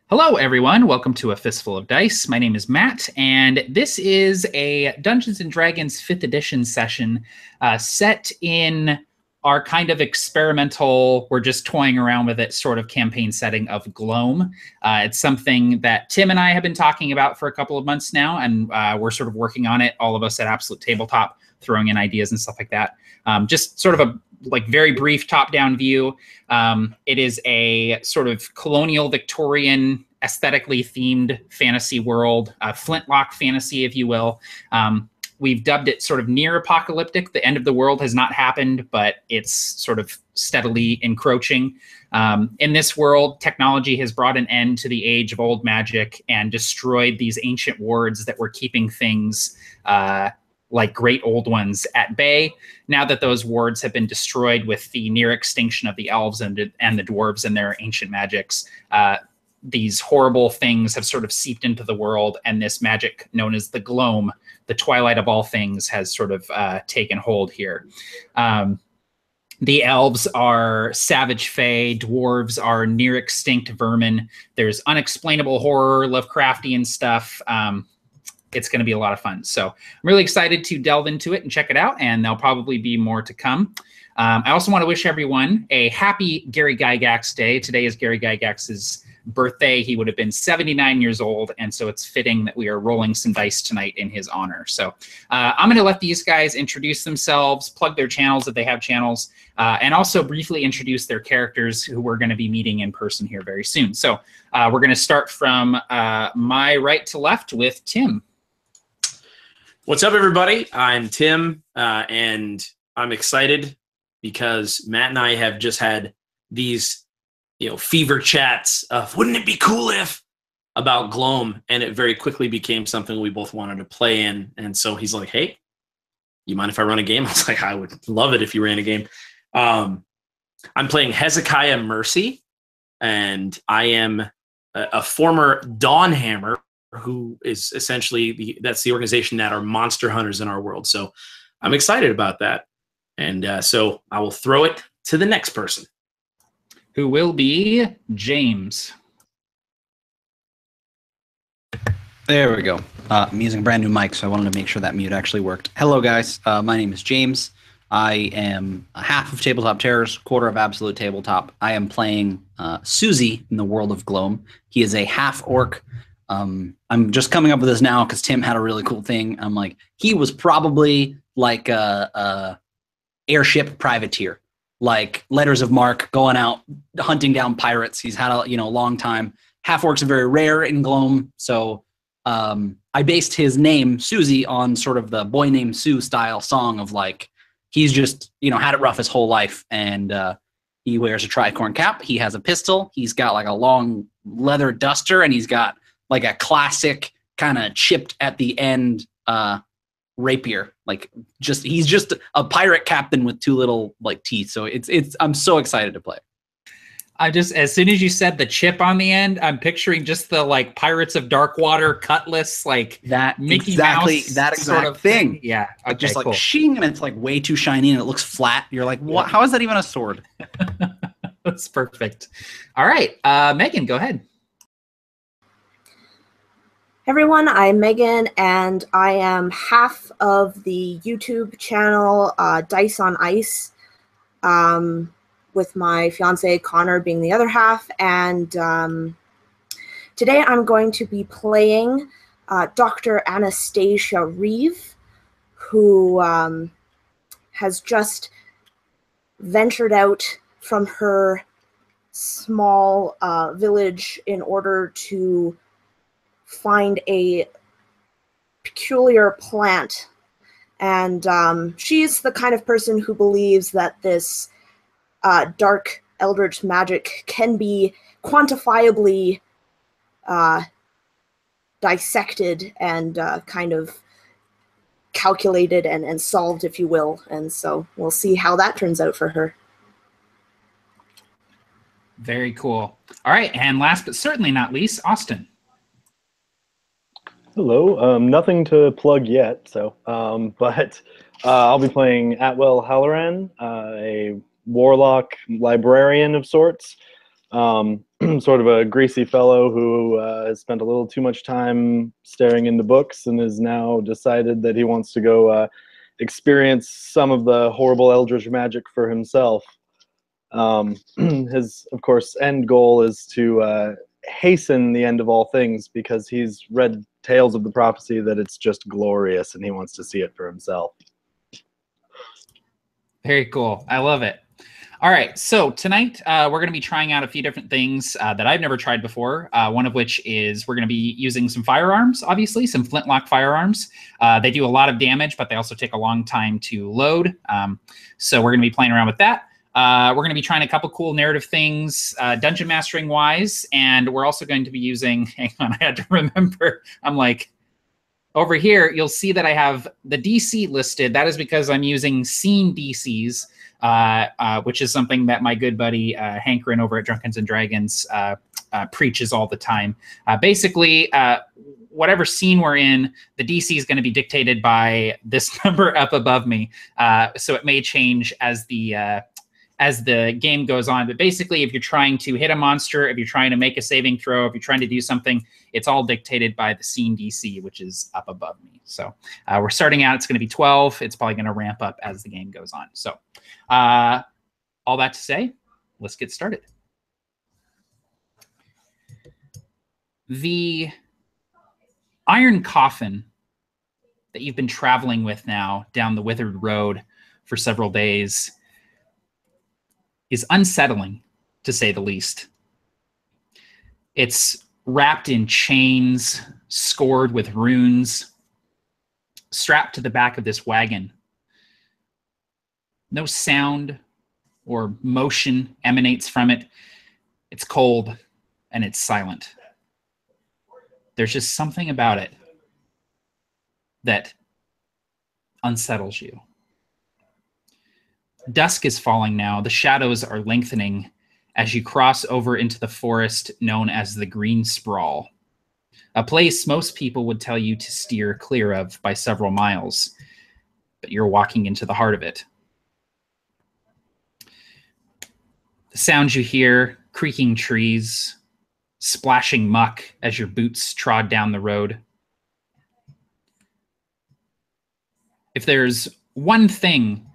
Hello, everyone. Welcome to A Fistful of Dice. My name is Matt, and this is a Dungeons & Dragons 5th edition session set in our kind of experimental, we're just toying around with it sort of campaign setting of Gloam. It's something that Tim and I have been talking about for a couple of months now, and we're sort of working on it, all of us at Absolute Tabletop, throwing in ideas and stuff like that. Just sort of a very brief top-down view. It is a sort of colonial Victorian aesthetically themed fantasy world, flintlock fantasy, if you will. We've dubbed it sort of near apocalyptic. The end of the world has not happened, but it's sort of steadily encroaching. In this world, technology has brought an end to the age of old magic and destroyed these ancient wards that were keeping things like great old ones at bay. Now that those wards have been destroyed with the near extinction of the elves and the dwarves and their ancient magics, these horrible things have sort of seeped into the world, and this magic known as the Gloam, the twilight of all things, has sort of taken hold here. The elves are savage fae, dwarves are near extinct vermin. There's unexplainable horror, Lovecraftian stuff. It's going to be a lot of fun. So I'm really excited to delve into it and check it out, and there'll probably be more to come. I also want to wish everyone a happy Gary Gygax Day. Today is Gary Gygax's birthday. He would have been 79 years old, and so it's fitting that we are rolling some dice tonight in his honor. So I'm going to let these guys introduce themselves, plug their channels if they have channels, and also briefly introduce their characters who we're going to be meeting in person here very soon. So we're going to start from my right to left with Tim. What's up, everybody? I'm Tim, and I'm excited because Matt and I have just had these, fever chats of wouldn't it be cool if about Gloam, and it very quickly became something we both wanted to play in. And so he's like, "Hey, you mind if I run a game?" I was like, "I would love it if you ran a game." I'm playing Hezekiah Mercy, and I am a former Dawnhammer, who is essentially that's the organization that are monster hunters in our world. So I'm excited about that. And so I will throw it to the next person, who will be James. There we go. I'm using a brand new mic, so I wanted to make sure that mute actually worked. Hello, guys. My name is James. I am a half of Tabletop Terrors, quarter of Absolute Tabletop. I am playing Susie in the world of Gloam. He is a half-orc. I'm just coming up with this now because Tim had a really cool thing. I'm like, he was probably like a airship privateer, like Letters of Marque, going out hunting down pirates. He's had a long time. Half-orcs are very rare in Gloam, so I based his name Susie on sort of the Boy Named Sue style song of like he's just had it rough his whole life, and he wears a tricorn cap. He has a pistol. He's got like a long leather duster, and he's got like a classic kind of chipped at the end rapier. Like he's just a pirate captain with two little like teeth. So I'm so excited to play. As soon as you said the chip on the end, I'm picturing just the like Pirates of Darkwater cutlass, like that Mickey exactly Mouse that exact sort of thing. Yeah, okay, just like cool. shing, and it's like way too shiny and it looks flat. You're like, what? How is that even a sword? That's perfect. All right, Megan, go ahead. Everyone, I'm Megan, and I am half of the YouTube channel Dice on Ice, with my fiance Connor being the other half. And today I'm going to be playing Dr. Anastasia Reeve, who has just ventured out from her small village in order to find a peculiar plant. And she's the kind of person who believes that this dark eldritch magic can be quantifiably dissected and kind of calculated and solved, if you will. And so we'll see how that turns out for her. Very cool. All right, and last but certainly not least, Austin. Hello. Nothing to plug yet, so but I'll be playing Atwell Halloran, a warlock librarian of sorts. Sort of a greasy fellow who has spent a little too much time staring into books and has now decided that he wants to go experience some of the horrible eldritch magic for himself. His, of course, end goal is to hasten the end of all things, because he's read tales of the prophecy that it's just glorious and he wants to see it for himself. Very cool. I love it. All right, so tonight we're going to be trying out a few different things that I've never tried before, one of which is we're going to be using some firearms, obviously, some flintlock firearms. They do a lot of damage, but they also take a long time to load. So we're going to be playing around with that. We're going to be trying a couple cool narrative things, dungeon mastering wise, and we're also going to be using, hang on, I had to remember, I'm like, over here, you'll see that I have the DC listed. That is because I'm using scene DCs, which is something that my good buddy Hankerin over at Drunkens and Dragons preaches all the time. Basically, whatever scene we're in, the DC is going to be dictated by this number up above me. So it may change as the game goes on. But basically, if you're trying to hit a monster, if you're trying to make a saving throw, if you're trying to do something, it's all dictated by the scene DC, which is up above me. So we're starting out, it's going to be 12. It's probably going to ramp up as the game goes on. So all that to say, let's get started. The iron coffin that you've been traveling with now down the withered road for several days is unsettling, to say the least. It's wrapped in chains, scored with runes, strapped to the back of this wagon. No sound or motion emanates from it. It's cold and it's silent. There's just something about it that unsettles you. Dusk is falling now. The shadows are lengthening as you cross over into the forest known as the Green Sprawl, a place most people would tell you to steer clear of by several miles, but you're walking into the heart of it. The sounds you hear, creaking trees, splashing muck as your boots trod down the road. If there's one thing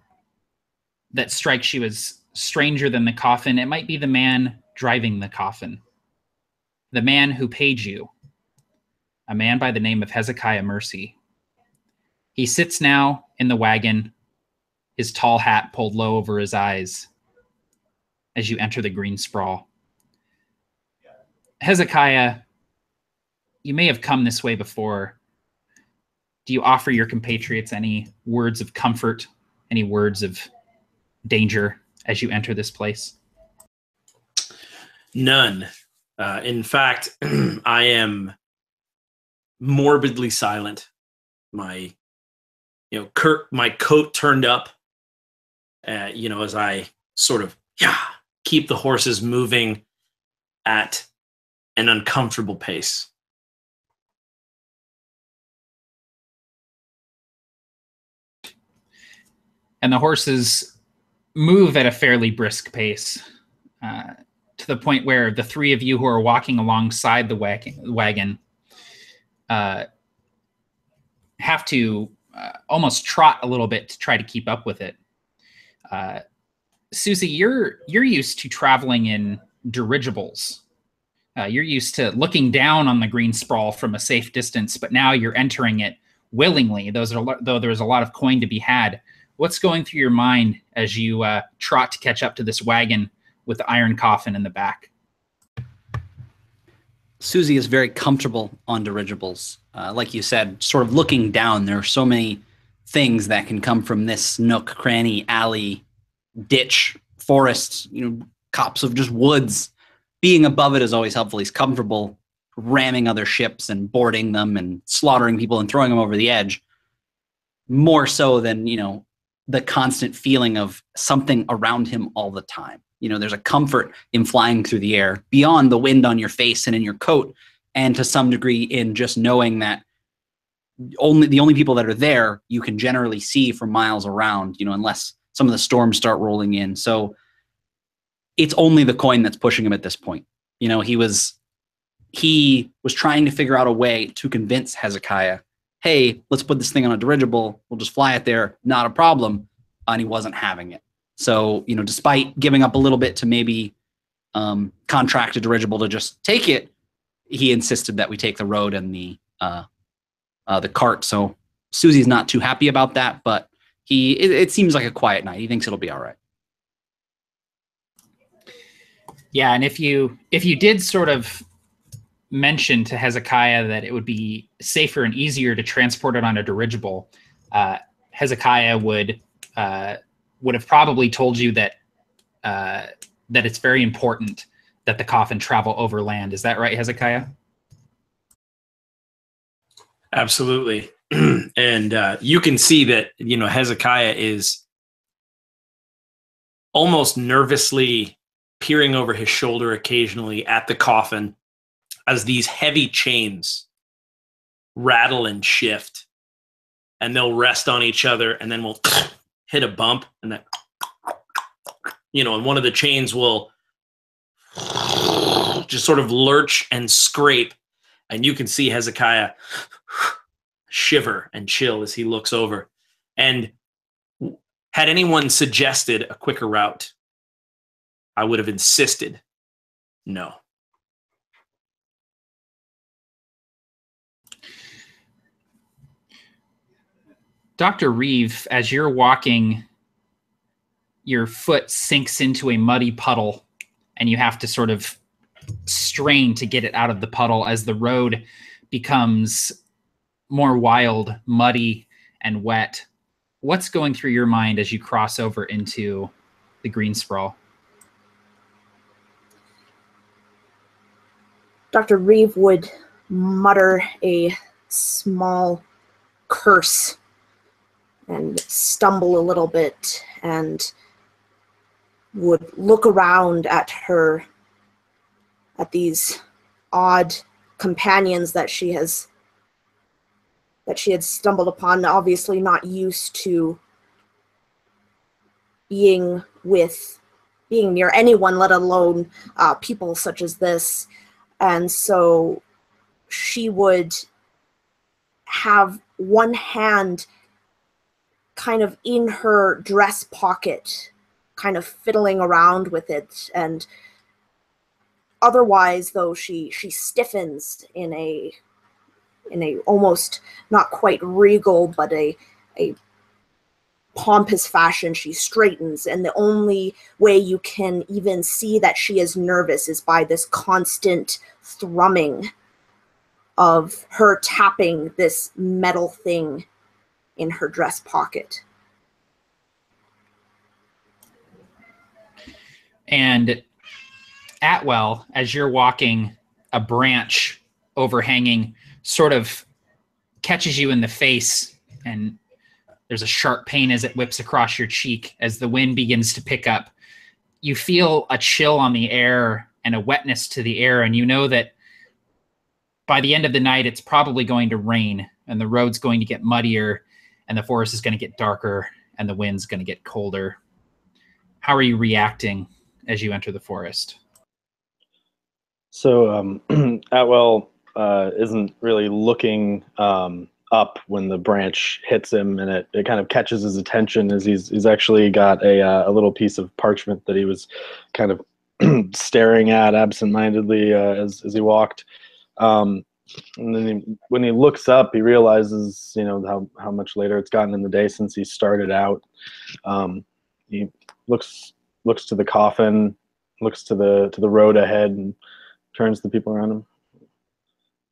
that strikes you as stranger than the coffin, it might be the man driving the coffin. The man who paid you. A man by the name of Hezekiah Mercy. He sits now in the wagon, his tall hat pulled low over his eyes as you enter the Green Sprawl. Hezekiah, you may have come this way before. Do you offer your compatriots any words of comfort, any words of danger as you enter this place? None. In fact, I am morbidly silent. My coat turned up, as I sort of keep the horses moving at an uncomfortable pace. And the horses move at a fairly brisk pace, to the point where the three of you who are walking alongside the wagon have to almost trot a little bit to try to keep up with it. Susie, you're used to traveling in dirigibles. You're used to looking down on the Green Sprawl from a safe distance, but now you're entering it willingly, though there's a lot of coin to be had. What's going through your mind as you trot to catch up to this wagon with the iron coffin in the back? Susie is very comfortable on dirigibles. Like you said, sort of looking down, there are so many things that can come from this nook, cranny, alley, ditch, forest, copse of just woods. Being above it is always helpful. He's comfortable ramming other ships and boarding them and slaughtering people and throwing them over the edge. More so than, the constant feeling of something around him all the time. There's a comfort in flying through the air beyond the wind on your face and in your coat, and to some degree in just knowing that the only people that are there you can generally see for miles around, unless some of the storms start rolling in. So it's only the coin that's pushing him at this point. You know, he was trying to figure out a way to convince Hezekiah, hey, let's put this thing on a dirigible. We'll just fly it there. Not a problem. And he wasn't having it. So, you know, despite giving up a little bit to maybe contract a dirigible to just take it, he insisted that we take the road and the cart. So Susie's not too happy about that, but it seems like a quiet night. He thinks it'll be all right. Yeah, and if you did sort of mention to Hezekiah that it would be safer and easier to transport it on a dirigible, Hezekiah would have probably told you that that it's very important that the coffin travel overland. Is that right, Hezekiah? Absolutely. And you can see that, you know, Hezekiah is almost nervously peering over his shoulder occasionally at the coffin as these heavy chains rattle and shift, and they'll rest on each other, and then we'll hit a bump, and then, you know, and one of the chains will just sort of lurch and scrape, and you can see Hezekiah shiver and chill as he looks over. And had anyone suggested a quicker route, I would have insisted no. Dr. Reeve, as you're walking, your foot sinks into a muddy puddle, and you have to sort of strain to get it out of the puddle as the road becomes more wild, muddy, and wet. What's going through your mind as you cross over into the green sprawl? Dr. Reeve would mutter a small curse and stumble a little bit and would look around at these odd companions that she had stumbled upon, obviously not used to being near anyone, let alone people such as this. And so she would have one hand kind of in her dress pocket, kind of fiddling around with it, and otherwise, though, she stiffens in a almost not quite regal, but a pompous fashion. She straightens, and the only way you can even see that she is nervous is by this constant thrumming of her tapping this metal thing in her dress pocket. And Atwell, as you're walking, a branch overhanging sort of catches you in the face, and there's a sharp pain as it whips across your cheek as the wind begins to pick up. You feel a chill on the air and a wetness to the air, and you know that by the end of the night, it's probably going to rain, and the road's going to get muddier, and the forest is going to get darker, and the wind's going to get colder. How are you reacting as you enter the forest? So Atwell isn't really looking up when the branch hits him, and it kind of catches his attention as he's actually got a little piece of parchment that he was kind of staring at absentmindedly as he walked. And then when he looks up, he realizes, you know, how much later it's gotten in the day since he started out. He looks to the coffin, looks to the road ahead, and turns to the people around him.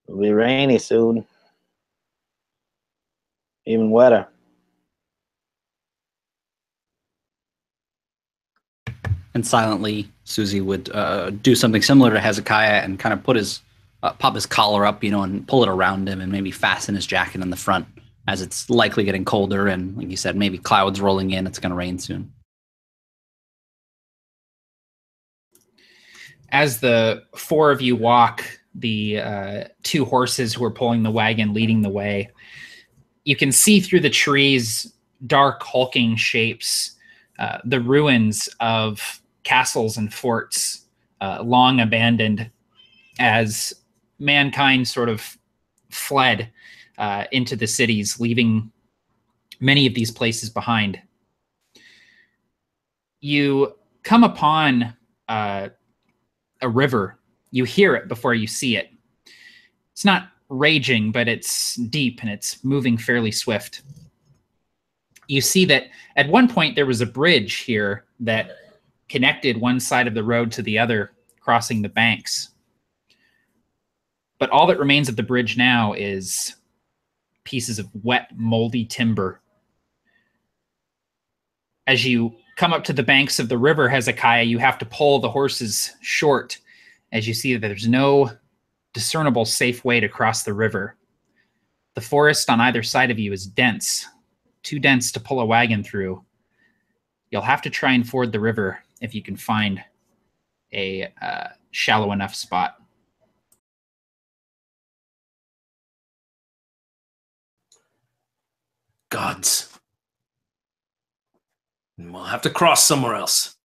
It'll be rainy soon. Even wetter. And silently, Susie would do something similar to Hezekiah and kind of put pop his collar up, you know, and pull it around him and maybe fasten his jacket in the front as it's likely getting colder. And like you said, maybe clouds rolling in. It's going to rain soon. As the four of you walk, the two horses who are pulling the wagon leading the way, you can see through the trees dark hulking shapes, the ruins of castles and forts, long abandoned, as mankind sort of fled into the cities, leaving many of these places behind. You come upon a river. You hear it before you see it. It's not raging, but it's deep and it's moving fairly swift. You see that at one point there was a bridge here that connected one side of the road to the other, crossing the banks. But all that remains of the bridge now is pieces of wet, moldy timber. As you come up to the banks of the river, Hezekiah, you have to pull the horses short as you see that there's no discernible safe way to cross the river. The forest on either side of you is dense, too dense to pull a wagon through. You'll have to try and ford the river if you can find a shallow enough spot. Gods. We'll have to cross somewhere else.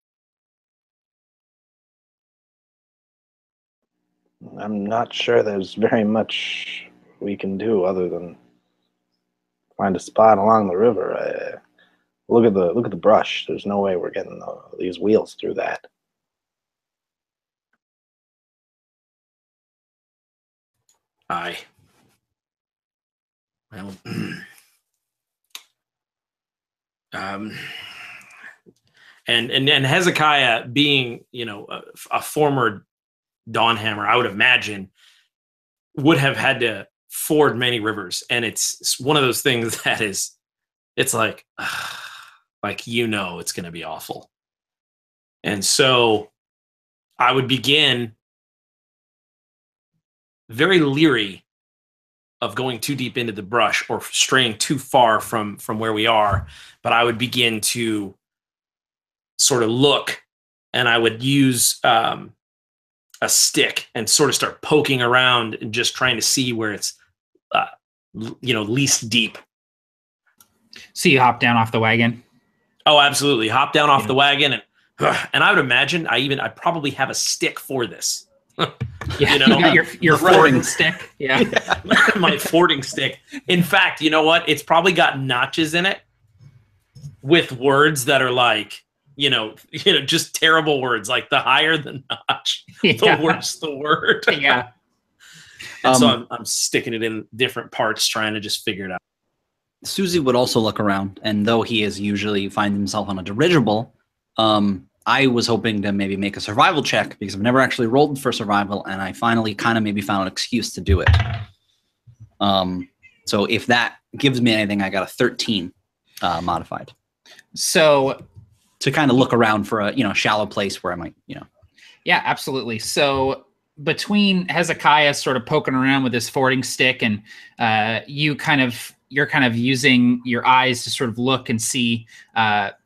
I'm not sure there's very much we can do other than find a spot along the river. Look at the brush. There's no way we're getting these wheels through that. Aye. Well, and Hezekiah being, a former Dawnhammer, I would imagine, would have had to ford many rivers, and it's one of those things that it's like it's going to be awful. And so I would begin very leery of going too deep into the brush or straying too far from where we are, but I would begin to sort of look, and I would use a stick and sort of start poking around and just trying to see where it's least deep. So you hop down off the wagon? Oh, absolutely. Hop down off the wagon, and I would imagine I probably have a stick for this. Yeah, you got your fording stick. Yeah. My fording stick. In fact, you know what? It's probably got notches in it with words that are like, just terrible words. Like the higher the notch, the worse the word. Yeah. And so I'm sticking it in different parts, trying to just figure it out. Susie would also look around, and though he is usually finds himself on a dirigible, I was hoping to maybe make a survival check because I've never actually rolled for survival, and I finally kind of maybe found an excuse to do it. So if that gives me anything, I got a 13 modified. So to kind of look around for a shallow place where I might Yeah, absolutely. So between Hezekiah sort of poking around with his fording stick and you're kind of using your eyes to sort of look and see,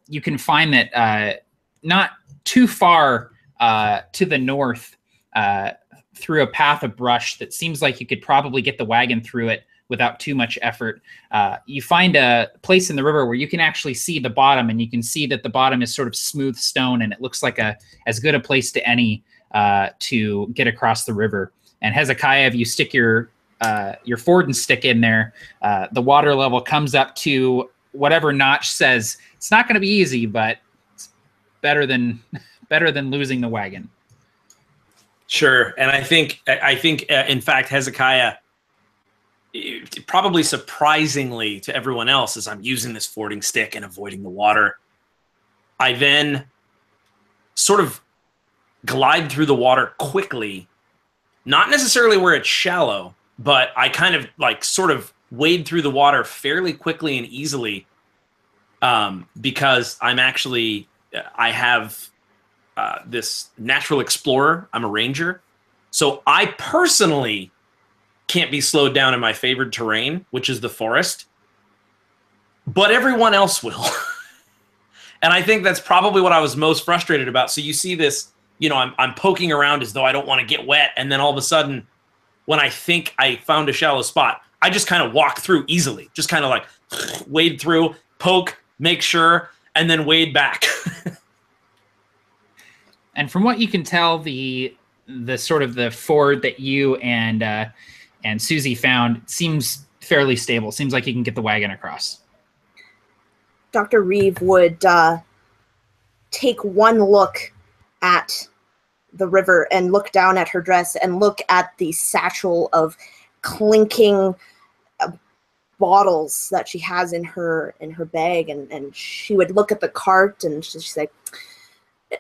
you can find that not too far to the north through a path of brush that seems like you could probably get the wagon through it without too much effort. You find a place in the river where you can actually see the bottom, and you can see that the bottom is sort of smooth stone, and it looks like as good a place to any to get across the river. And Hezekiah, if you stick your fording stick in there, the water level comes up to whatever Notch says. It's not going to be easy, but it's better than losing the wagon. Sure, and I think in fact Hezekiah, probably surprisingly to everyone else, as I'm using this fording stick and avoiding the water, I then sort of glide through the water quickly, not necessarily where it's shallow, but I kind of sort of wade through the water fairly quickly and easily, because I have this natural explorer. I'm a ranger, so I personally can't be slowed down in my favored terrain, which is the forest, but everyone else will. And I think that's probably what I was most frustrated about. So you see this, I'm poking around as though I don't want to get wet, and then all of a sudden, when I think I found a shallow spot, I just kind of walk through easily, just kind of wade through, poke, make sure, and then wade back. And from what you can tell, the sort of the ford that you and Susie found seems fairly stable. Seems like you can get the wagon across. Dr. Reeve would take one look at the river and look down at her dress and look at the satchel of clinking bottles that she has in her bag, and she would look at the cart and she'd say, "Do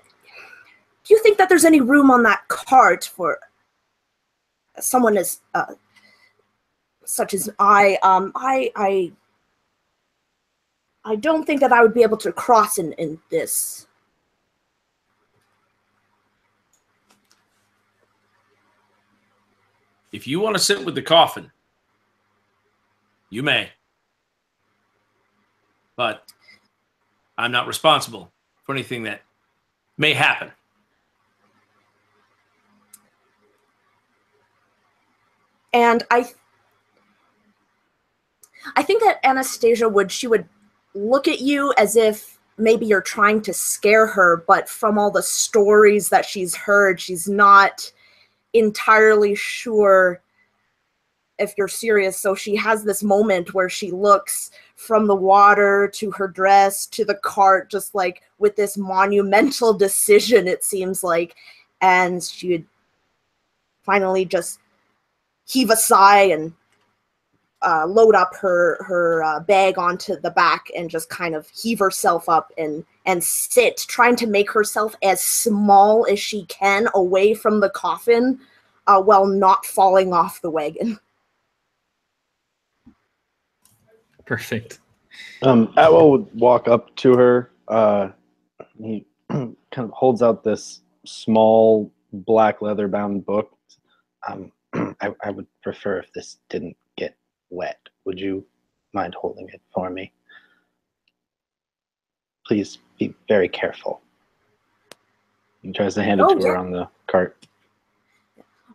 you think that there's any room on that cart for someone as such as I? I don't think that I would be able to cross in this." If you want to sit with the coffin, you may. But I'm not responsible for anything that may happen. And I think that Anastasia would look at you as if maybe you're trying to scare her, but from all the stories that she's heard, she's not entirely sure if you're serious. So she has this moment where she looks from the water to her dress to the cart, just like with this monumental decision, it seems like, and she would finally just heave a sigh and load up her bag onto the back and just kind of heave herself up and sit, trying to make herself as small as she can away from the coffin while not falling off the wagon. Perfect. Atwell would walk up to her. He kind of holds out this small black leather-bound book. I would prefer if this didn't get wet. Would you mind holding it for me? Please be very careful. He tries to hand it to her on the cart.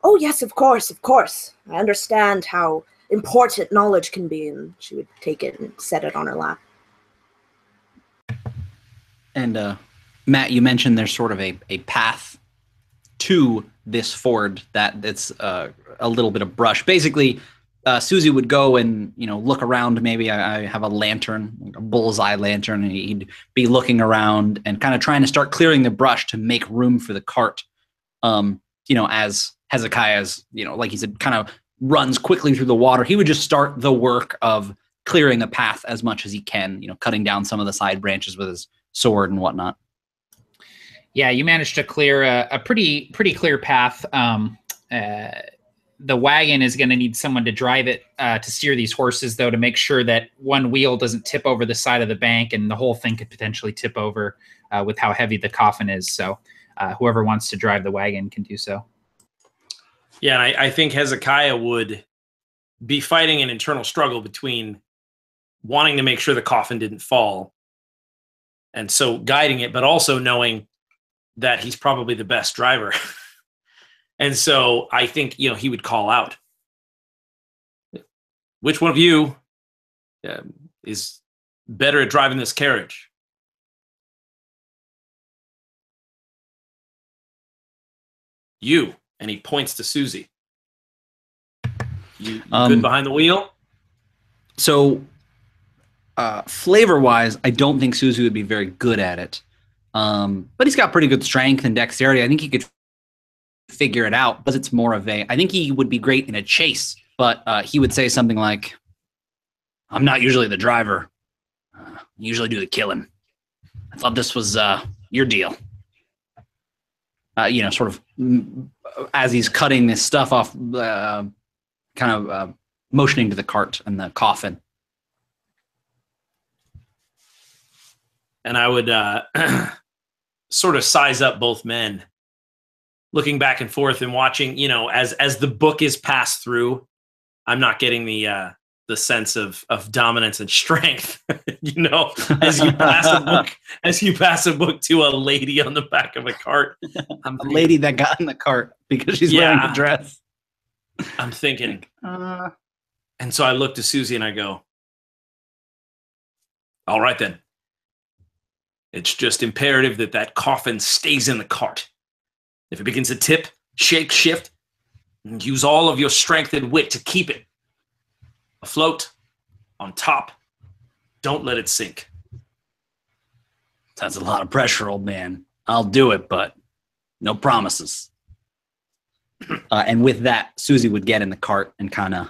Oh, yes, of course, of course. I understand how important knowledge can be, and she would take it and set it on her lap. And Matt, you mentioned there's sort of a path to this ford that's a little bit of brush. Basically, Susie would go and look around. Maybe I have a lantern, like a bullseye lantern, and he'd be looking around and kind of trying to start clearing the brush to make room for the cart. As Hezekiah's, like he said, kind of runs quickly through the water. He would just start the work of clearing a path as much as he can, cutting down some of the side branches with his sword and whatnot. Yeah, you managed to clear a pretty clear path. The wagon is going to need someone to drive it to steer these horses, though, to make sure that one wheel doesn't tip over the side of the bank, and the whole thing could potentially tip over with how heavy the coffin is. So whoever wants to drive the wagon can do so. Yeah, and I think Hezekiah would be fighting an internal struggle between wanting to make sure the coffin didn't fall, and so guiding it, but also knowing that he's probably the best driver. And so I think, he would call out, which one of you is better at driving this carriage? You. And he points to Susie. You good behind the wheel? So flavor-wise, I don't think Susie would be very good at it. But he's got pretty good strength and dexterity. I think he could figure it out, but it's more of I think he would be great in a chase, but he would say something like, "I'm not usually the driver. I usually do the killing. I thought this was your deal." Sort of as he's cutting this stuff off, kind of motioning to the cart and the coffin. And I would sort of size up both men, looking back and forth and watching, as the book is passed through. I'm not getting the sense of dominance and strength, as you pass a book to a lady on the back of a cart. A lady that got in the cart because she's wearing a dress. I'm thinking. And so I look to Susie and I go, all right then. It's just imperative that coffin stays in the cart. If it begins to tip, shake, shift, and use all of your strength and wit to keep it afloat, on top. Don't let it sink. That's a lot of pressure, old man. I'll do it, but no promises. And with that, Susie would get in the cart and kind of,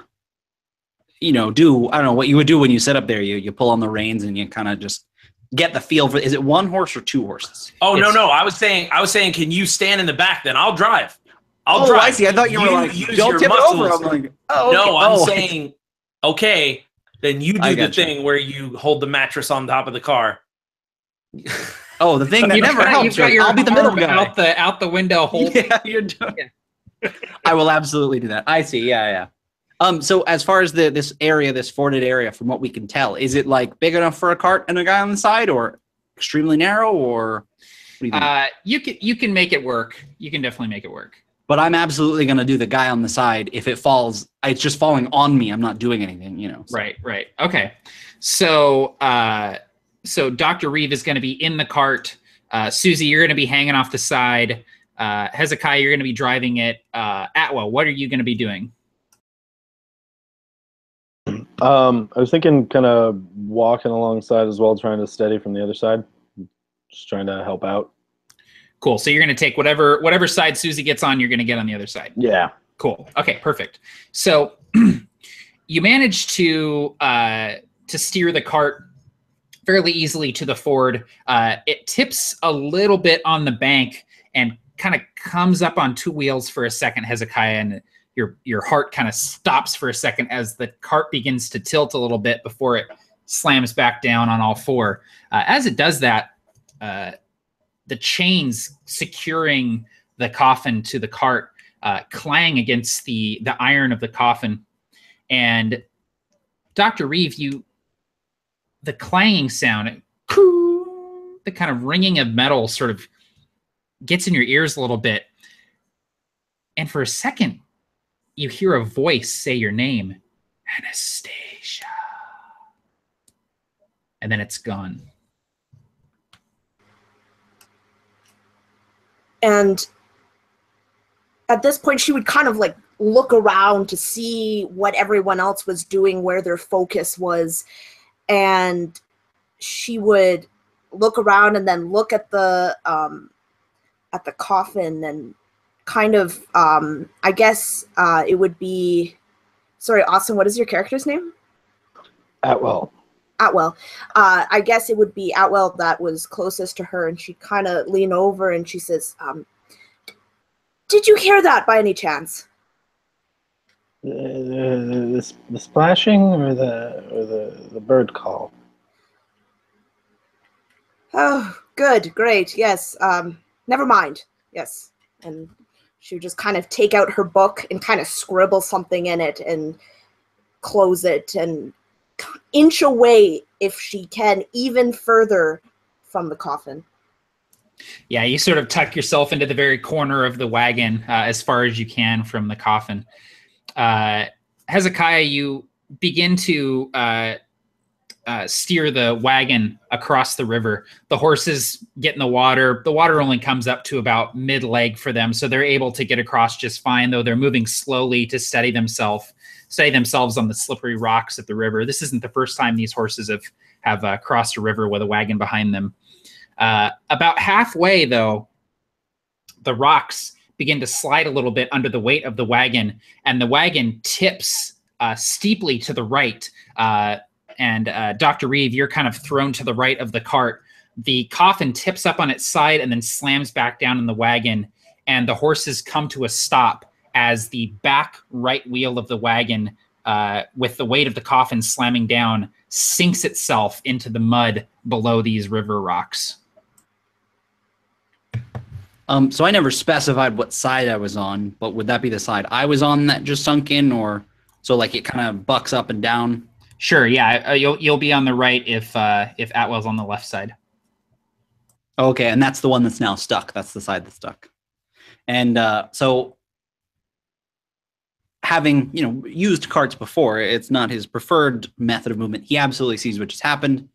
do, I don't know, what you would do when you sit up there. You pull on the reins and you kind of just get the feel for, is it one horse or two horses? Oh, no. I was saying, can you stand in the back then? I'll drive. I'll drive. I see. I thought you were like, don't tip it over. I'm like, oh, okay. No, I'm saying, okay, then you do the thing where you hold the mattress on top of the car. Oh, the thing that never helps. Right? I'll be the middle guy. Out the window hold. Yeah, you're doing. Yeah. I will absolutely do that. I see. Yeah. So as far as this forded area, from what we can tell, is it like big enough for a cart and a guy on the side, or extremely narrow, or what do you think? You can make it work. You can definitely make it work. But I'm absolutely going to do the guy on the side. If it falls, it's just falling on me. I'm not doing anything, So. Right. Okay. So Dr. Reeve is going to be in the cart. Susie, you're going to be hanging off the side. Hezekiah, you're going to be driving it. Atwell, what are you going to be doing? I was thinking kind of walking alongside as well, trying to steady from the other side. Just trying to help out. Cool. So you're going to take whatever side Susie gets on, you're going to get on the other side. Yeah. Cool. Okay, perfect. So you manage to steer the cart fairly easily to the ford. It tips a little bit on the bank and kind of comes up on two wheels for a second, Hezekiah, and your heart kind of stops for a second as the cart begins to tilt a little bit before it slams back down on all four. As it does that, the chains securing the coffin to the cart clang against the iron of the coffin. And Dr. Reeve, the clanging sound, the kind of ringing of metal sort of gets in your ears a little bit. And for a second, you hear a voice say your name, Anastasia. And then it's gone. And at this point, she would kind of like look around to see what everyone else was doing, where their focus was. And she would look around and then look at the coffin and kind of, I guess it would be, sorry, Austin, what is your character's name? Atwell. I guess it would be Atwell that was closest to her, and she kind of lean over and she says, did you hear that by any chance? The splashing or the bird call? Oh, good, great, yes. Never mind, yes. And she would just kind of take out her book and kind of scribble something in it and close it and inch away, if she can, even further from the coffin. Yeah, you sort of tuck yourself into the very corner of the wagon as far as you can from the coffin. Hezekiah, you begin to steer the wagon across the river. The horses get in the water. The water only comes up to about mid-leg for them, so they're able to get across just fine, though they're moving slowly to steady themselves on the slippery rocks at the river. This isn't the first time these horses have crossed a river with a wagon behind them. About halfway, though, the rocks begin to slide a little bit under the weight of the wagon, and the wagon tips steeply to the right. And Dr. Reeve, you're kind of thrown to the right of the cart. The coffin tips up on its side and then slams back down in the wagon, and the horses come to a stop as the back right wheel of the wagon, with the weight of the coffin slamming down, sinks itself into the mud below these river rocks. So I never specified what side I was on, but would that be the side I was on that just sunk in, or so like it kind of bucks up and down? Sure, yeah. You'll be on the right if Atwell's on the left side. Okay, and that's the one that's now stuck. That's the side that's stuck. And so having, used carts before, it's not his preferred method of movement. He absolutely sees what just happened.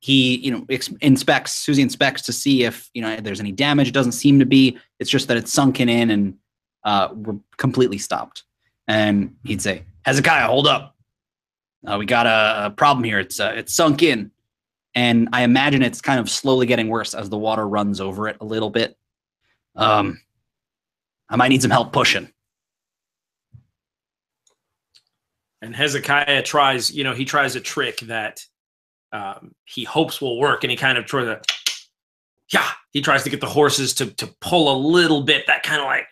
he, inspects. Susie inspects to see if there's any damage. It doesn't seem to be. It's just that it's sunken in and we're completely stopped. And he'd say, "Hezekiah, hold up. We got a problem here. It's sunk in." And I imagine it's kind of slowly getting worse as the water runs over it a little bit. I might need some help pushing. And Hezekiah tries, he tries a trick that he hopes will work, and he kind of tries he tries to get the horses to pull a little bit, that kind of like,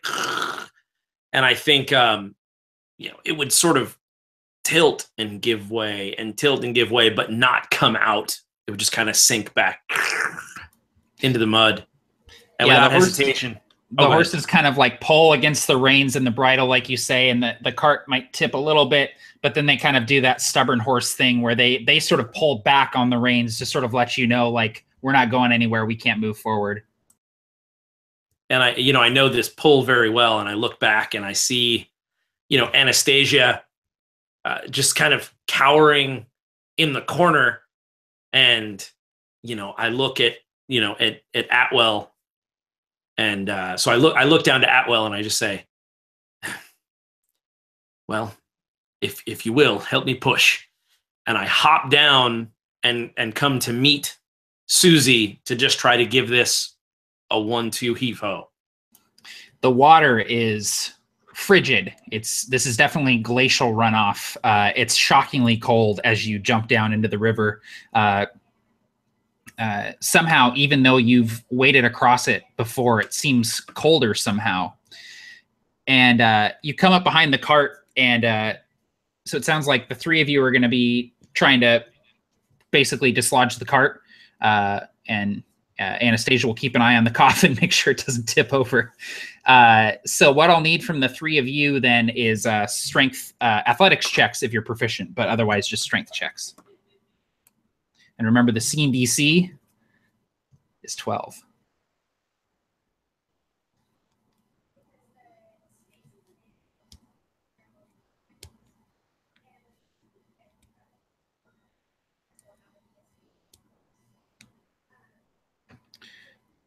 and I think, it would sort of tilt and give way, but not come out. It would just kind of sink back into the mud. And without hesitation. The horses kind of like pull against the reins and the bridle, like you say, and the cart might tip a little bit, but then they kind of do that stubborn horse thing where they sort of pull back on the reins to sort of let you know, like, we're not going anywhere. We can't move forward. And I know this pull very well, and I look back and I see, Anastasia just kind of cowering in the corner. And, I look at, at Atwell. And so I look down to Atwell and I just say, "Well, if you will, help me push." And I hop down and come to meet Susie to just try to give this a 1-2 heave-ho. The water is frigid. This is definitely glacial runoff. It's shockingly cold as you jump down into the river. Somehow, even though you've waded across it before, it seems colder somehow. And you come up behind the cart, and so it sounds like the three of you are going to be trying to basically dislodge the cart, and Anastasia will keep an eye on the coffin, make sure it doesn't tip over. So what I'll need from the three of you then is strength, athletics checks if you're proficient, but otherwise just strength checks. And remember, the scene DC is 12.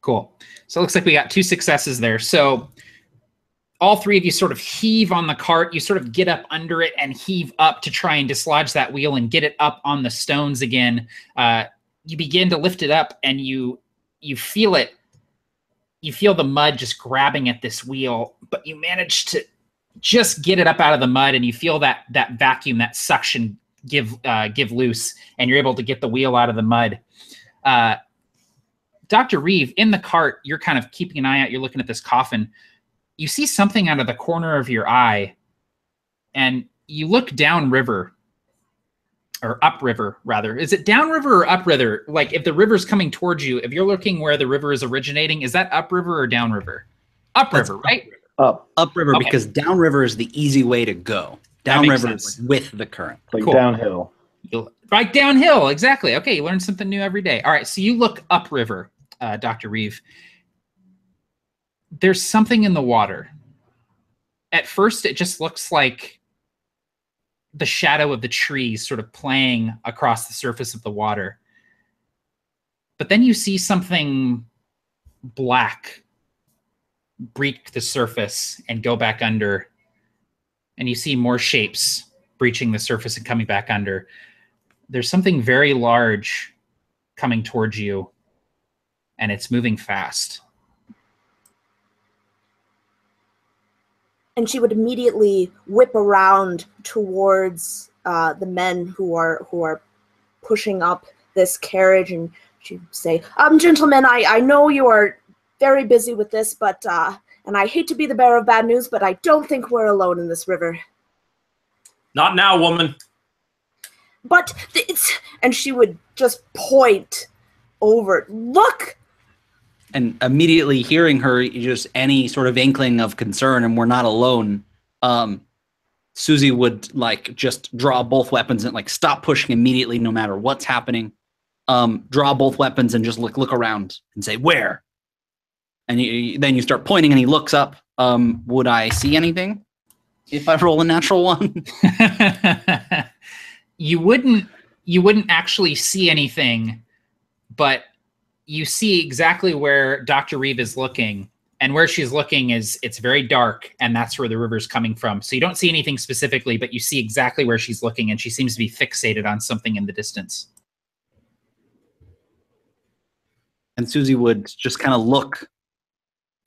Cool. So it looks like we got 2 successes there. So all three of you sort of heave on the cart. You sort of get up under it and heave up to try and dislodge that wheel and get it up on the stones again. You begin to lift it up, and you feel it. You feel the mud just grabbing at this wheel, but you manage to just get it up out of the mud, and you feel that vacuum, that suction give loose, and you're able to get the wheel out of the mud. Dr. Reeve, in the cart, you're kind of keeping an eye out. You're looking at this coffin. You see something out of the corner of your eye, and you look downriver, or upriver, rather. Is it downriver or upriver? Like, if the river's coming towards you, if you're looking where the river is originating, is that upriver or downriver? Upriver, right? Upriver, Okay. Because downriver is the easy way to go. Downriver is with the current. Like Cool. downhill. Right downhill, exactly. Okay, you learn something new every day. All right, so you look upriver, Dr. Reeve. There's something in the water. At first, it just looks like the shadow of the trees sort of playing across the surface of the water. But then you see something black breach the surface and go back under. And you see more shapes breaching the surface and coming back under. There's something very large coming towards you, and it's moving fast. And she would immediately whip around towards the men who are pushing up this carriage, and she'd say, "Gentlemen, I know you are very busy with this, but and I hate to be the bearer of bad news, but I don't think we're alone in this river." "Not now, woman." "But it's," and she would just point over. "Look!" And immediately hearing her, just any sort of inkling of concern, and we're not alone, Susie would just draw both weapons and stop pushing immediately, no matter what's happening. Draw both weapons and just look around and say, "Where?" And then you start pointing, and he looks up. Would I see anything if I roll a natural 1? You wouldn't actually see anything, but you see exactly where Dr. Reeve is looking. And where she's looking it's very dark, and that's where the river's coming from. So you don't see anything specifically, but you see exactly where she's looking, and she seems to be fixated on something in the distance. And Susie would just kind of look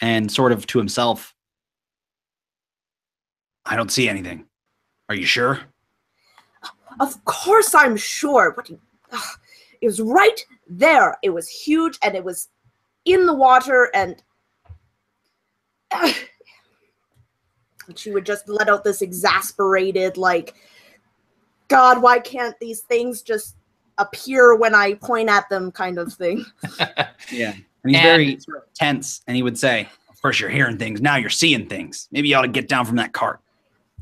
and sort of to himself, I don't see anything. Are you sure? Of course I'm sure. But it was right there. It was huge, and it was in the water, and she would just let out this exasperated, like, God, why can't these things just appear when I point at them kind of thing. Yeah. And he's very sort of tense, and he would say, of course you're hearing things, now you're seeing things. Maybe you ought to get down from that cart.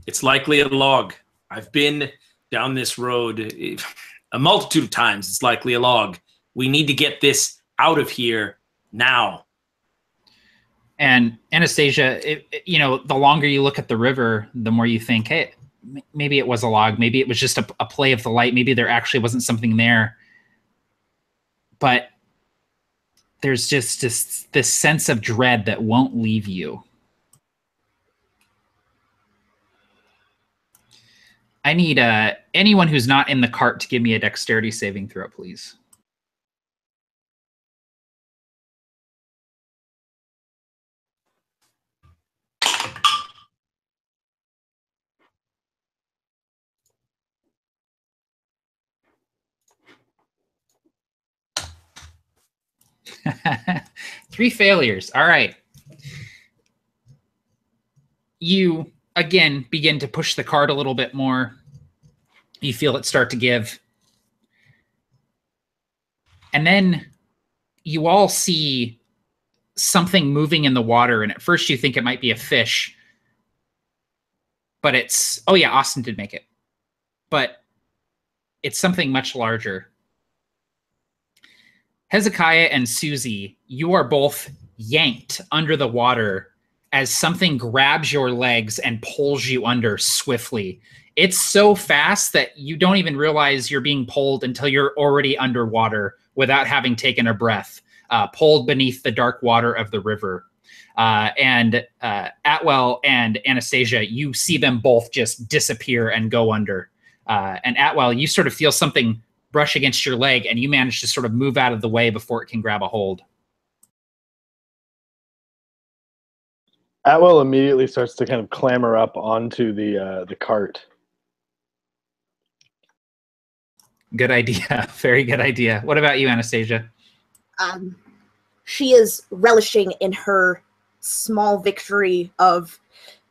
It's likely a log. I've been down this road a multitude of times. It's likely a log. We need to get this out of here now. And Anastasia, the longer you look at the river, the more you think, hey, maybe it was a log. Maybe it was just a play of the light. Maybe there actually wasn't something there. But there's just this sense of dread that won't leave you. I need anyone who's not in the cart to give me a dexterity saving throw, please. Three failures. All right. You, again, begin to push the cart a little bit more. You feel it start to give. And then you all see something moving in the water. And at first you think it might be a fish. But it's... Oh, yeah, Austin did make it. But it's something much larger. Hezekiah and Susie, you are both yanked under the water as something grabs your legs and pulls you under swiftly. It's so fast that you don't even realize you're being pulled until you're already underwater without having taken a breath, pulled beneath the dark water of the river. And Atwell and Anastasia, you see them both just disappear and go under. And Atwell, you sort of feel something brush against your leg, and you manage to sort of move out of the way before it can grab a hold. Atwell immediately starts to kind of clamber up onto the cart. Good idea. Very good idea. What about you, Anastasia? She is relishing in her small victory of,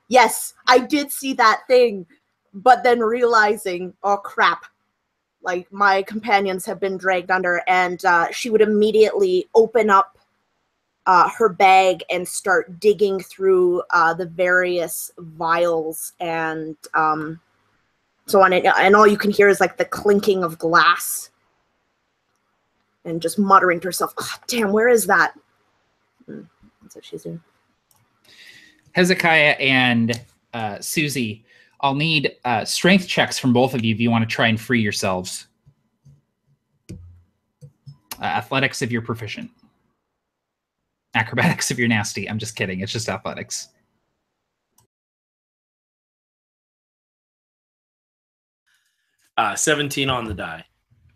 yes, I did see that thing, but then realizing, oh crap, like my companions have been dragged under, and she would immediately open up her bag and start digging through the various vials and so on. And all you can hear is like the clinking of glass and just muttering to herself, oh, damn, where is that? That's what she's doing. Hezekiah and Susie, I'll need strength checks from both of you if you want to try and free yourselves. Athletics if you're proficient. Acrobatics if you're nasty. I'm just kidding. It's just athletics. Uh, 17 on the die.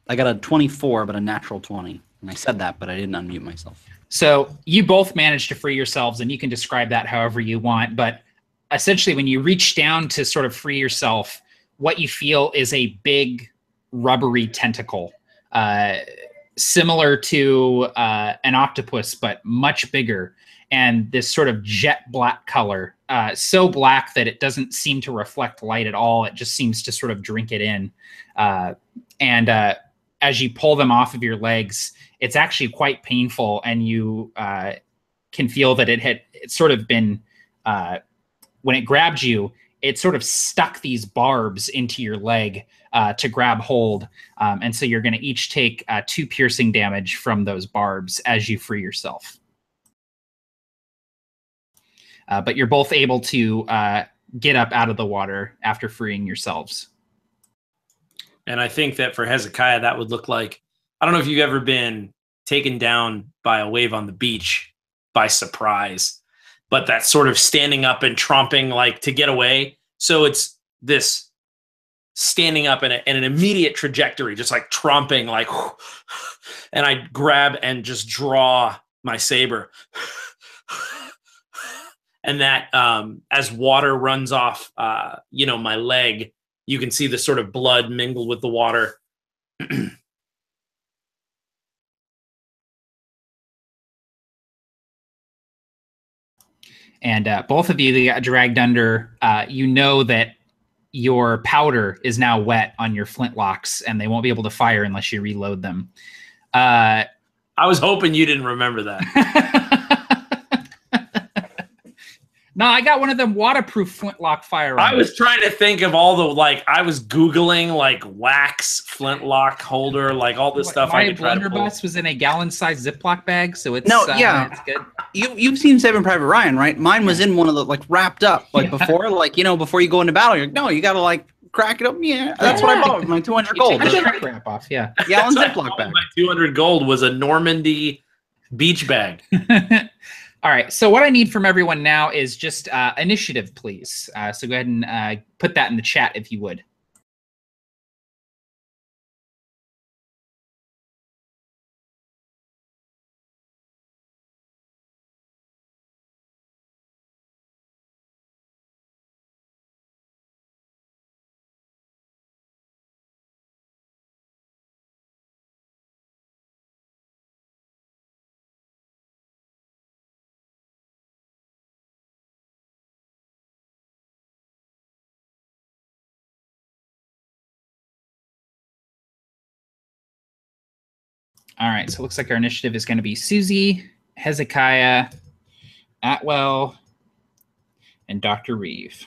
I got a 24, but a natural 20. And I said that, but I didn't unmute myself. So you both managed to free yourselves, and you can describe that however you want. But essentially, when you reach down to sort of free yourself, what you feel is a big rubbery tentacle, similar to an octopus, but much bigger, and this sort of jet black color, so black that it doesn't seem to reflect light at all. It just seems to sort of drink it in. And as you pull them off of your legs, it's actually quite painful, and you can feel that it's sort of been, when it grabbed you, it sort of stuck these barbs into your leg to grab hold. And so you're going to each take 2 piercing damage from those barbs as you free yourself. But you're both able to get up out of the water after freeing yourselves. And I think that for Hezekiah, that would look like, I don't know if you've ever been taken down by a wave on the beach by surprise. But that sort of standing up and tromping like to get away. So it's this standing up in an immediate trajectory, just like tromping, like, and I grab and just draw my saber. And that as water runs off, my leg, you can see the sort of blood mingled with the water. And both of you that got dragged under, you know that your powder is now wet on your flintlocks, and they won't be able to fire unless you reload them. I was hoping you didn't remember that. No, I got one of them waterproof flintlock firearms. I was trying to think of all the, I was Googling, wax flintlock holder, all this stuff. My blunderbuss was in a gallon-sized Ziploc bag, so it's it's good. You've seen Saving Private Ryan, right? Mine was in one of the wrapped up before, before you go into battle. You're like, no, you gotta crack it up. Yeah, that's what I bought with my 200 gold. Take the shrink wrap off, yeah. Gallon Ziploc bag. My 200 gold was a Normandy beach bag. All right, so what I need from everyone now is just initiative, please. So go ahead and put that in the chat if you would. All right, so it looks like our initiative is going to be Susie, Hezekiah, Atwell, and Dr. Reeve.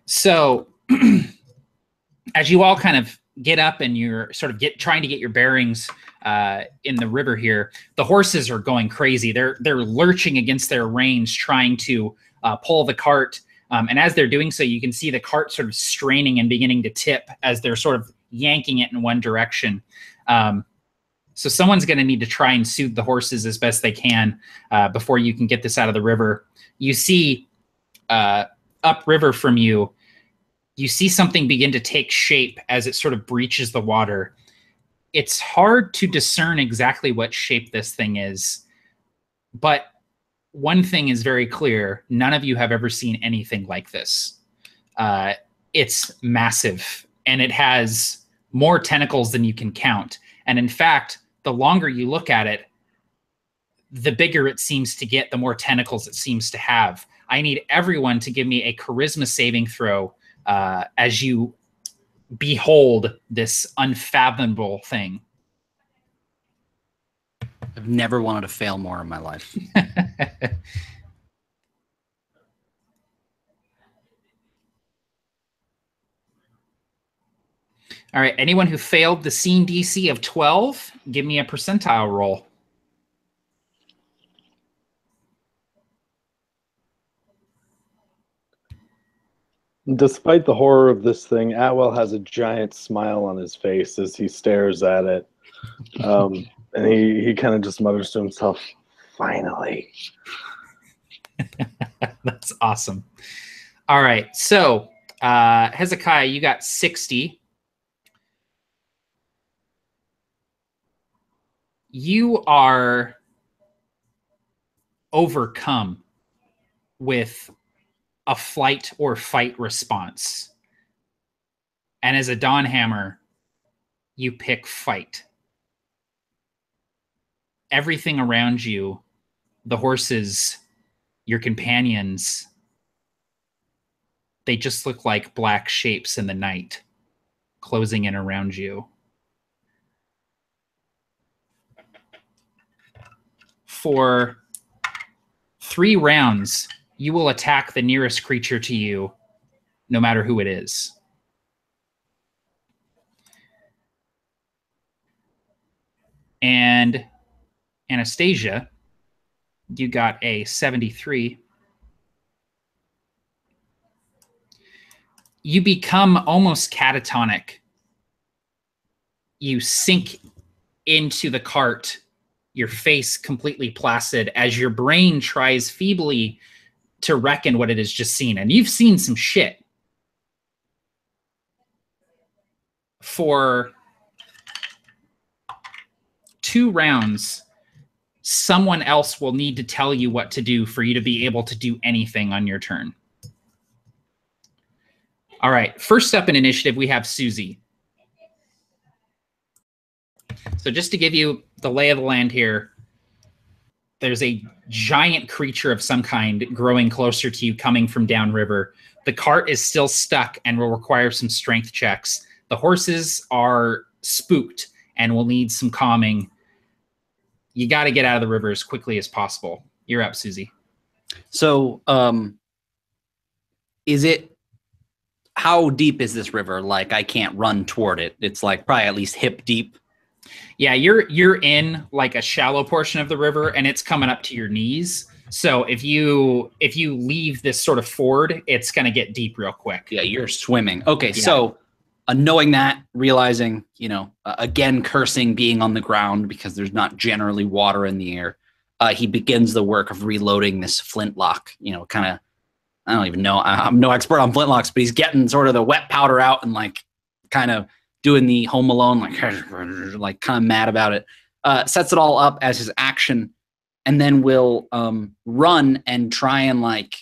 So as you all kind of get up and you're sort of trying to get your bearings in the river here, the horses are going crazy. They're lurching against their reins, trying to pull the cart. And as they're doing so, you can see the cart sort of straining and beginning to tip as they're sort of yanking it in one direction. So someone's going to need to try and soothe the horses as best they can before you can get this out of the river. You see upriver from you, you see something begin to take shape as it sort of breaches the water. It's hard to discern exactly what shape this thing is, but one thing is very clear. None of you have ever seen anything like this. It's massive, and it has more tentacles than you can count. And in fact, the longer you look at it, the bigger it seems to get, the more tentacles it seems to have. I need everyone to give me a charisma saving throw as you behold this unfathomable thing. I've never wanted to fail more in my life. All right, anyone who failed the scene DC of 12, give me a percentile roll. Despite the horror of this thing, Atwell has a giant smile on his face as he stares at it. And he kind of just mutters to himself, finally. That's awesome. All right, so Hezekiah, you got 60. You are overcome with a flight or fight response. And as a Dawnhammer, you pick fight. Everything around you, the horses, your companions, they just look like black shapes in the night, closing in around you. For 3 rounds, you will attack the nearest creature to you, no matter who it is. And Anastasia, you got a 73. You become almost catatonic. you sink into the cart, your face completely placid, as your brain tries feebly to reckon what it has just seen. And you've seen some shit. For 2 rounds, someone else will need to tell you what to do for you to be able to do anything on your turn. All right, first up in initiative, we have Susie. So just to give you the lay of the land here, there's a giant creature of some kind growing closer to you coming from downriver. The cart is still stuck and will require some strength checks. The horses are spooked and will need some calming. You got to get out of the river as quickly as possible. You're up, Susie. So, how deep is this river? Like, I can't run toward it. It's like probably at least hip deep. Yeah, you're in like a shallow portion of the river, and it's coming up to your knees. So if you leave this sort of ford, it's going to get deep real quick. Yeah, you're swimming. Okay, yeah. So knowing that, realizing, again, cursing being on the ground because there's not generally water in the air, he begins the work of reloading this flintlock, kind of, I don't even know. I'm no expert on flintlocks, but he's getting sort of the wet powder out and like kind of doing the Home Alone, like kind of mad about it. Sets it all up as his action, and then will run and try and like,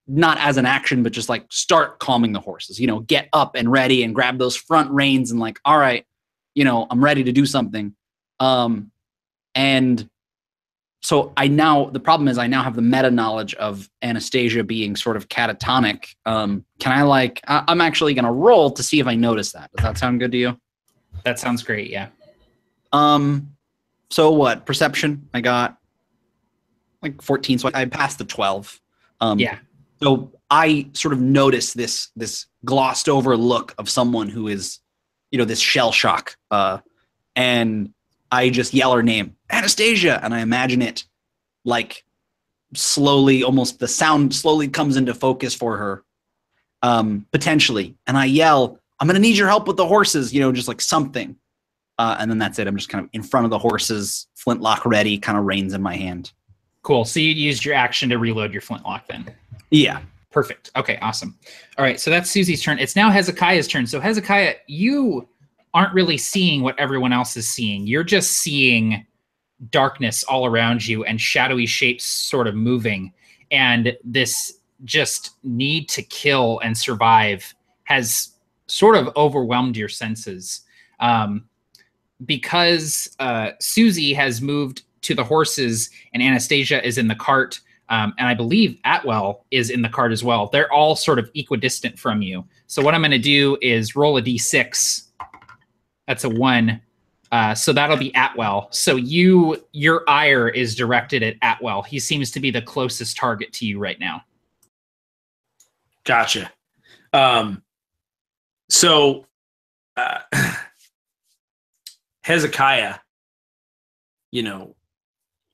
not as an action, but just like start calming the horses, get up and ready and grab those front reins and like, all right, I'm ready to do something. And so the problem is I now have the meta knowledge of Anastasia being sort of catatonic. Can I I'm actually going to roll to see if I notice that. Does that sound good to you? That sounds great. Yeah. So what? Perception? I got like 14. So I passed the 12. Yeah. So I sort of notice this glossed over look of someone who is, this shell shock. And I just yell her name, Anastasia. And I imagine it like slowly, almost the sound slowly comes into focus for her, potentially. And I yell, I'm going to need your help with the horses, just like something. And then that's it. I'm just kind of in front of the horses, flintlock ready, kind of reins in my hand. Cool. So you used your action to reload your flintlock then. Yeah. Perfect. Okay, awesome. All right, so that's Susie's turn. It's now Hezekiah's turn. So Hezekiah, you aren't really seeing what everyone else is seeing. You're just seeing darkness all around you and shadowy shapes sort of moving. And this just need to kill and survive has sort of overwhelmed your senses. Because Susie has moved to the horses and Anastasia is in the cart, and I believe Atwell is in the cart as well. They're all sort of equidistant from you. So what I'm going to do is roll a d6. That's a 1. So that'll be Atwell. So your ire is directed at Atwell. He seems to be the closest target to you right now. Gotcha. So Hezekiah,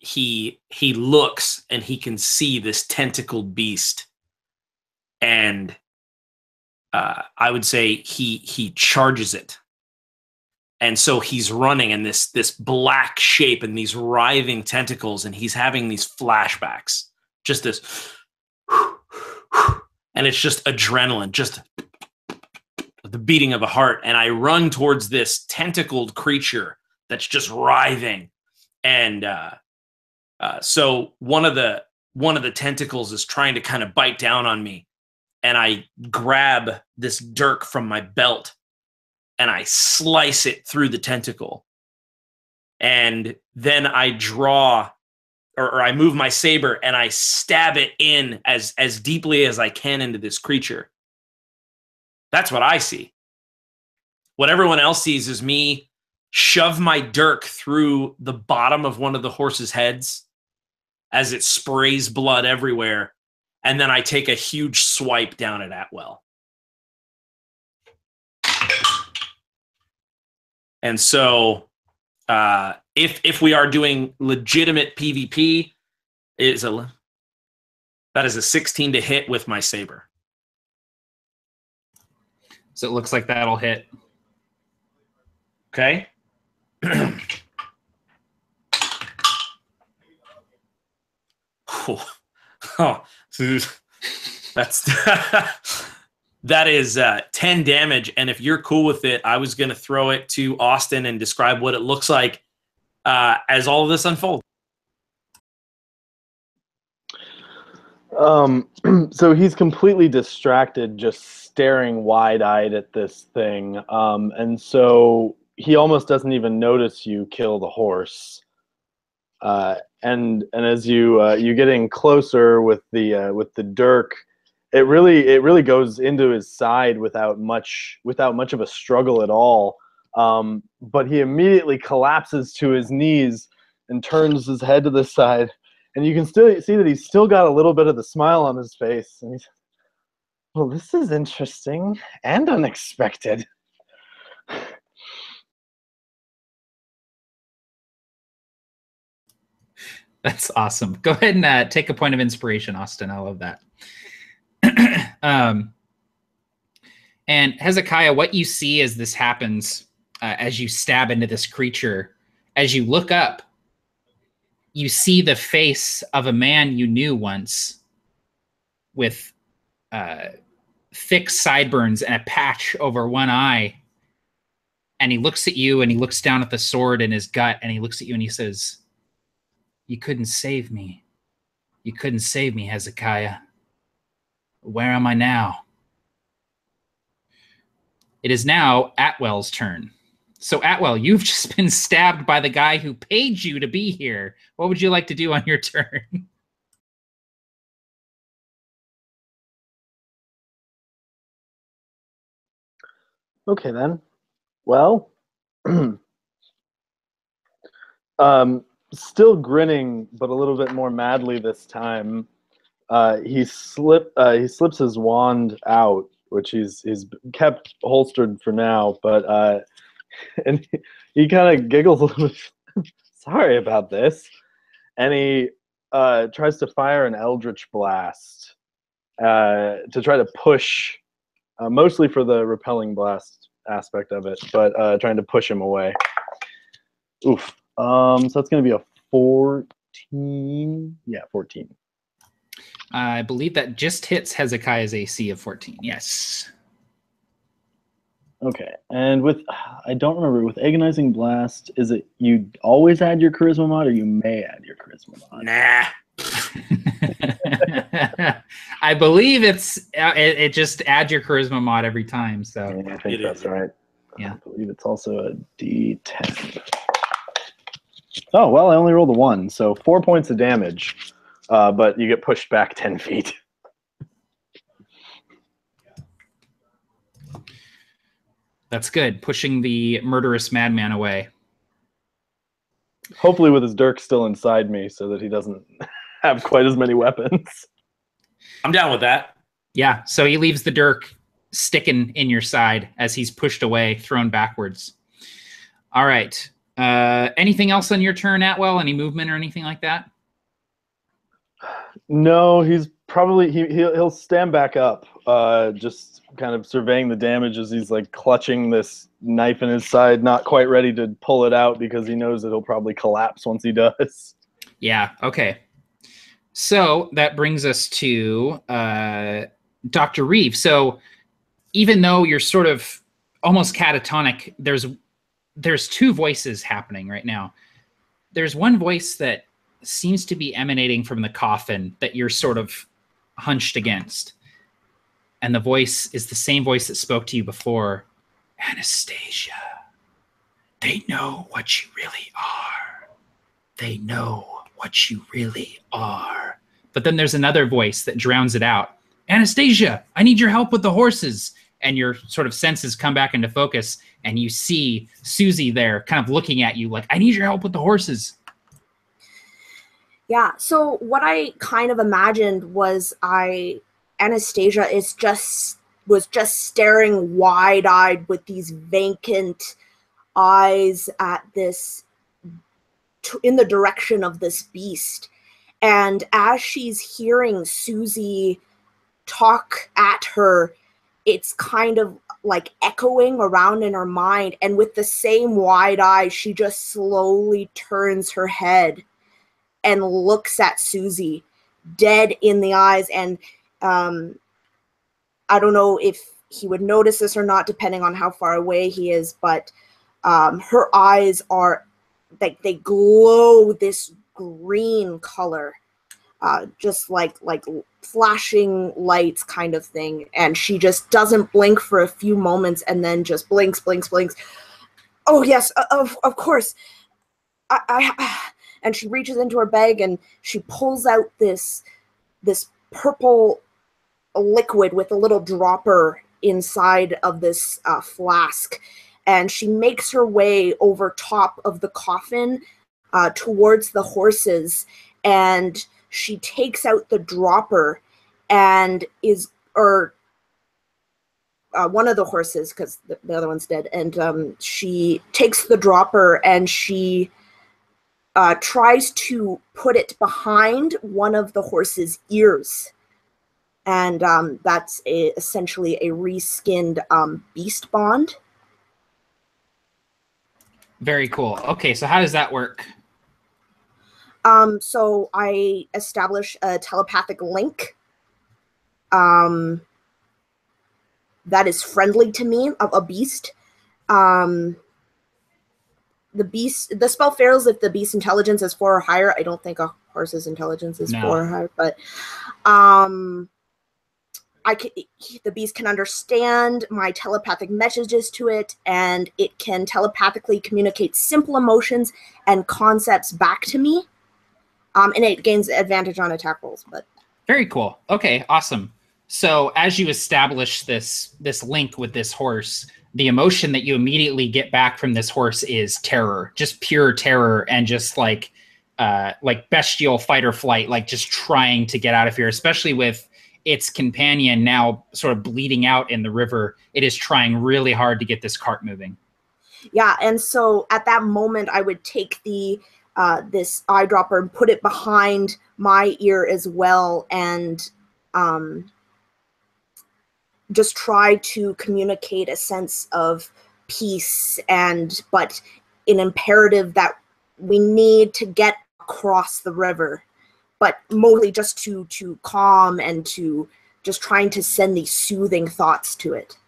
he looks and he can see this tentacled beast, and I would say he charges it, and so he's running in this black shape and these writhing tentacles, and he's having these flashbacks, just this, and it's just adrenaline, just the beating of a heart, and I run towards this tentacled creature that's just writhing, and so one of the tentacles is trying to kind of bite down on me, and I grab this dirk from my belt and I slice it through the tentacle, and then I draw or I move my saber and I stab it in as deeply as I can into this creature. That's what I see. What everyone else sees is me shove my dirk through the bottom of one of the horse's heads as it sprays blood everywhere, and then I take a huge swipe down at Atwell. And so if we are doing legitimate PvP, that is a 16 to hit with my saber. So it looks like that'll hit. Okay. Oh, that's that is 10 damage. And if you're cool with it, I was going to throw it to Austin and describe what it looks like as all of this unfolds. So he's completely distracted, just staring wide-eyed at this thing. And so he almost doesn't even notice you kill the horse. And as you getting closer with the dirk, it really goes into his side without much of a struggle at all. But he immediately collapses to his knees and turns his head to the side, and you can still see that he's still got a little bit of the smile on his face. And he's, well, this is interesting and unexpected. That's awesome. Go ahead and take a point of inspiration, Austin. I love that. And Hezekiah, what you see as this happens, as you stab into this creature, as you look up, you see the face of a man you knew once with thick sideburns and a patch over one eye. And he looks at you and he looks down at the sword in his gut and he looks at you and he says, "You couldn't save me. You couldn't save me, Hezekiah. Where am I now?" It is now Atwell's turn. So Atwell, you've just been stabbed by the guy who paid you to be here. What would you like to do on your turn? Okay then. Well, still grinning, but a little bit more madly this time. He slips his wand out, which he's kept holstered for now, but and he kind of giggles a little bit. Sorry about this, and he tries to fire an eldritch blast to try to push, mostly for the repelling blast aspect of it, but trying to push him away. Oof. So that's going to be a 14. Yeah, 14. I believe that just hits Hezekiah's AC of 14. Yes. Okay. And with, I don't remember, with Agonizing Blast, is it you always add your charisma mod, or you may add your charisma mod? Nah. I believe it just adds your charisma mod every time. So Yeah, I think that's right. Yeah. I believe it's also a D10. Oh, well, I only rolled a 1, so 4 points of damage, but you get pushed back 10 feet. That's good. Pushing the murderous madman away. Hopefully with his dirk still inside me so that he doesn't have quite as many weapons. I'm down with that. Yeah, so he leaves the dirk sticking in your side as he's pushed away, thrown backwards. All right. Anything else on your turn, Atwell? Any movement or anything like that? No, he's probably he'll stand back up, just kind of surveying the damage as he's like clutching this knife in his side, not quite ready to pull it out because he knows that he'll probably collapse once he does. Yeah. Okay. So that brings us to Dr. Reeve. So even though you're sort of almost catatonic, there's two voices happening right now. There's one voice that seems to be emanating from the coffin that you're sort of hunched against. And the voice is the same voice that spoke to you before. Anastasia, they know what you really are. They know what you really are. But then there's another voice that drowns it out. Anastasia, I need your help with the horses. And your sort of senses come back into focus, and you see Susie there kind of looking at you like, I need your help with the horses. Yeah, so what I kind of imagined was Anastasia was just staring wide-eyed with these vacant eyes at this, in the direction of this beast. And as she's hearing Susie talk at her, it's kind of like echoing around in her mind, and with the same wide eye, she just slowly turns her head and looks at Susie dead in the eyes. And I don't know if he would notice this or not, depending on how far away he is, but her eyes are like, they glow this green color, just like flashing lights kind of thing. And she just doesn't blink for a few moments, and then just blinks. Oh yes, of course. And she reaches into her bag and she pulls out this purple liquid with a little dropper inside of this flask, and she makes her way over top of the coffin towards the horses, and she takes out the dropper and one of the horses, because the other one's dead, and she takes the dropper and she tries to put it behind one of the horse's ears. And that's essentially a reskinned beast bond. Very cool. Okay, so how does that work? So I establish a telepathic link that is friendly to me, of a beast. The spell fails if the beast's intelligence is 4 or higher. I don't think a horse's intelligence is 4 or higher, but the beast can understand my telepathic messages to it, and it can telepathically communicate simple emotions and concepts back to me. And it gains advantage on attack rolls. But very cool. Okay, awesome. So as you establish this link with this horse, the emotion that you immediately get back from this horse is terror, just pure terror, and just like bestial fight or flight, like just trying to get out of here, especially with its companion now sort of bleeding out in the river. It is trying really hard to get this cart moving. Yeah, and so at that moment, I would take this eyedropper and put it behind my ear as well, and just try to communicate a sense of peace, but an imperative that we need to get across the river, but mostly just to calm and to just trying to send these soothing thoughts to it.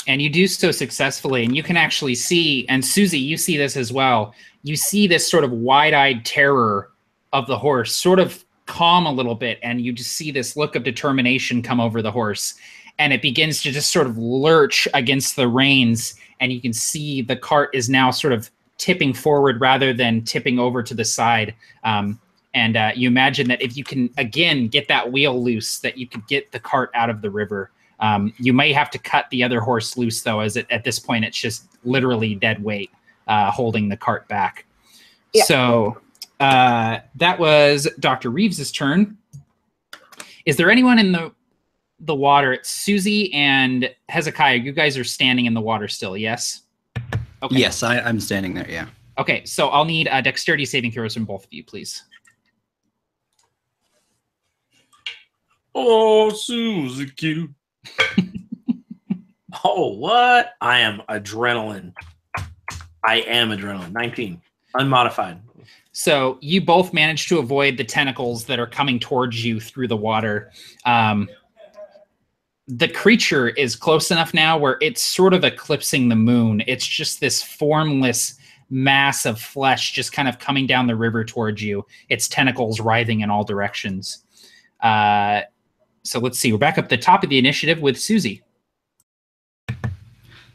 And you do so successfully, and you can actually see, and Susie, you see this as well, you see this sort of wide-eyed terror of the horse sort of calm a little bit, and you just see this look of determination come over the horse, and it begins to just sort of lurch against the reins, and you can see the cart is now sort of tipping forward rather than tipping over to the side. And you imagine that if you can, again, get that wheel loose, that you could get the cart out of the river. You may have to cut the other horse loose, though, as at this point it's just literally dead weight holding the cart back. Yeah. So that was Dr. Reeves's turn. Is there anyone in the water? It's Susie and Hezekiah. You guys are standing in the water still, yes? Okay. Yes, I'm standing there, yeah. Okay, so I'll need dexterity saving throws from both of you, please. Oh, Susie Q. Oh, what? I am adrenaline. 19. Unmodified. So you both managed to avoid the tentacles that are coming towards you through the water. The creature is close enough now where it's sort of eclipsing the moon. It's just this formless mass of flesh just kind of coming down the river towards you. Its tentacles writhing in all directions. So let's see. We're back up the top of the initiative with Susie.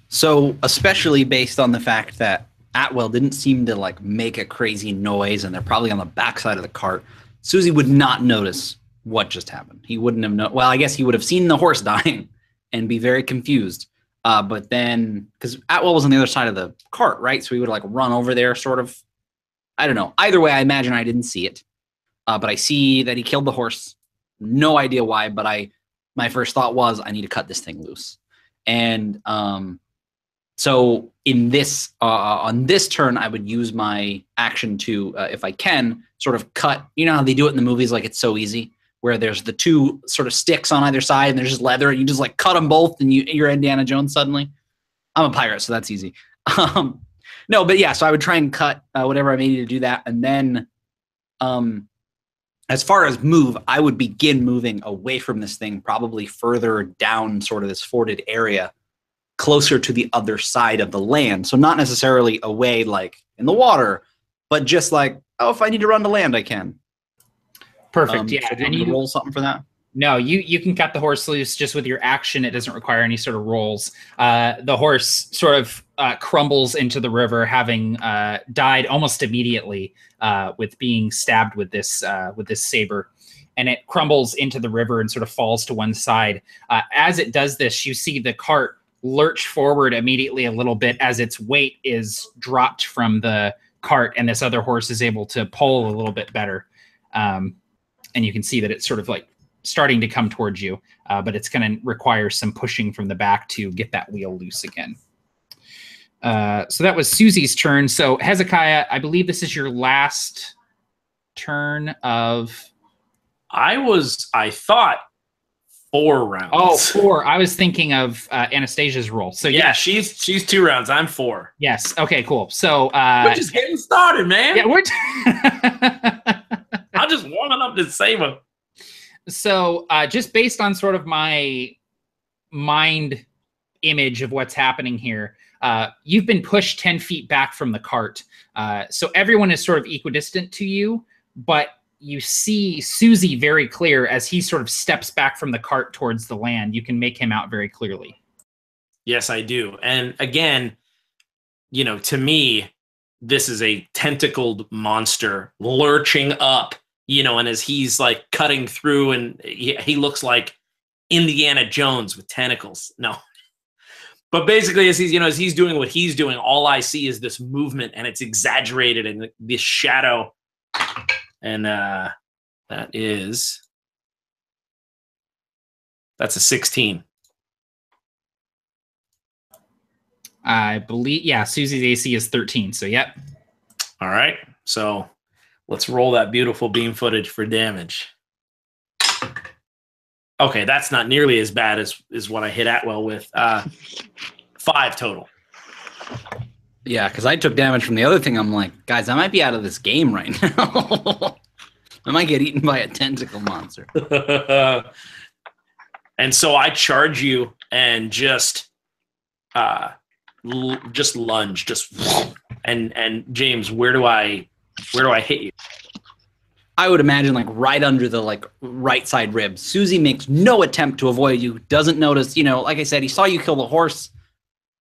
So especially based on the fact that Atwell didn't seem to like make a crazy noise, and they're probably on the backside of the cart, Susie would not notice what just happened. He wouldn't have known. Well, I guess he would have seen the horse dying and be very confused. But then, because Atwell was on the other side of the cart, right? So he would like run over there, sort of. I don't know. Either way, I imagine I didn't see it. But I see that he killed the horse. No idea why, but my first thought was I need to cut this thing loose. And so in this on this turn, I would use my action to, if I can, sort of cut. You know how they do it in the movies, like It's So Easy, where there's the two sort of sticks on either side, and there's just leather, and you just like cut them both, and you're Indiana Jones suddenly. I'm a pirate, so that's easy. No, but yeah, so I would try and cut whatever I needed to do that, and then as far as move, I would begin moving away from this thing, probably further down sort of this forded area, closer to the other side of the land. So not necessarily away like in the water, but just like, oh, if I need to run to land, I can. Perfect. Yeah. So do you want me to roll something for that? No, you can cut the horse loose just with your action. It doesn't require any sort of rolls. The horse sort of crumbles into the river, having died almost immediately with being stabbed with this saber, and it crumbles into the river and sort of falls to one side. As it does this, you see the cart lurch forward immediately a little bit as its weight is dropped from the cart, and this other horse is able to pull a little bit better. And you can see that it's sort of like starting to come towards you, but it's going to require some pushing from the back to get that wheel loose again. So that was Susie's turn. So Hezekiah, I believe this is your last turn of... I thought 4 rounds. Oh, 4. I was thinking of Anastasia's roll. So yeah, she's 2 rounds. I'm 4. Yes. Okay, cool. So we're just getting started, man. Yeah, we're I'm just warming up to save him. So just based on sort of my mind image of what's happening here, you've been pushed 10 feet back from the cart. So everyone is sort of equidistant to you, but you see Susie very clear as he sort of steps back from the cart towards the land. You can make him out very clearly. Yes, I do. And again, to me, this is a tentacled monster lurching up, and as he's like cutting through, and he looks like Indiana Jones with tentacles. No. But basically, as he's doing what he's doing, all I see is this movement, and it's exaggerated, and this shadow. And that's a 16. I believe, yeah, Susie's AC is 13. So, yep. All right. So let's roll that beautiful beam footage for damage. Okay, that's not nearly as bad as what I hit Atwell with. 5 total. Yeah, because I took damage from the other thing. I'm like, guys, I might be out of this game right now. I might get eaten by a tentacle monster. And so I charge you and just lunge, and James, where do I hit you? I would imagine like right under the like right side ribs. Susie makes no attempt to avoid you. Doesn't notice. Like I said, he saw you kill the horse.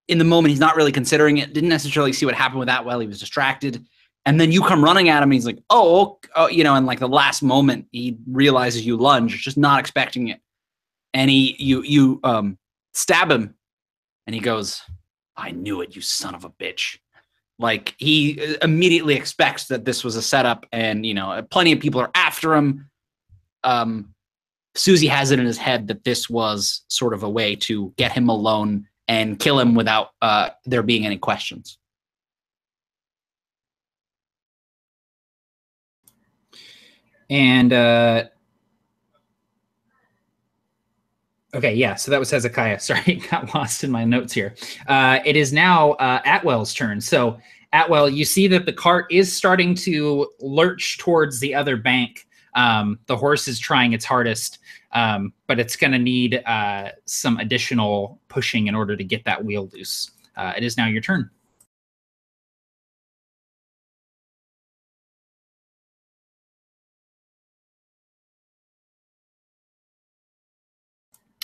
In the moment, he's not really considering it. Didn't necessarily see what happened with that while he was distracted. And then you come running at him. And he's like, oh, and like the last moment, he realizes you lunge, just not expecting it. And you stab him, and he goes, I knew it, you son of a bitch. Like he immediately expects that this was a setup, and plenty of people are after him. Susie has it in his head that this was sort of a way to get him alone and kill him without there being any questions. And okay, yeah, so that was Hezekiah. Sorry, got lost in my notes here. It is now Atwell's turn. So Atwell, you see that the cart is starting to lurch towards the other bank. The horse is trying its hardest, but it's going to need some additional pushing in order to get that wheel loose. It is now your turn.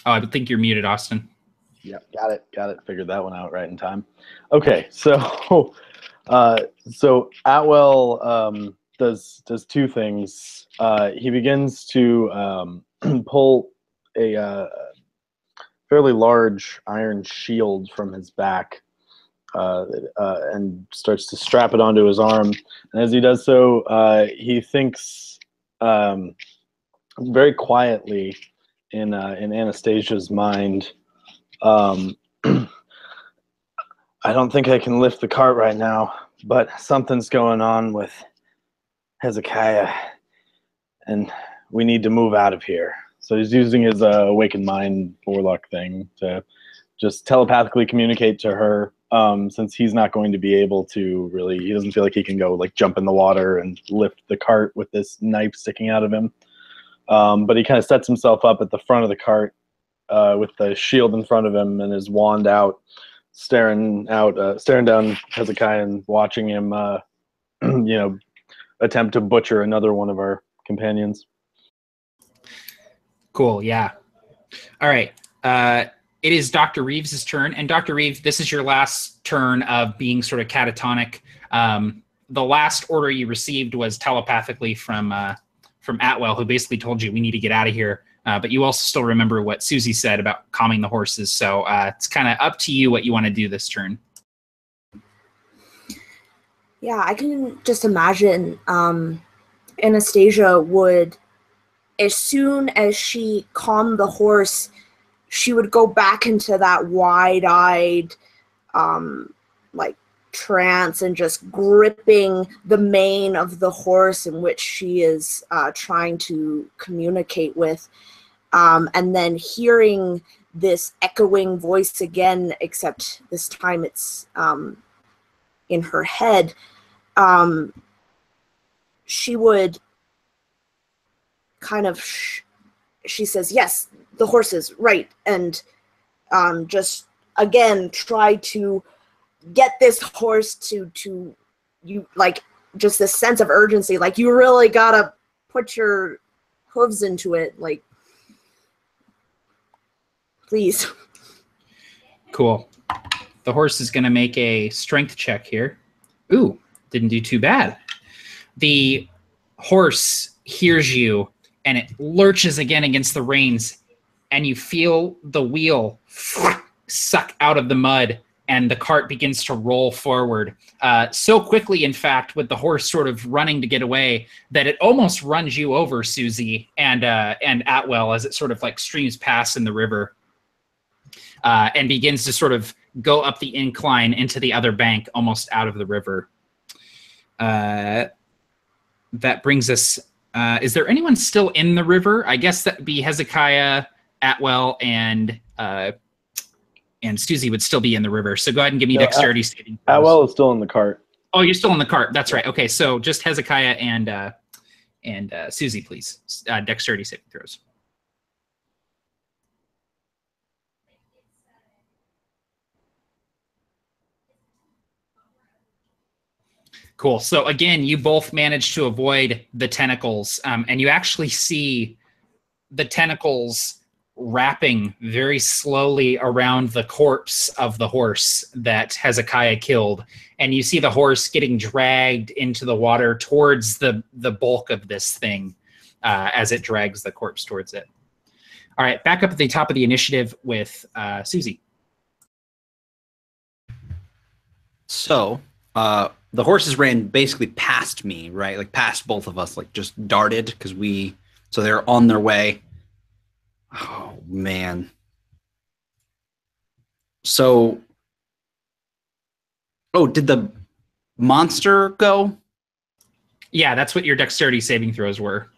Oh, I think you're muted, Austin. Yep, got it. Figured that one out right in time. Okay, so Atwell does 2 things. He begins to pull a fairly large iron shield from his back and starts to strap it onto his arm. And as he does so, he thinks very quietly in Anastasia's mind, I don't think I can lift the cart right now, but something's going on with Hezekiah, and we need to move out of here. So he's using his awakened mind warlock thing to just telepathically communicate to her, since he's not going to be able to really, he doesn't feel like he can go like jump in the water and lift the cart with this knife sticking out of him. But he kind of sets himself up at the front of the cart with the shield in front of him and his wand out, staring down Hezekiah and watching him, attempt to butcher another one of our companions. Cool. Yeah. All right. It is Dr. Reeves' turn, and Dr. Reeves, this is your last turn of being sort of catatonic. The last order you received was telepathically from Atwell, who basically told you we need to get out of here. But you also still remember what Susie said about calming the horses. So it's kind of up to you what you want to do this turn. Yeah, I can just imagine Anastasia would, as soon as she calmed the horse, she would go back into that wide-eyed, like, trance and just gripping the mane of the horse in which she is trying to communicate with. And then hearing this echoing voice again, except this time it's in her head, she would kind of, she says, yes, the horses, right, and just, again, try to get this horse to you, like, just this sense of urgency, like, you really gotta put your hooves into it, like, please. Cool. The horse is going to make a strength check here. Ooh, didn't do too bad. The horse hears you, and it lurches again against the reins, and you feel the wheel suck out of the mud, and the cart begins to roll forward. So quickly, in fact, with the horse sort of running to get away, that it almost runs you over, Susie, and Atwell, as it sort of like streams past in the river, and begins to sort of go up the incline into the other bank, almost out of the river. That brings us... is there anyone still in the river? I guess that would be Hezekiah, Atwell, and Susie would still be in the river. So go ahead and give me dexterity saving throws. Atwell is still in the cart. Oh, you're still in the cart. That's right. Okay, so just Hezekiah and Susie, please. Dexterity saving throws. Cool. So again, you both managed to avoid the tentacles, and you actually see the tentacles wrapping very slowly around the corpse of the horse that Hezekiah killed. And you see the horse getting dragged into the water towards the bulk of this thing as it drags the corpse towards it. All right, back up at the top of the initiative with Susie. So, the horses ran basically past me, right? Like past both of us, like just darted because so they're on their way. Oh, man. So, did the monster go? Yeah, that's what your dexterity saving throws were.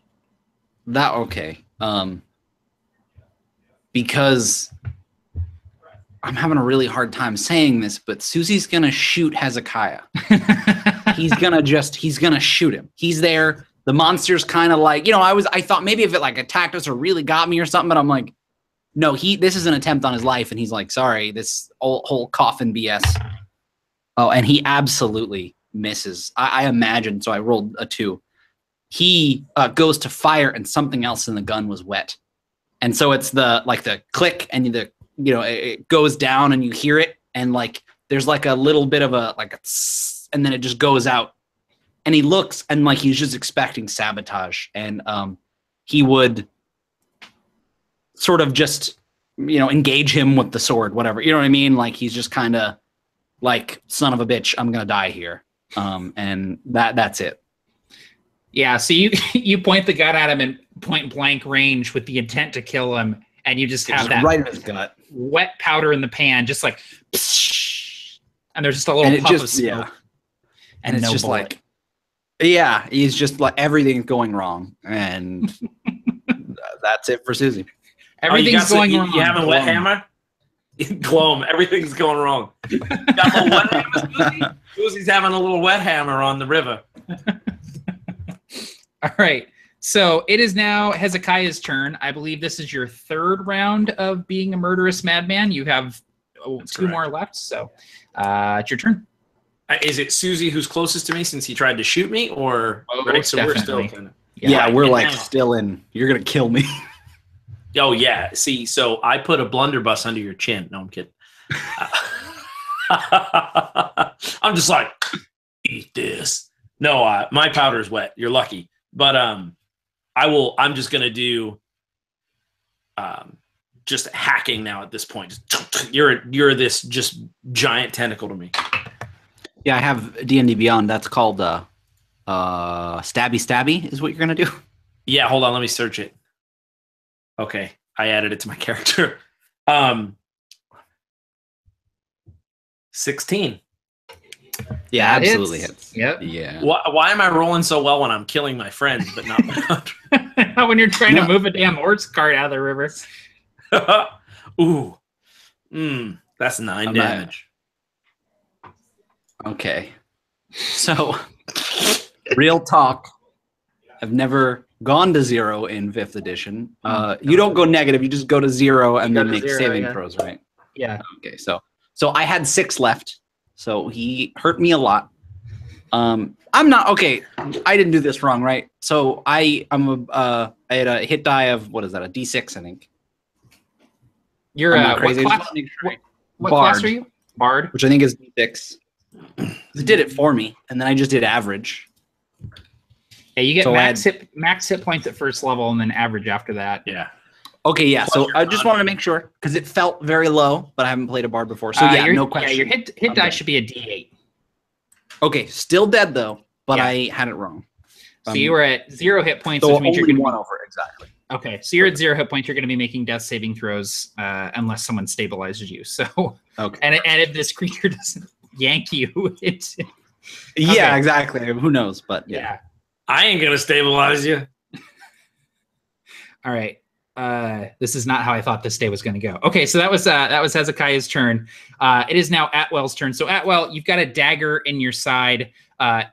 Okay. Because I'm having a really hard time saying this, but Susie's going to shoot Hezekiah. He's going to shoot him. He's there. The monster's kind of like, I thought maybe if it like attacked us or really got me or something, but I'm like, no, this is an attempt on his life. And he's like, sorry, this whole coffin BS. Oh, and he absolutely misses. I imagine. So I rolled a 2. He goes to fire and something else in the gun was wet. And so it's the click and it goes down and you hear it. And like, there's like a little bit of and then it just goes out. And he looks and like he's just expecting sabotage. And he would sort of just, engage him with the sword, whatever. You know what I mean? Like he's just kind of like, son of a bitch, I'm going to die here. And that's it. Yeah, so you point the gun at him in point blank range with the intent to kill him. And you just have that right in his gut. Wet powder in the pan, just like, and there's just a little puff of smoke. Yeah. And it's no just bullet. like, yeah, he's just like everything's going wrong. And That's it for Susie. Everything's going wrong. You have a wet hammer? Gloam, everything's going wrong. Got a little wet hammer, Susie? Susie's having a little wet hammer on the river. All right. So it is now Hezekiah's turn. I believe this is your third round of being a murderous madman. You have two more left. So it's your turn. Is it Susie who's closest to me since he tried to shoot me? Or right, so we're still kind of... Yeah, we're like still in. You're going to kill me. Oh, yeah. See, so I put a blunderbuss under your chin. No, I'm kidding. I'm just like, eat this. No, my powder's wet. You're lucky. But I'm just going to do just hacking now at this point. You're this just giant tentacle to me. Yeah, I have D&D Beyond. That's called stabby is what you're going to do. Yeah, hold on. Let me search it. Okay, I added it to my character. 16. Yeah, absolutely hits. Yep. Yeah. Why am I rolling so well when I'm killing my friends, but not when you're trying to move a damn horse cart out of the river? Ooh. That's 9 damage. Okay. So, real talk. I've never gone to 0 in 5th edition. You don't go negative. You just go to 0 and then make saving throws, right? Yeah. Okay. So I had 6 left. So he hurt me a lot. I'm not okay. I didn't do this wrong, right? So I had a hit die of what is that? A D6, I think. You're crazy. What class are you? Bard, which I think is D6. It did it for me, and then I just did average. Yeah, you get max hit points at first level, and then average after that. Yeah. Okay, yeah. So I just wanted to make sure because it felt very low, but I haven't played a bard before. So no question. Yeah, your hit die should be a D8. Okay, still dead though, but I had it wrong. So you were at 0 hit points, so which means you're going to 1 over exactly. Okay, so you're at 0 hit points. You're going to be making death saving throws unless someone stabilizes you. So okay, and if this creature doesn't yank you, it's yeah, exactly. Who knows? But yeah. I ain't gonna stabilize you. All right. This is not how I thought this day was going to go. Okay, so that was Hezekiah's turn. It is now Atwell's turn. So Atwell, you've got a dagger in your side.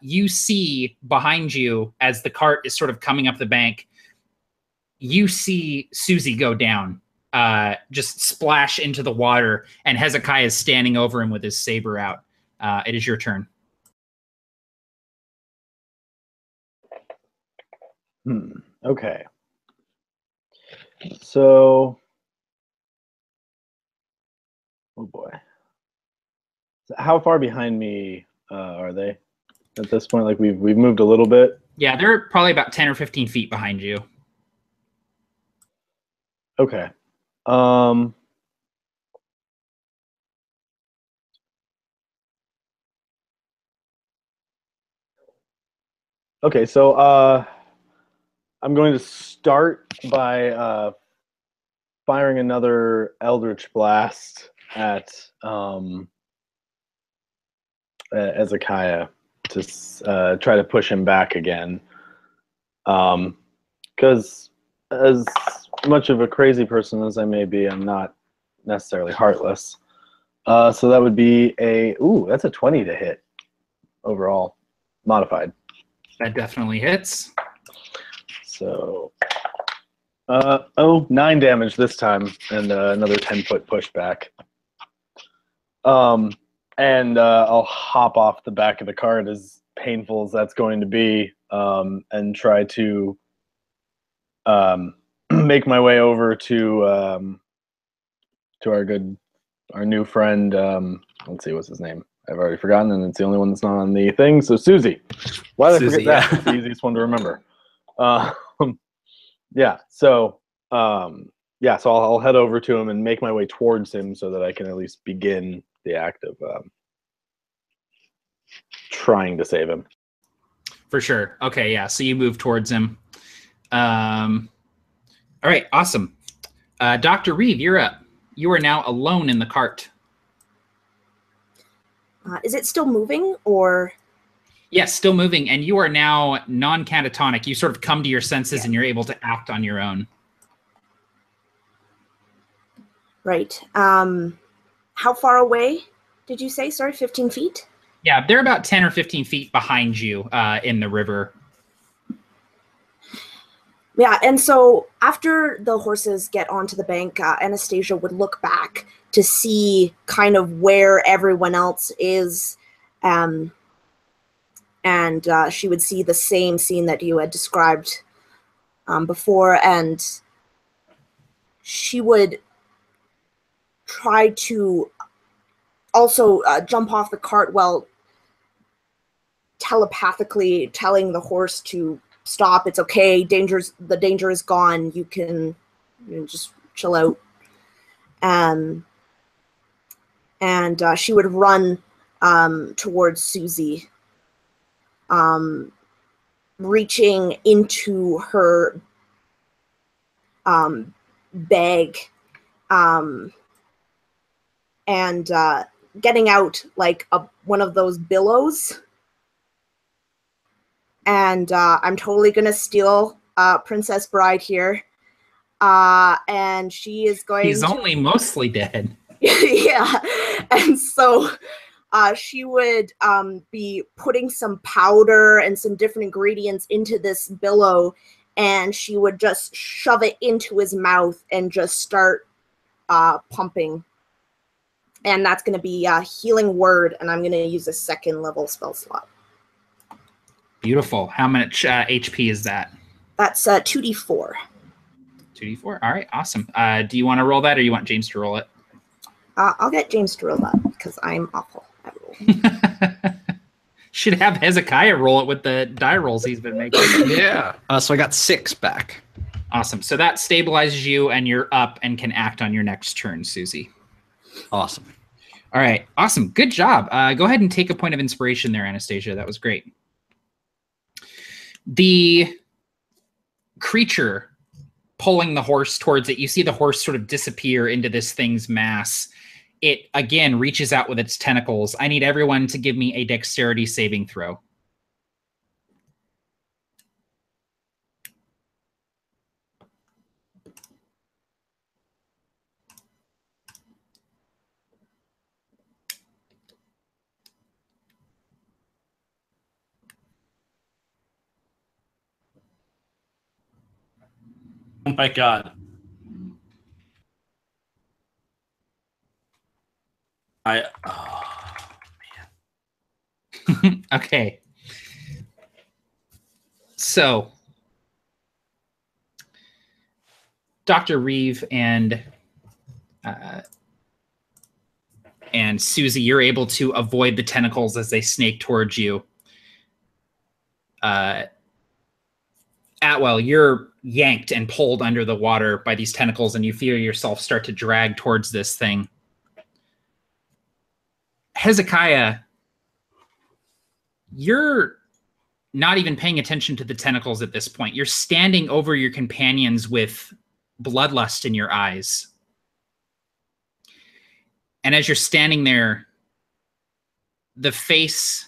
You see behind you as the cart is sort of coming up the bank. You see Susie go down, just splash into the water, and Hezekiah is standing over him with his saber out. It is your turn. Okay. So, oh boy. So how far behind me are they at this point? Like we've moved a little bit. Yeah, they're probably about 10 or 15 feet behind you. Okay. Okay, so I'm going to start by firing another Eldritch Blast at Hezekiah to try to push him back again. Because as much of a crazy person as I may be, I'm not necessarily heartless. So that would be that's a 20 to hit overall, modified. That definitely hits. So, 9 damage this time, and another 10-foot pushback. And I'll hop off the back of the cart, as painful as that's going to be, and try to make my way over to our new friend. Let's see, what's his name? I've already forgotten, and it's the only one that's not on the thing. So Susie. Why did I forget that? It's the easiest one to remember. So I'll head over to him and make my way towards him so that I can at least begin the act of trying to save him. For sure. Okay, yeah. So you move towards him. All right, awesome. Dr. Reeve, you're up. You are now alone in the cart. Is it still moving, or? Yes, still moving, and you are now non-catatonic. You sort of come to your senses, and you're able to act on your own. Right. How far away did you say? Sorry, 15 feet? Yeah, they're about 10 or 15 feet behind you in the river. Yeah, and so after the horses get onto the bank, Anastasia would look back to see kind of where everyone else is, and she would see the same scene that you had described before, and she would try to also jump off the cart while telepathically telling the horse to stop. It's okay. The danger is gone. You can just chill out. And she would run towards Susie, reaching into her bag and getting out like one of those billows. And I'm totally going to steal Princess Bride here. And she is going He's only mostly dead. Yeah. And so she would be putting some powder and some different ingredients into this billow, and she would just shove it into his mouth and just start pumping. And that's going to be a healing word, and I'm going to use a 2nd level spell slot. Beautiful. How much HP is that? That's 2d4. 2d4. All right, awesome. Do you want to roll that, or you want James to roll it? I'll get James to roll that because I'm awful at rolling. Should have Hezekiah roll it with the die rolls he's been making. Yeah. So I got 6 back. Awesome. So that stabilizes you, and you're up and can act on your next turn, Susie. Awesome. All right. Awesome. Good job. Go ahead and take a point of inspiration there, Anastasia. That was great. The creature pulling the horse towards it, you see the horse sort of disappear into this thing's mass. It, again, reaches out with its tentacles. I need everyone to give me a dexterity saving throw. Oh my god. Oh man. Okay. So, Dr. Reeve and Susie, you're able to avoid the tentacles as they snake towards you. Atwell, you're yanked and pulled under the water by these tentacles, and you feel yourself start to drag towards this thing. Hezekiah, you're not even paying attention to the tentacles at this point. You're standing over your companions with bloodlust in your eyes. And as you're standing there, the faces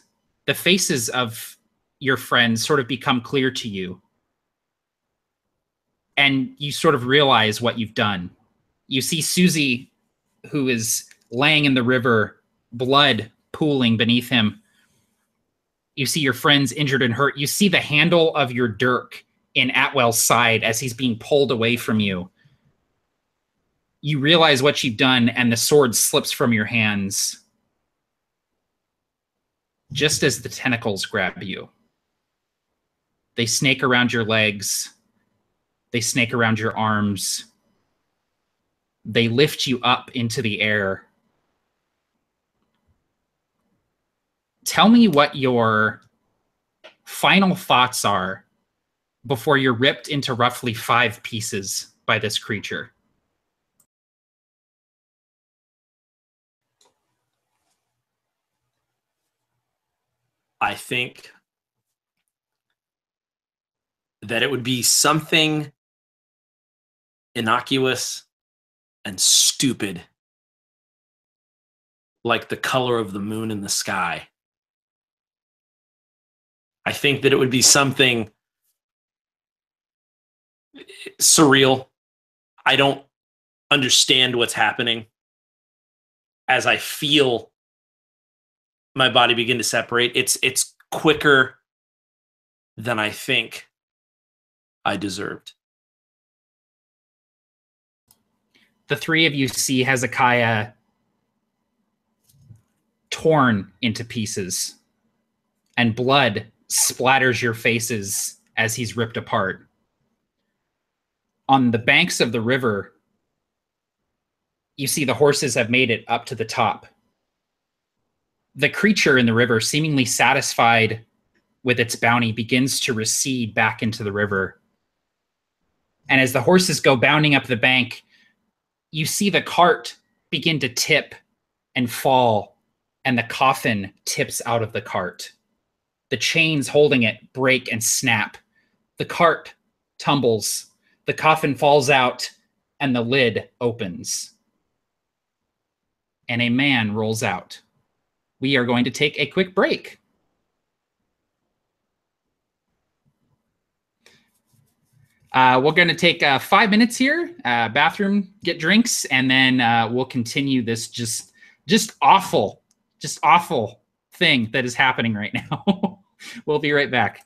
of your friends sort of become clear to you. And you sort of realize what you've done. You see Susie, who is laying in the river, blood pooling beneath him. You see your friends injured and hurt. You see the handle of your dirk in Atwell's side as he's being pulled away from you. You realize what you've done, and the sword slips from your hands just as the tentacles grab you. They snake around your legs. They snake around your arms. They lift you up into the air. Tell me what your final thoughts are before you're ripped into roughly 5 pieces by this creature. I think that it would be something innocuous and stupid, like the color of the moon in the sky. I think that it would be something surreal. I don't understand what's happening as I feel my body begin to separate. It's quicker than I think I deserved. The three of you see Hezekiah torn into pieces, and blood splatters your faces as he's ripped apart. On the banks of the river, you see the horses have made it up to the top. The creature in the river, seemingly satisfied with its bounty, begins to recede back into the river. And as the horses go bounding up the bank, you see the cart begin to tip and fall, and the coffin tips out of the cart. The chains holding it break and snap. The cart tumbles, the coffin falls out, and the lid opens. And a man rolls out. We are going to take a quick break. We're going to take 5 minutes here, bathroom, get drinks, and then we'll continue this just awful thing that is happening right now. We'll be right back.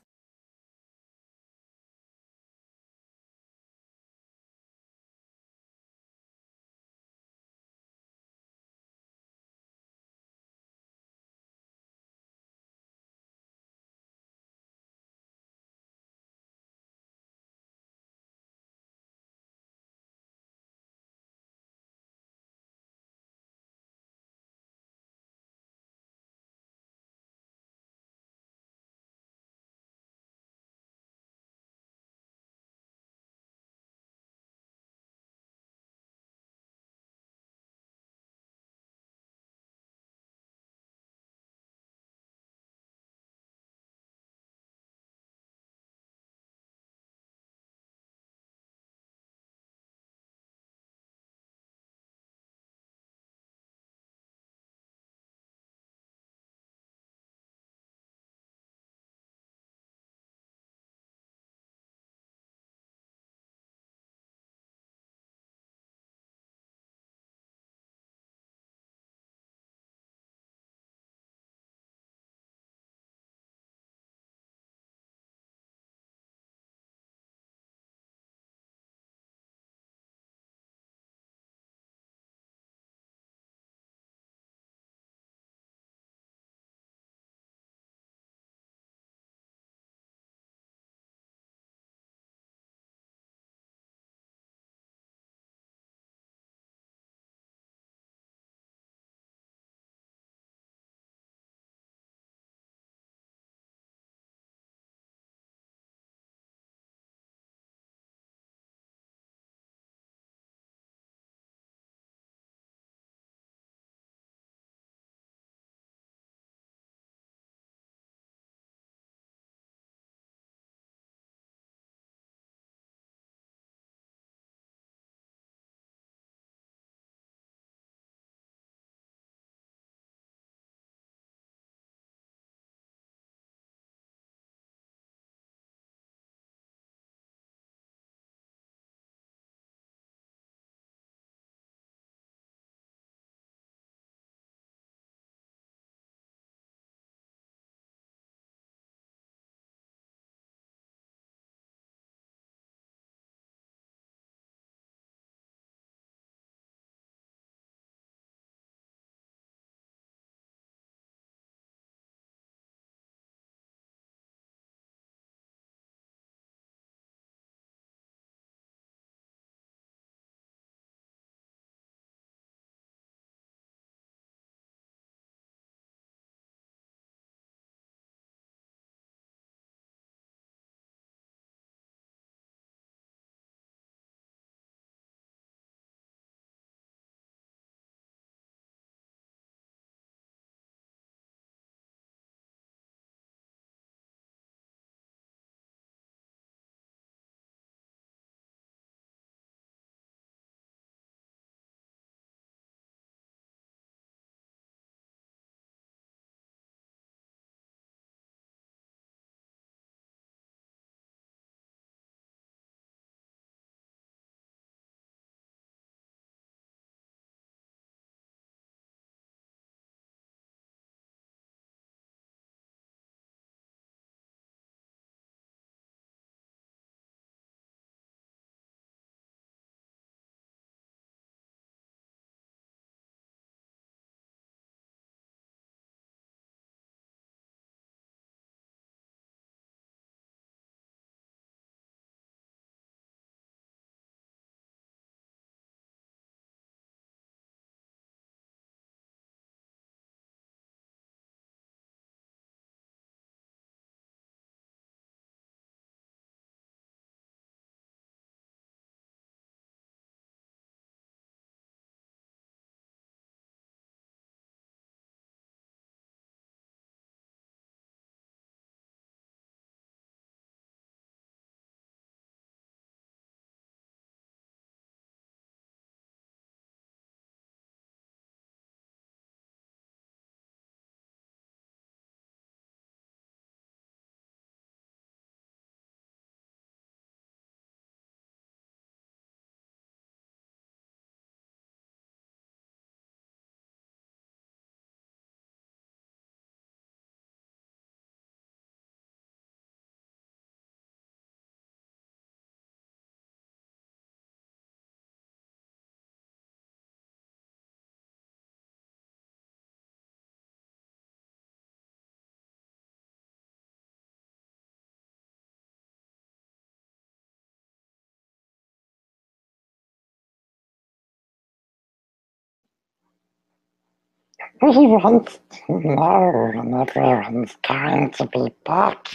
He wants to know when everyone's going to be back.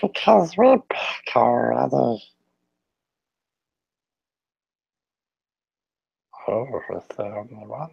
Because we're back already. Oh, is there only one?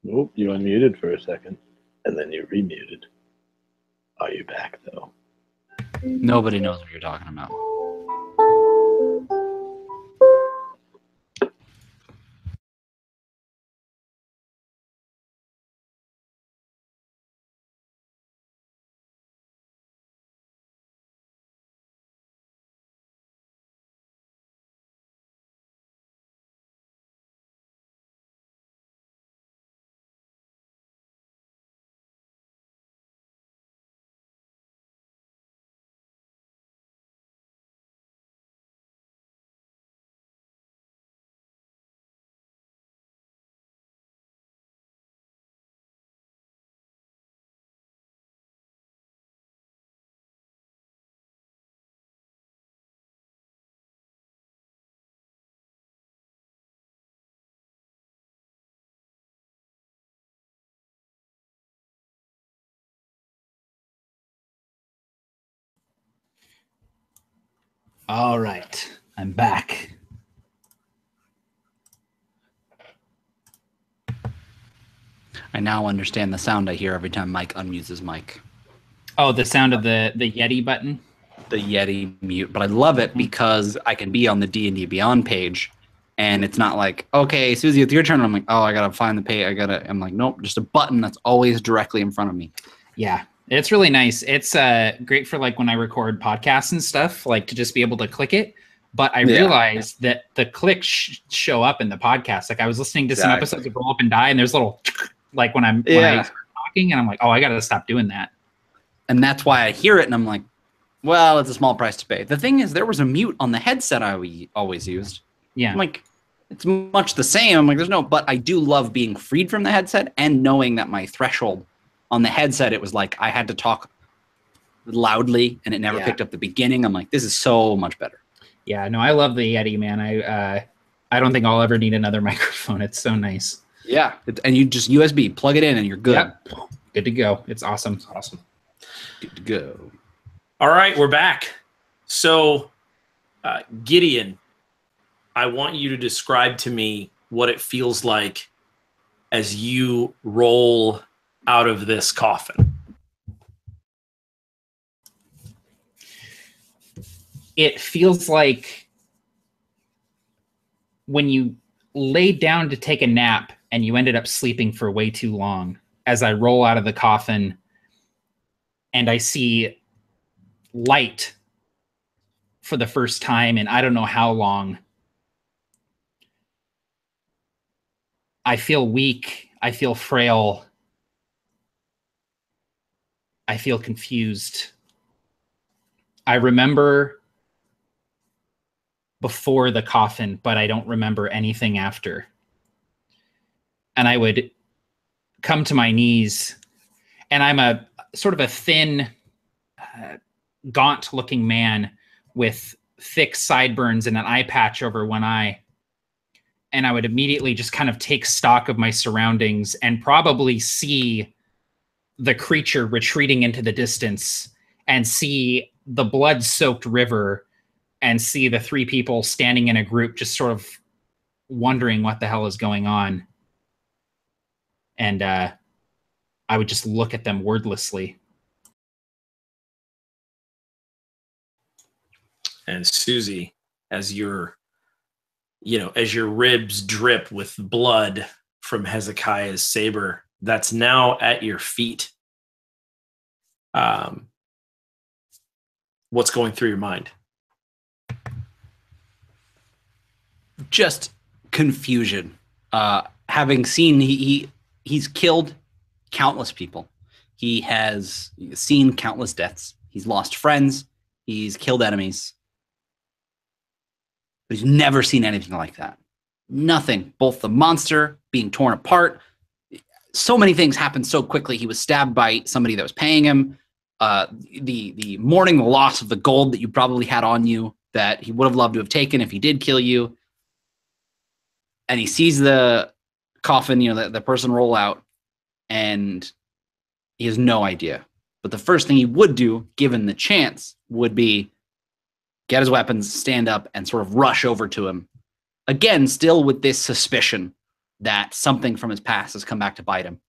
Nope, you unmuted for a second, and then you remuted. Are you back, though? Nobody knows what you're talking about. All right, I'm back. I now understand the sound I hear every time Mike unmutes his mic. Oh, the sound of the Yeti button? The Yeti mute. But I love it because I can be on the D&D Beyond page, and it's not like, okay, Susie, it's your turn. I'm like, oh, I got to find the page. I'm like, nope, just a button that's always directly in front of me. Yeah, it's really nice. It's great for like when I record podcasts and stuff, like to just be able to click it. But I realized that the clicks show up in the podcast. Like I was listening to some episodes of Roll Up and Die, and there's little like when I start talking, and I'm like, oh, I got to stop doing that. And that's why I hear it, and I'm like, well, it's a small price to pay. The thing is, there was a mute on the headset I always used. Yeah. I'm like, it's much the same. I'm like, there's no, but I do love being freed from the headset and knowing that my threshold on the headset, it was like I had to talk loudly and it never picked up the beginning. I'm like, this is so much better. Yeah, no, I love the Yeti, man. I don't think I'll ever need another microphone. It's so nice. Yeah, and you just USB, plug it in and you're good. Yep. Good to go. It's awesome. It's awesome. Good to go. All right, we're back. So, Gideon, I want you to describe to me what it feels like as you roll out of this coffin. It feels like when you laid down to take a nap and you ended up sleeping for way too long, as I roll out of the coffin and I see light for the first time in I don't know how long, I feel weak. I feel frail. I feel confused. I remember before the coffin, but I don't remember anything after. And I would come to my knees, and I'm a sort of a thin, gaunt-looking man with thick sideburns and an eye patch over one eye. And I would immediately just kind of take stock of my surroundings and probably see the creature retreating into the distance and see the blood-soaked river and see the three people standing in a group just sort of wondering what the hell is going on. And I would just look at them wordlessly. And Susie, as your ribs drip with blood from Hezekiah's saber that's now at your feet, what's going through your mind? Just confusion. Having seen he's killed countless people. He has seen countless deaths. He's lost friends. He's killed enemies. But he's never seen anything like that. Nothing. Both the monster being torn apart. So many things happened so quickly. He was stabbed by somebody that was paying him. The mourning the loss of the gold that you probably had on you that he would have loved to have taken if he did kill you. And he sees the coffin, the person roll out, and he has no idea. But the first thing he would do, given the chance, would be get his weapons, stand up, and sort of rush over to him. Again, still with this suspicion that something from his past has come back to bite him.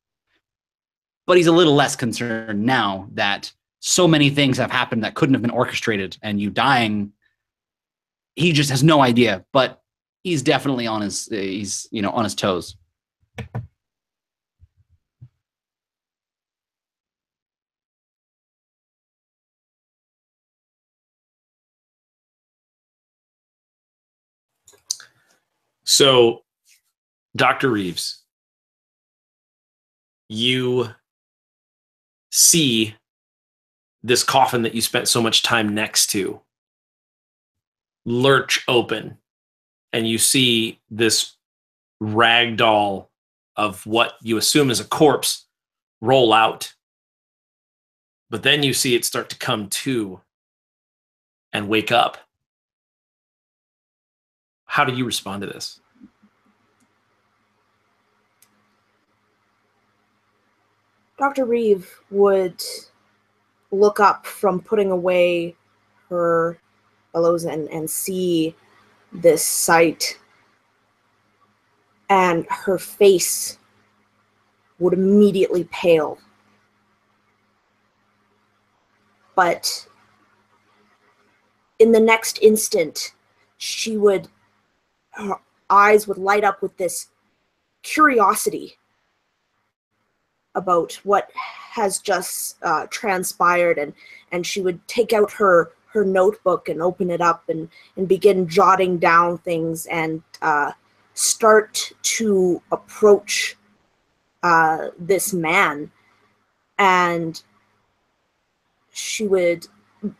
But he's a little less concerned now that so many things have happened that couldn't have been orchestrated, and you dying, he just has no idea. But he's definitely on his on his toes. So, Dr. Reeves, you see this coffin that you spent so much time next to lurch open, and you see this rag doll of what you assume is a corpse roll out. But then you see it start to come to and wake up. How do you respond to this? Dr. Reeve would look up from putting away her bellows and see this sight, and her face would immediately pale. But in the next instant, her eyes would light up with this curiosity about what has just transpired, and she would take out her notebook and open it up and begin jotting down things and start to approach this man. And she would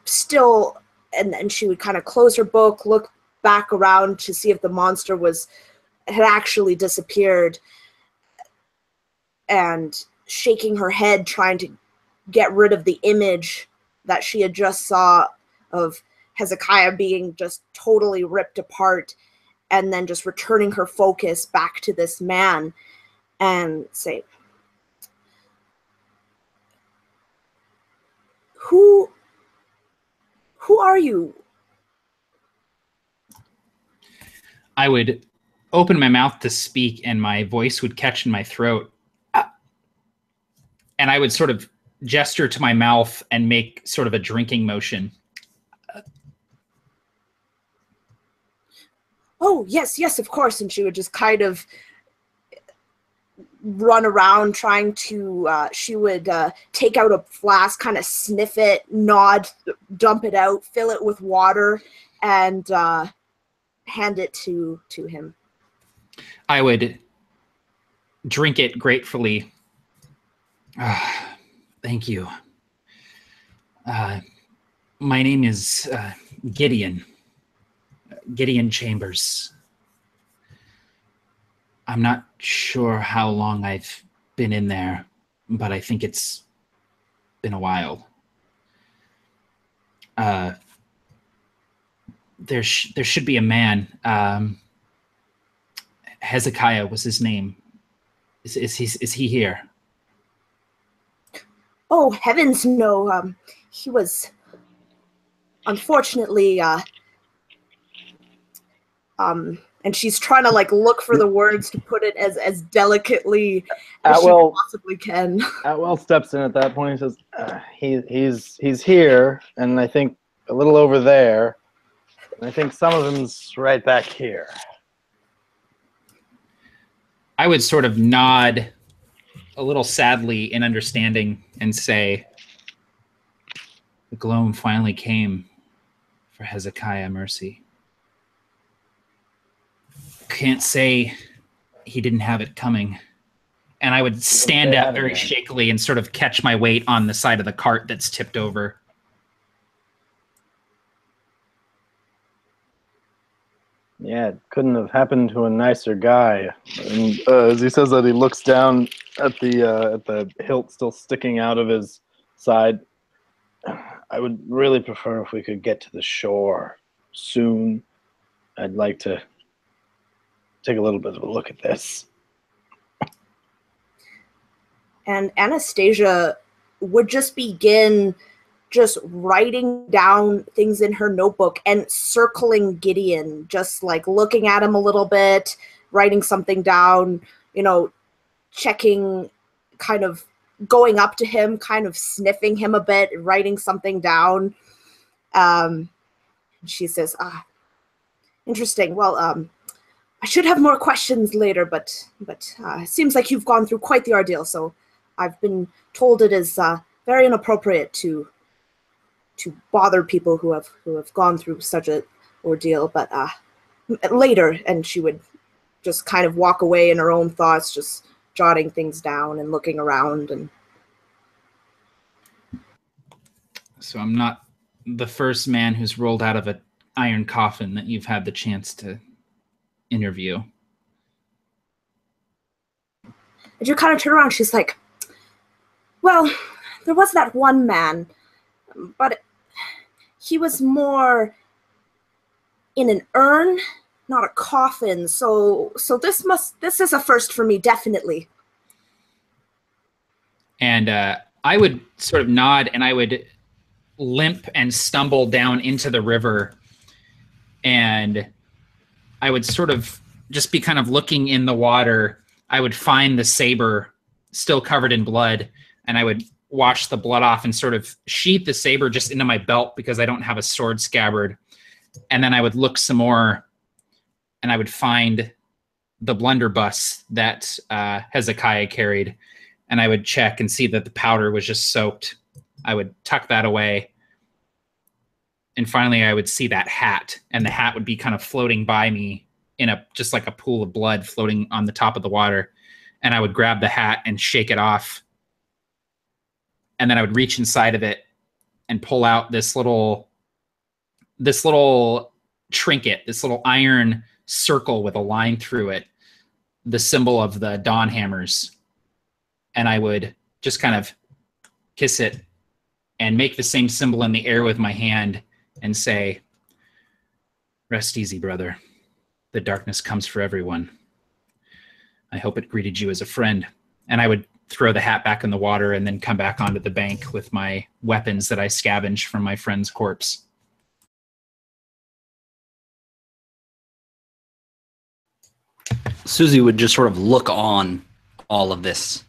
still, and then she would kind of close her book, look back around to see if the monster had actually disappeared, and shaking her head, trying to get rid of the image that she had just saw of Hezekiah being just totally ripped apart, and then just returning her focus back to this man and say, Who are you? I would open my mouth to speak, and my voice would catch in my throat. And I would sort of gesture to my mouth and make sort of a drinking motion. Oh, yes, of course. And she would just kind of run around trying to, she would take out a flask, kind of sniff it, nod, dump it out, fill it with water, and hand it to him. I would drink it gratefully. Thank you. My name is Gideon. Gideon Chambers. I'm not sure how long I've been in there, but I think it's been a while. There should be a man. Hezekiah was his name. Is he here? Oh, heavens, no. He was, unfortunately, and she's trying to like look for the words to put it as delicately as she possibly can. Atwell steps in at that point and says, he's here, and I think a little over there, and I think some of him's right back here. I would sort of nod a little sadly in understanding and say, the Gloam finally came for Hezekiah Mercy. Can't say he didn't have it coming. And I would stand up very shakily and sort of catch my weight on the side of the cart that's tipped over. Yeah, it couldn't have happened to a nicer guy. And as he says that, he looks down at the hilt still sticking out of his side. I would really prefer if we could get to the shore soon. I'd like to take a little bit of a look at this. And Anastasia would just begin just writing down things in her notebook and circling Gideon, just like looking at him a little bit, writing something down, checking, kind of going up to him, kind of sniffing him a bit, writing something down. She says, interesting. Well, I should have more questions later, but it seems like you've gone through quite the ordeal, so I've been told it is very inappropriate to bother people who have gone through such an ordeal, but later. And she would just kind of walk away in her own thoughts, just jotting things down and looking around. And so I'm not the first man who's rolled out of an iron coffin that you've had the chance to interview. And you kind of turn around, she's like, well, there was that one man, but he was more in an urn, not a coffin. So this is a first for me, definitely. And I would sort of nod, and I would limp and stumble down into the river, and I would sort of just be kind of looking in the water. I would find the saber still covered in blood, and I would wash the blood off and sort of sheath the saber just into my belt because I don't have a sword scabbard. And then I would look some more, and I would find the blunderbuss that Hezekiah carried, and I would check and see that the powder was just soaked. I would tuck that away. And finally, I would see that hat, and the hat would be kind of floating by me in just like a pool of blood floating on the top of the water. And I would grab the hat and shake it off. And then I would reach inside of it and pull out this little trinket, this little iron circle with a line through it, the symbol of the Dawn Hammers. And I would just kind of kiss it and make the same symbol in the air with my hand and say, rest easy, brother. The darkness comes for everyone. I hope it greeted you as a friend. And I would throw the hat back in the water and then come back onto the bank with my weapons that I scavenged from my friend's corpse. Susie would just sort of look on all of this,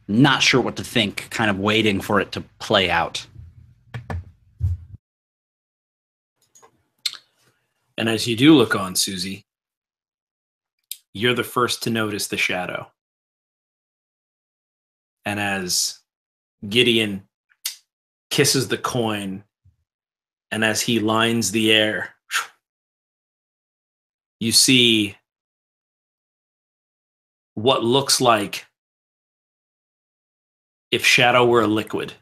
not sure what to think, kind of waiting for it to play out. And as you do look on, Susie, you're the first to notice the shadow. And as Gideon kisses the coin, and as he lines the air, you see what looks like if shadow were a liquid.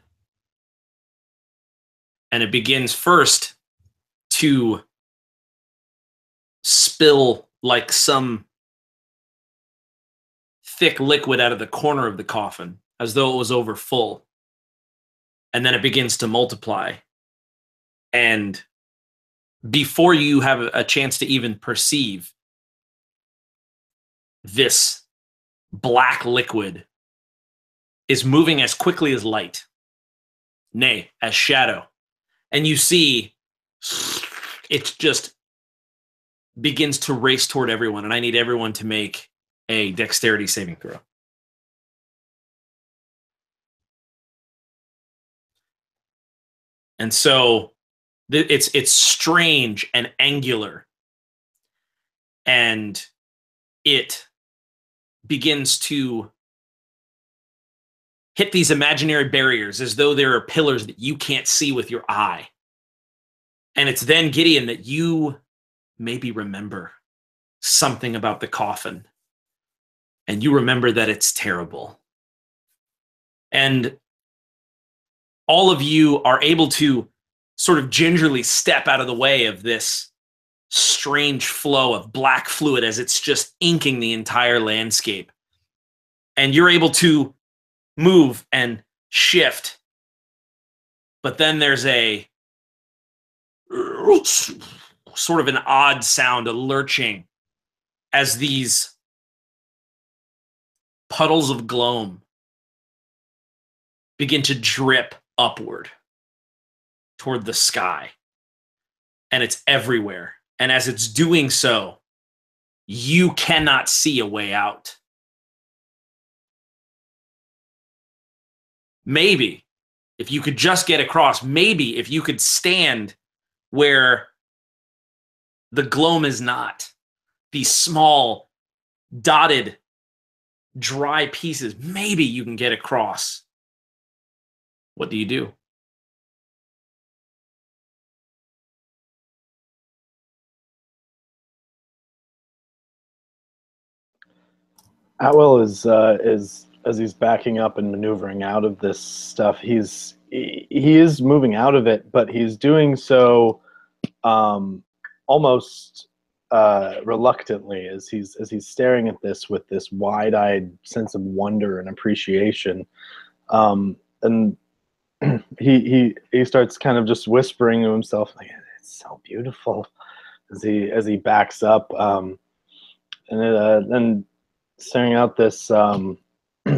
And it begins first to spill like some thick liquid out of the corner of the coffin, as though it was over full. And then it begins to multiply. And before you have a chance to even perceive, this black liquid is moving as quickly as light, nay, as shadow. And you see it just begins to race toward everyone. And I need everyone to make a dexterity saving throw. And so it's strange and angular. And it begins to hit these imaginary barriers as though there are pillars that you can't see with your eye. And it's then, Gideon, that you maybe remember something about the coffin. And you remember that it's terrible. And all of you are able to sort of gingerly step out of the way of this strange flow of black fluid as it's just inking the entire landscape. And you're able to move and shift. But then there's a sort of an odd sound, a lurching, as these puddles of gloam begin to drip upward toward the sky. And it's everywhere. And as it's doing so, you cannot see a way out. Maybe if you could just get across, maybe if you could stand where the gloam is not, these small, dotted, dry pieces, maybe you can get across. What do you do? Atwell is as he's backing up and maneuvering out of this stuff, he is moving out of it, but he's doing so almost reluctantly as he's staring at this with this wide-eyed sense of wonder and appreciation. And he starts kind of just whispering to himself, like, "It's so beautiful," as he backs up, and then staring out this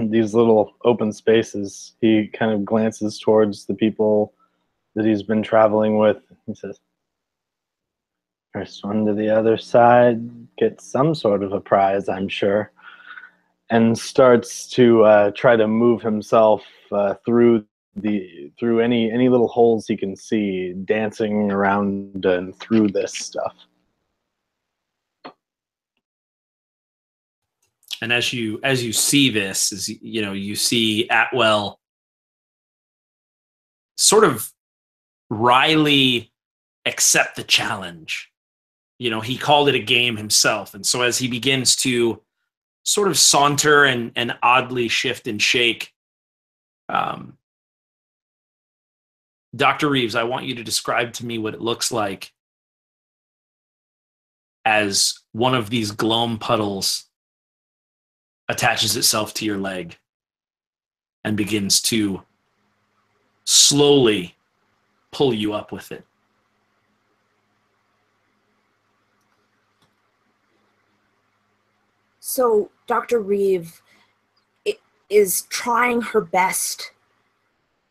these little open spaces, he kind of glances towards the people that he's been traveling with. He says, "First one to the other side gets some sort of a prize, I'm sure," and starts to try to move himself through any little holes he can see, dancing around and through this stuff. And as you see this, as you know, you see Atwell sort of wryly accept the challenge. You know, he called it a game himself. And so as he begins to sort of saunter and oddly shift and shake, Dr. Reeves, I want you to describe to me what it looks like as one of these gloam puddles attaches itself to your leg and begins to slowly pull you up with it. So Dr. Reeve is trying her best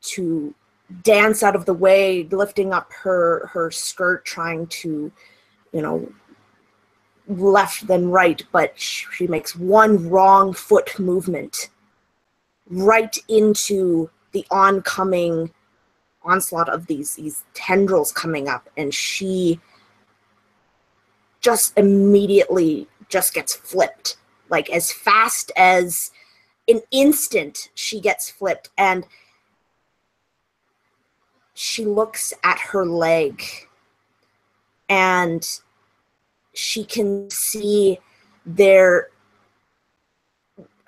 to dance out of the way, lifting up her skirt, trying to, left then right, but she makes one wrong foot movement right into the oncoming onslaught of these tendrils coming up, and she just immediately just gets flipped. Like as fast as an instant, she gets flipped, and she looks at her leg, and she can see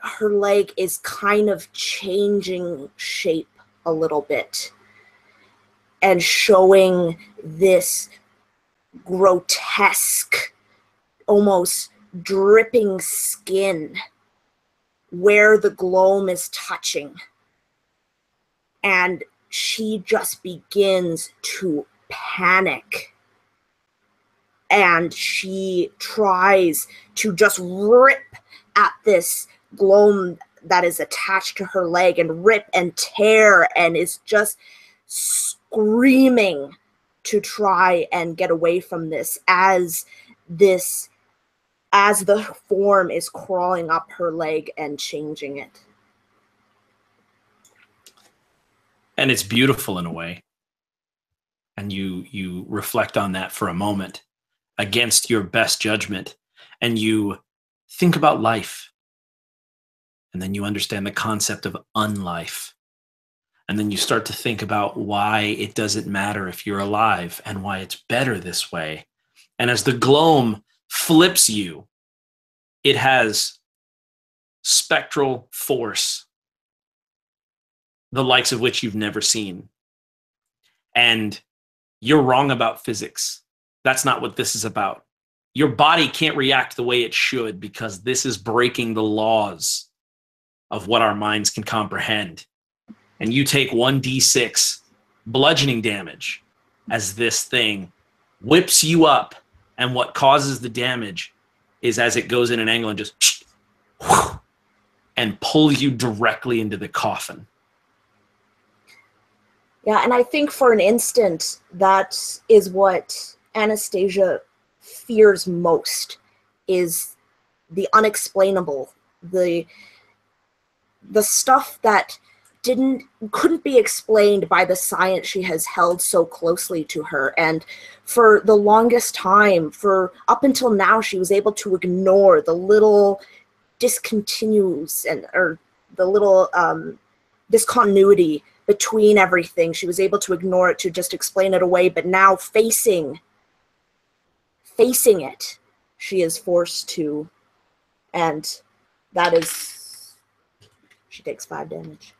her leg is kind of changing shape a little bit and showing this grotesque, almost dripping skin where the gloam is touching. And she just begins to panic. And she tries to just rip at this gloam that is attached to her leg and rip and tear, and is just screaming to try and get away from this as the form is crawling up her leg and changing it. And it's beautiful in a way. And you reflect on that for a moment against your best judgment, and you think about life. And then you understand the concept of unlife. And then you start to think about why it doesn't matter if you're alive and why it's better this way. And as the gloam flips you, it has spectral force, the likes of which you've never seen. And you're wrong about physics. That's not what this is about. Your body can't react the way it should because this is breaking the laws of what our minds can comprehend. And you take 1d6 bludgeoning damage as this thing whips you up, and what causes the damage is as it goes in an angle and just and pulls you directly into the coffin. Yeah, and I think for an instant, that is what Anastasia fears most, is the unexplainable, the stuff that couldn't be explained by the science she has held so closely to her. And for the longest time, for up until now, she was able to ignore the little discontinues or the little discontinuity between everything. She was able to ignore it, to just explain it away. But now facing it, she is forced to, and that is, she takes 5 damage.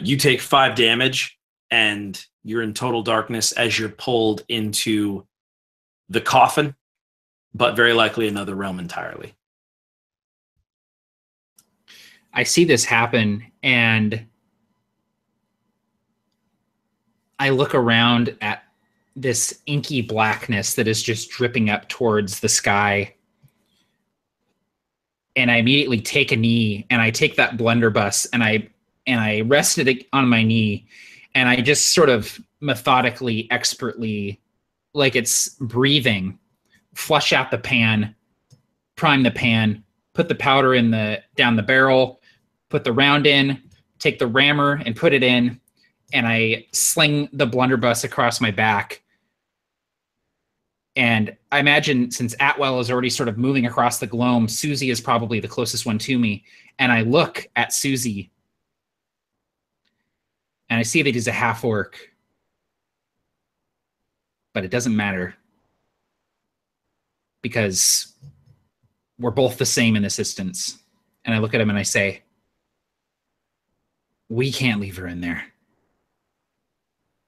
You take 5 damage, and you're in total darkness as you're pulled into the coffin, but very likely another realm entirely. I see this happen, and I look around at this inky blackness that is just dripping up towards the sky. And I immediately take a knee, and I take that blunderbuss, and I rest it on my knee, and I just sort of methodically, expertly, like it's breathing, flush out the pan, prime the pan, put the powder down the barrel, put the round in, take the rammer and put it in, and I sling the blunderbuss across my back. And I imagine, since Atwell is already sort of moving across the gloam, Susie is probably the closest one to me. And I look at Susie, and I see that he's a half-orc. But it doesn't matter, because we're both the same in this instance. And I look at him and I say, we can't leave her in there.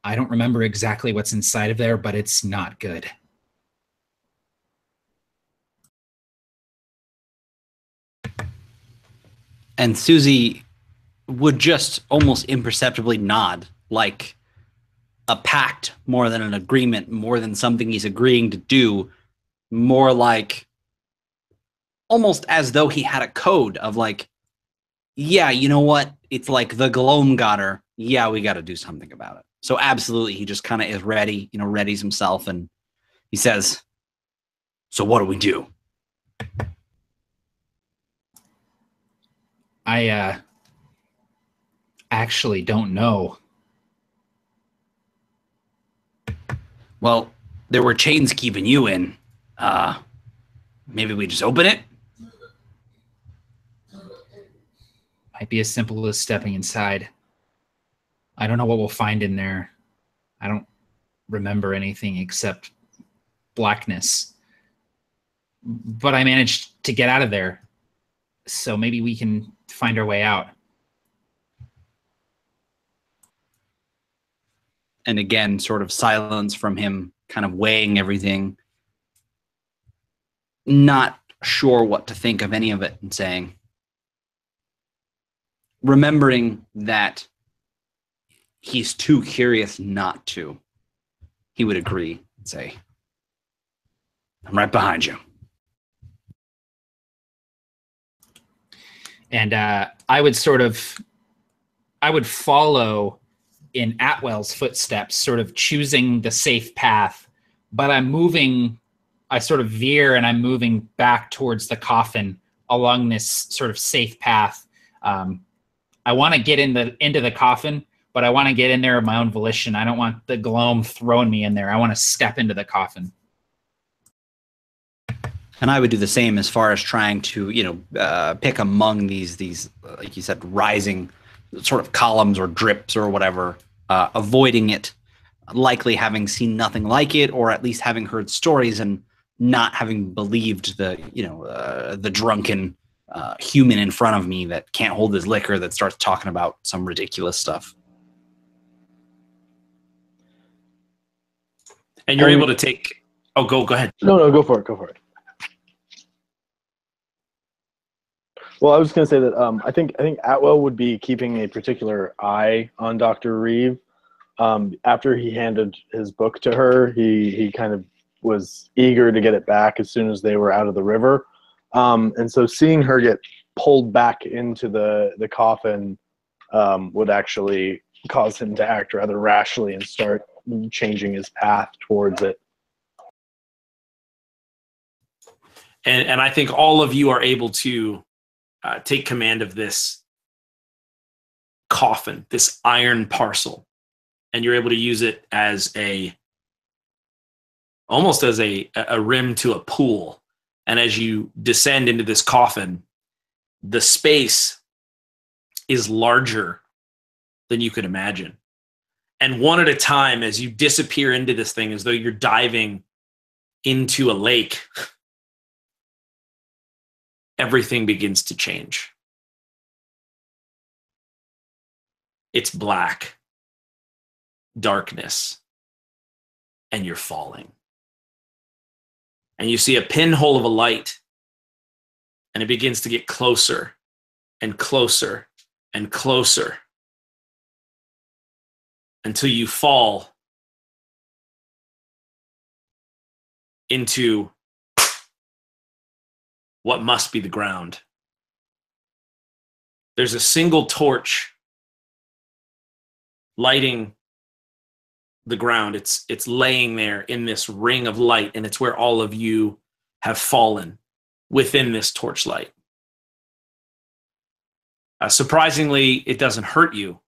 I don't remember exactly what's inside of there, but it's not good. And Susie would just almost imperceptibly nod, like a pact more than an agreement, more than something he's agreeing to do, more like almost as though he had a code of like, yeah, you know what? It's like the gloam got her. Yeah, we got to do something about it. So absolutely, he just kind of is ready, readies himself, and he says, so what do we do? I actually don't know. Well, there were chains keeping you in. Maybe we just open it? Might be as simple as stepping inside. I don't know what we'll find in there. I don't remember anything except blackness. But I managed to get out of there. So maybe we can find our way out. And again, sort of silence from him, kind of weighing everything. Not sure what to think of any of it, and saying, remembering that he's too curious not to, he would agree and say, I'm right behind you. And I would follow in Atwell's footsteps, sort of choosing the safe path, but I sort of veer and I'm moving back towards the coffin along this sort of safe path. I want to get into the coffin, but I want to get in there of my own volition. I don't want the Gloam throwing me in there. I want to step into the coffin. And I would do the same as far as trying to, pick among these, like you said, rising sort of columns or drips or whatever, avoiding it, likely having seen nothing like it, or at least having heard stories and not having believed the drunken human in front of me that can't hold his liquor that starts talking about some ridiculous stuff. And you're able to take. Oh, go ahead. No, go for it. Go for it. Well, I was going to say that I think Atwell would be keeping a particular eye on Dr. Reeve. After he handed his book to her, he kind of was eager to get it back as soon as they were out of the river. And so seeing her get pulled back into the coffin would actually cause him to act rather rashly and start changing his path towards it. And I think all of you are able to take command of this coffin, this iron parcel, and you're able to use it as almost as a rim to a pool. And as you descend into this coffin, the space is larger than you could imagine. And one at a time, as you disappear into this thing, as though you're diving into a lake, everything begins to change. It's black, darkness, and you're falling. And you see a pinhole of a light, and it begins to get closer and closer and closer until you fall into what must be the ground. There's a single torch lighting the ground. It's laying there in this ring of light, and it's where all of you have fallen within this torchlight. Surprisingly, it doesn't hurt you,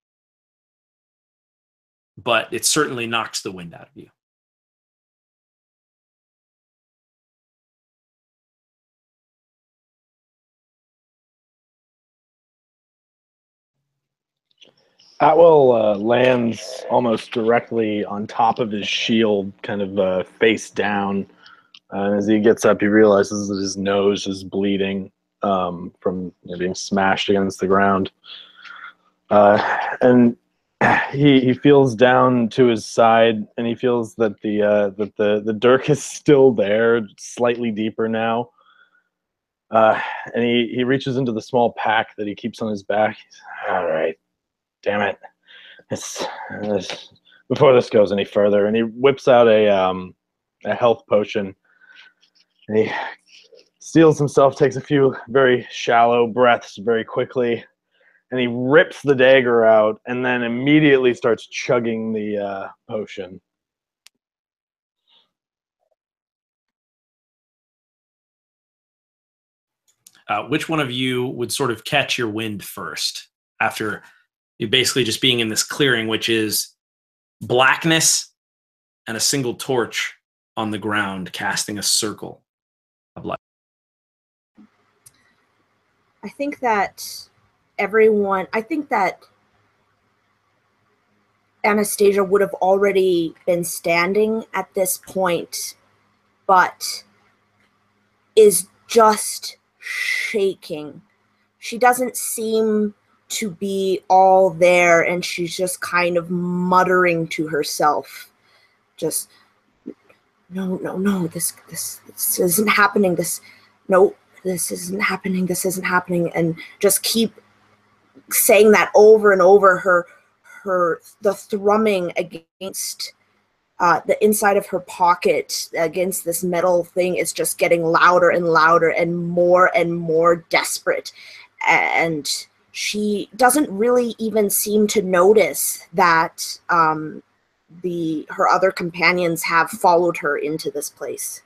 but it certainly knocks the wind out of you. Atwell lands almost directly on top of his shield, kind of face down. And as he gets up, he realizes that his nose is bleeding from being smashed against the ground. And he feels down to his side, and he feels that the dirk is still there, slightly deeper now. And he reaches into the small pack that he keeps on his back. All right. Damn it. It's before this goes any further. And he whips out a health potion. And he steels himself, takes a few very shallow breaths very quickly. And he rips the dagger out and then immediately starts chugging the potion. Which one of you would sort of catch your wind first after you basically just being in this clearing, which is blackness and a single torch on the ground, casting a circle of light. I think that Anastasia would have already been standing at this point, but is just shaking. She doesn't seem to be all there, and she's just kind of muttering to herself, just, no, this isn't happening, this isn't happening, and just keep saying that over and over. The thrumming against the inside of her pocket against this metal thing is just getting louder and louder and more desperate. And she doesn't really even seem to notice that her other companions have followed her into this place.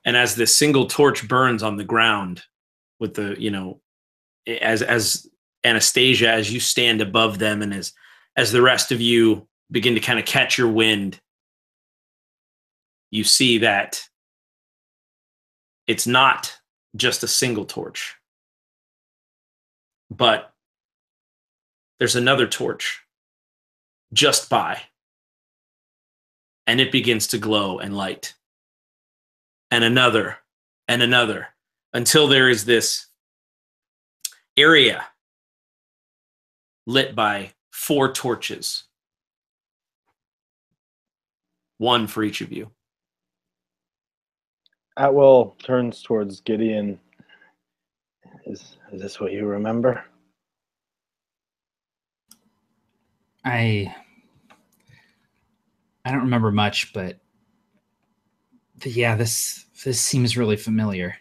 And as this single torch burns on the ground with the, as Anastasia, as you stand above them and as the rest of you begin to kind of catch your wind, you see that it's not just a single torch, but there's another torch just by, and it begins to glow and light. And another, until there is this area lit by 4 torches, one for each of you. Atwell turns towards Gideon. Is this what you remember? I don't remember much, but yeah, this seems really familiar.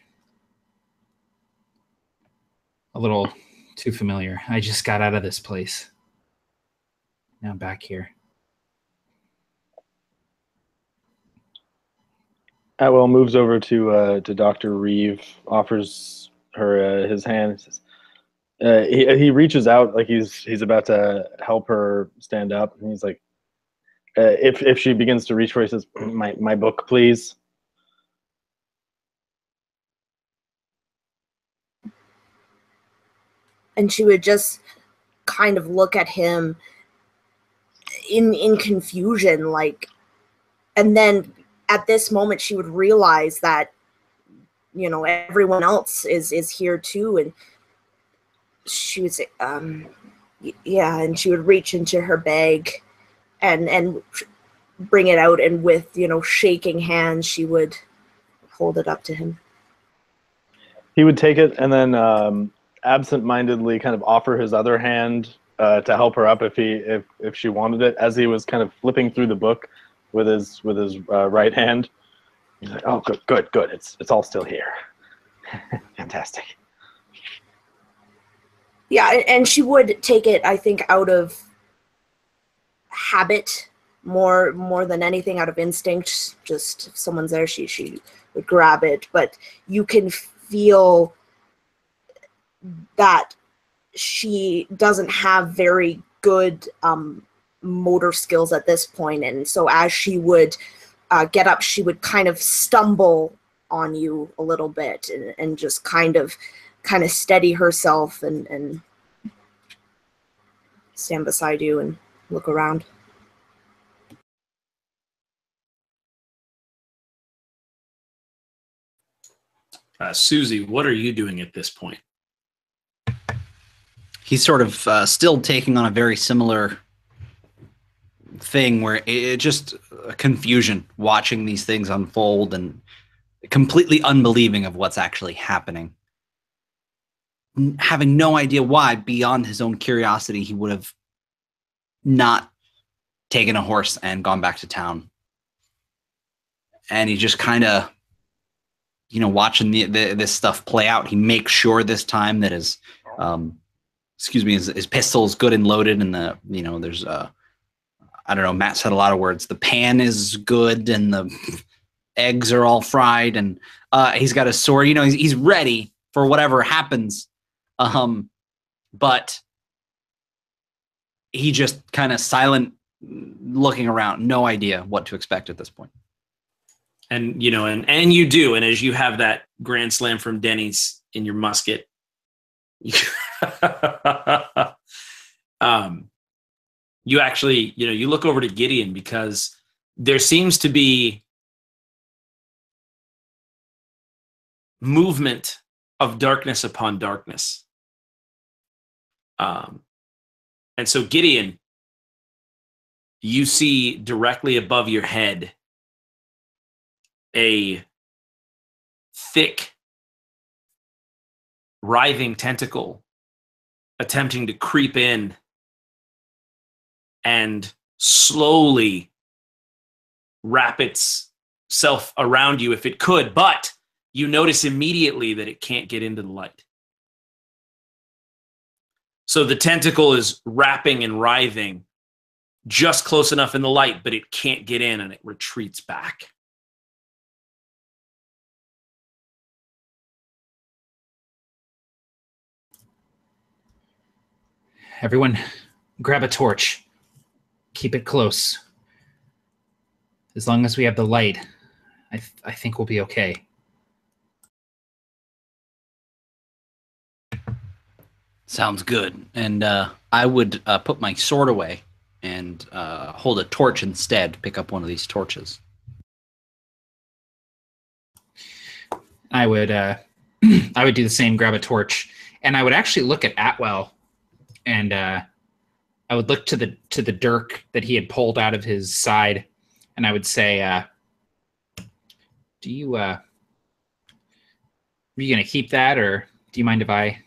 A little too familiar. I just got out of this place. Now I'm back here. Atwell moves over to Dr. Reeve, offers her his hand. Says, he reaches out like he's about to help her stand up, and he's like, if she begins to reach for it, he says, my book, please. And she would just kind of look at him in confusion, like, and then at this moment she would realize that, everyone else is here too, and she would say, yeah, and she would reach into her bag and bring it out, and with, shaking hands, she would hold it up to him. He would take it and then absent-mindedly kind of offer his other hand to help her up if she wanted it, as he was kind of flipping through the book with his right hand. He's like, oh, good. It's all still here. Fantastic. Yeah, and she would take it, I think, out of habit more than anything, out of instinct. Just if someone's there, she would grab it. But you can feel that she doesn't have very good motor skills at this point, and so as she would get up, she would kind of stumble on you a little bit and just kind of steady herself and stand beside you and look around. Susie, what are you doing at this point? He's sort of still taking on a very similar thing where it just confusion, watching these things unfold and completely unbelieving of what's actually happening. Having no idea why, beyond his own curiosity, he would have not taken a horse and gone back to town. And he just kind of, watching this stuff play out. He makes sure this time that his pistol is good and loaded, and there's I don't know, Matt said a lot of words. The pan is good and the eggs are all fried, and he's got a sword. He's ready for whatever happens. But he just kind of silent, looking around, no idea what to expect at this point. And you know, and you do, and as you have that grand slam from Denny's in your musket, you, you actually, you know, you look over to Gideon because there seems to be movement of darkness upon darkness. And so Gideon, you see directly above your head a thick, writhing tentacle attempting to creep in and slowly wrap itself around you if it could, but you notice immediately that it can't get into the light. So the tentacle is wrapping and writhing just close enough in the light, but it can't get in and it retreats back. Everyone, grab a torch. Keep it close. As long as we have the light, I think we'll be okay. Sounds good. And I would put my sword away and hold a torch instead. Pick up one of these torches. I would I would do the same. Grab a torch, and I would actually look at Atwell, and I would look to the dirk that he had pulled out of his side, and I would say, "Do you are you gonna keep that, or do you mind if I?"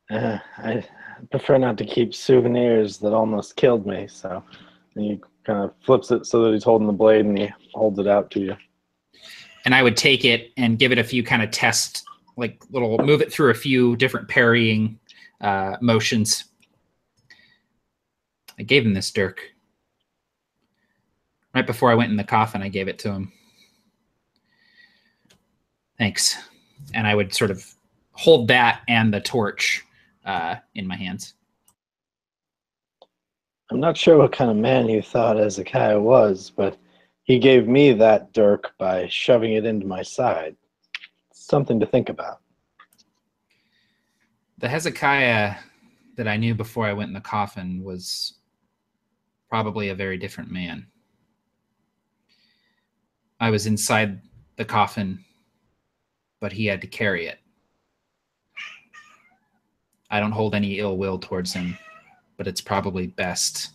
I prefer not to keep souvenirs that almost killed me, so he kind of flips it so that he's holding the blade and he holds it out to you. And I would take it and give it a few kind of test, like move it through a few different parrying motions. I gave him this dirk. Right before I went in the coffin, I gave it to him. Thanks. And I would sort of hold that and the torch in my hands. I'm not sure what kind of man you thought Hezekiah was, but he gave me that dirk by shoving it into my side. Something to think about. The Hezekiah that I knew before I went in the coffin was probably a very different man. I was inside the coffin, but he had to carry it. I don't hold any ill will towards him, but it's probably best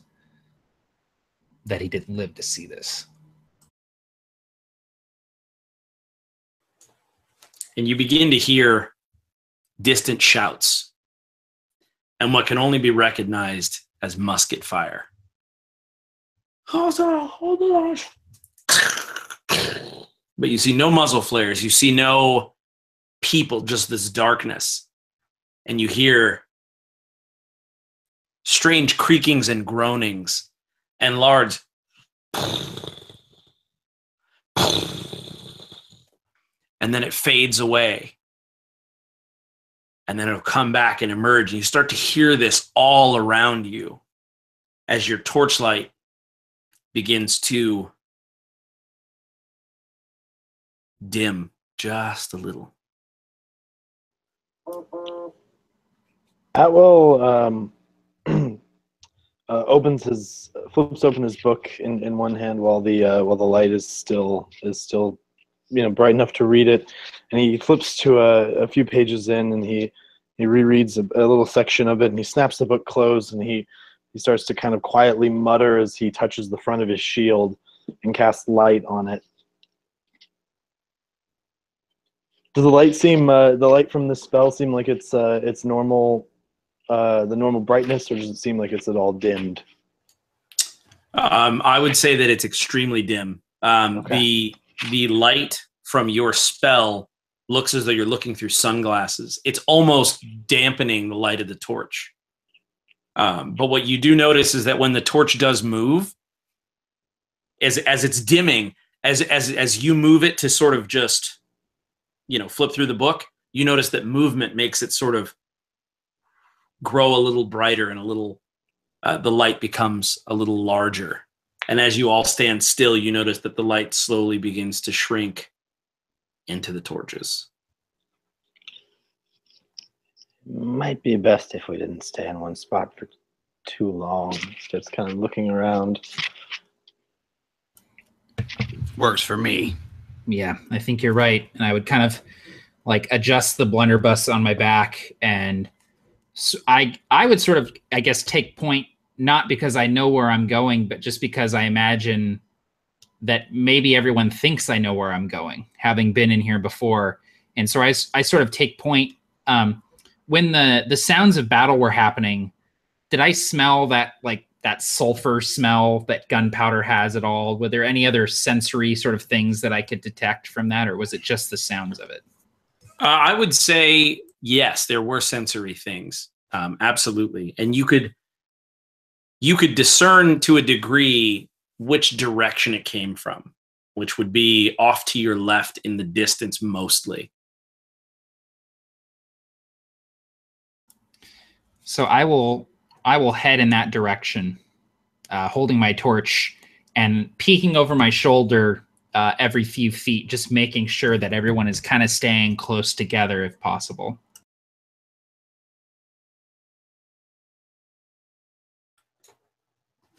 that he didn't live to see this. And you begin to hear distant shouts and what can only be recognized as musket fire. Hold on. But you see no muzzle flares. You see no people, just this darkness. And you hear strange creakings and groanings and large and then it fades away. And then it'll come back and emerge. And you start to hear this all around you as your torchlight begins to dim just a little. Atwell flips open his book in one hand while the light is still bright enough to read it, and he flips to a few pages in and he rereads a little section of it, and he snaps the book closed, and he starts to kind of quietly mutter as he touches the front of his shield and casts light on it. Does the light from this spell seem like it's normal, the normal brightness, or does it seem like it's at all dimmed? I would say that it's extremely dim. Okay. The light from your spell looks as though you're looking through sunglasses. It's almost dampening the light of the torch. But what you do notice is that when the torch does move, as it's dimming, as you move it to sort of just, flip through the book, you notice that movement makes it sort of grow a little brighter and a little, the light becomes a little larger. And as you all stand still, you notice that the light slowly begins to shrink into the torches. Might be best if we didn't stay in one spot for too long. Just kind of looking around. Works for me. Yeah, I think you're right. And I would kind of like adjust the blunderbuss on my back, and so I would sort of, I guess, take point, not because I know where I'm going, but just because I imagine that maybe everyone thinks I know where I'm going, having been in here before. And so I sort of take point. When the sounds of battle were happening, did I smell that, like, that sulfur smell that gunpowder has at all? Were there any other sensory sort of things that I could detect from that, or was it just the sounds of it? I would say yes, there were sensory things, absolutely, and you could discern to a degree which direction it came from, which would be off to your left in the distance mostly. So I will head in that direction, holding my torch and peeking over my shoulder every few feet, just making sure that everyone is kind of staying close together if possible.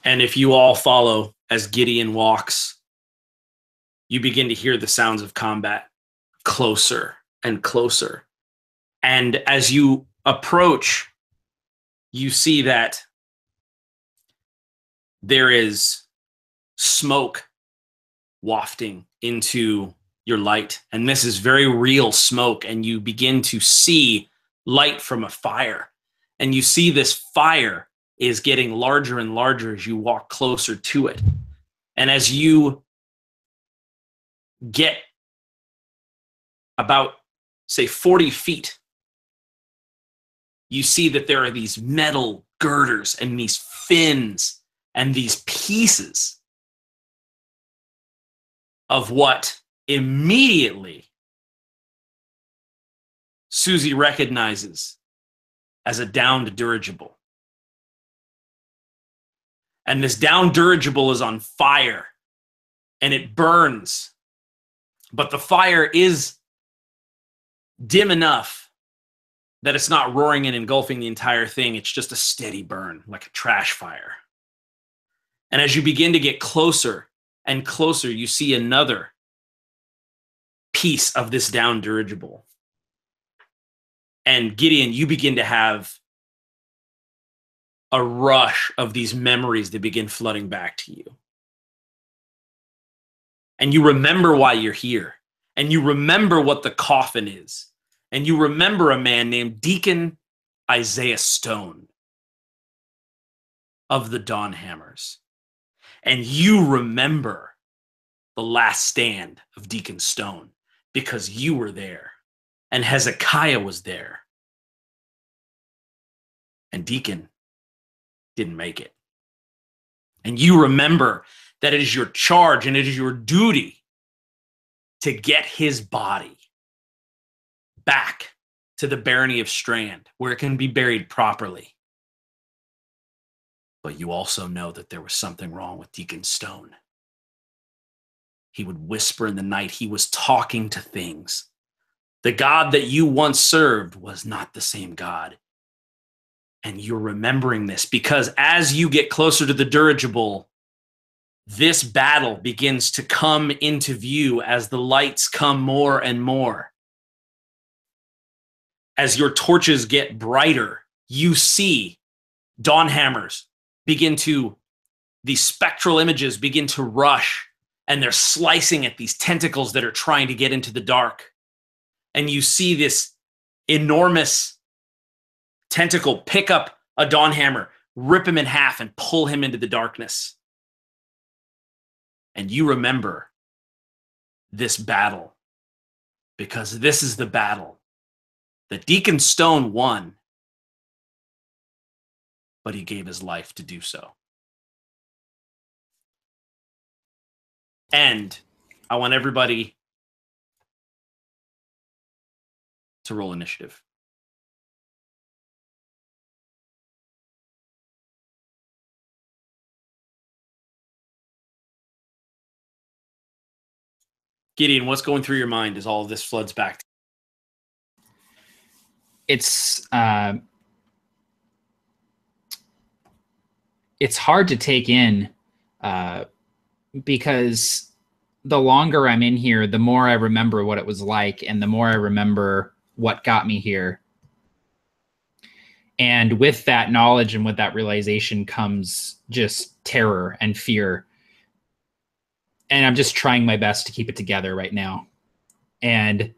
And if you all follow as Gideon walks, you begin to hear the sounds of combat closer and closer. And as you approach, you see that there is smoke wafting into your light. And this is very real smoke. And you begin to see light from a fire. And you see this fire is getting larger and larger as you walk closer to it. And as you get about, say, 40 feet, you see that there are these metal girders and these fins and these pieces of what immediately Susie recognizes as a downed dirigible. And this downed dirigible is on fire and it burns, but the fire is dim enough that it's not roaring and engulfing the entire thing. It's just a steady burn, like a trash fire. And as you begin to get closer and closer, you see another piece of this down dirigible. And Gideon, you begin to have a rush of these memories that begin flooding back to you. And you remember why you're here. And you remember what the coffin is. And you remember a man named Deacon Isaiah Stone of the Dawnhammers. And you remember the last stand of Deacon Stone because you were there. And Hezekiah was there. And Deacon didn't make it. And you remember that it is your charge and it is your duty to get his body back to the barony of Strand, where it can be buried properly. But you also know that there was something wrong with Deacon Stone. He would whisper in the night. He was talking to things. The God that you once served was not the same God. And you're remembering this because as you get closer to the dirigible, this battle begins to come into view as the lights come more and more. As your torches get brighter, you see Dawnhammers begin to, these spectral images begin to rush, and they're slicing at these tentacles that are trying to get into the dark. And you see this enormous tentacle pick up a Dawnhammer, rip him in half, and pull him into the darkness. And you remember this battle because this is the battle that Deacon Stone won, but he gave his life to do so. And I want everybody to roll initiative. Gideon, what's going through your mind as all of this floods back? It's hard to take in because the longer I'm in here, the more I remember what it was like, and the more I remember what got me here. And with that knowledge and with that realization comes just terror and fear. And I'm just trying my best to keep it together right now. And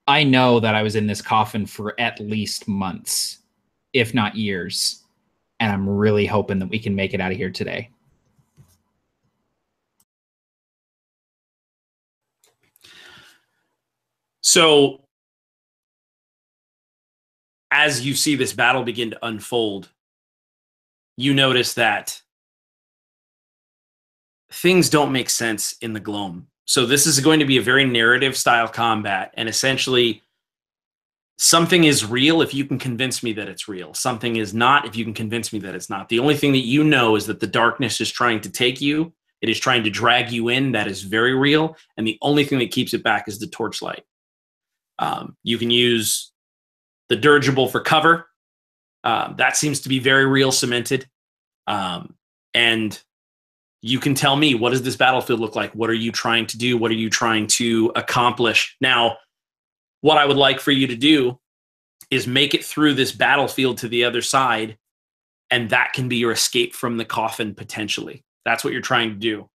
I know that I was in this coffin for at least months, if not years. And I'm really hoping that we can make it out of here today. So, as you see this battle begin to unfold, you notice that things don't make sense in the Gloam. So this is going to be a very narrative style combat, and essentially something is real if you can convince me that it's real. Something is not if you can convince me that it's not. The only thing that you know is that the darkness is trying to take you. It is trying to drag you in. That is very real. And the only thing that keeps it back is the torchlight. You can use the dirigible for cover. That seems to be very real, cemented. And you can tell me, what does this battlefield look like? What are you trying to do? What are you trying to accomplish? Now, what I would like for you to do is make it through this battlefield to the other side, and that can be your escape from the coffin, potentially. That's what you're trying to do.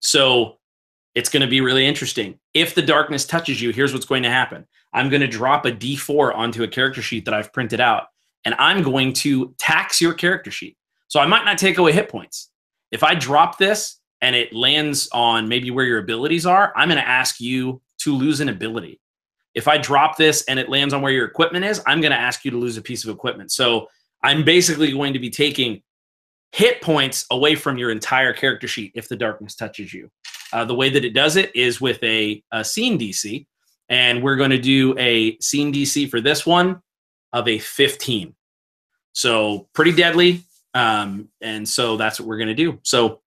So it's going to be really interesting. If the darkness touches you, here's what's going to happen. I'm going to drop a D4 onto a character sheet that I've printed out, and I'm going to tax your character sheet. So I might not take away hit points. If I drop this and it lands on maybe where your abilities are, I'm going to ask you to lose an ability. If I drop this and it lands on where your equipment is, I'm going to ask you to lose a piece of equipment. So I'm basically going to be taking hit points away from your entire character sheet if the darkness touches you. The way that it does it is with a scene DC, and we're going to do a scene DC for this one of a 15. So pretty deadly. And so that's what we're going to do. So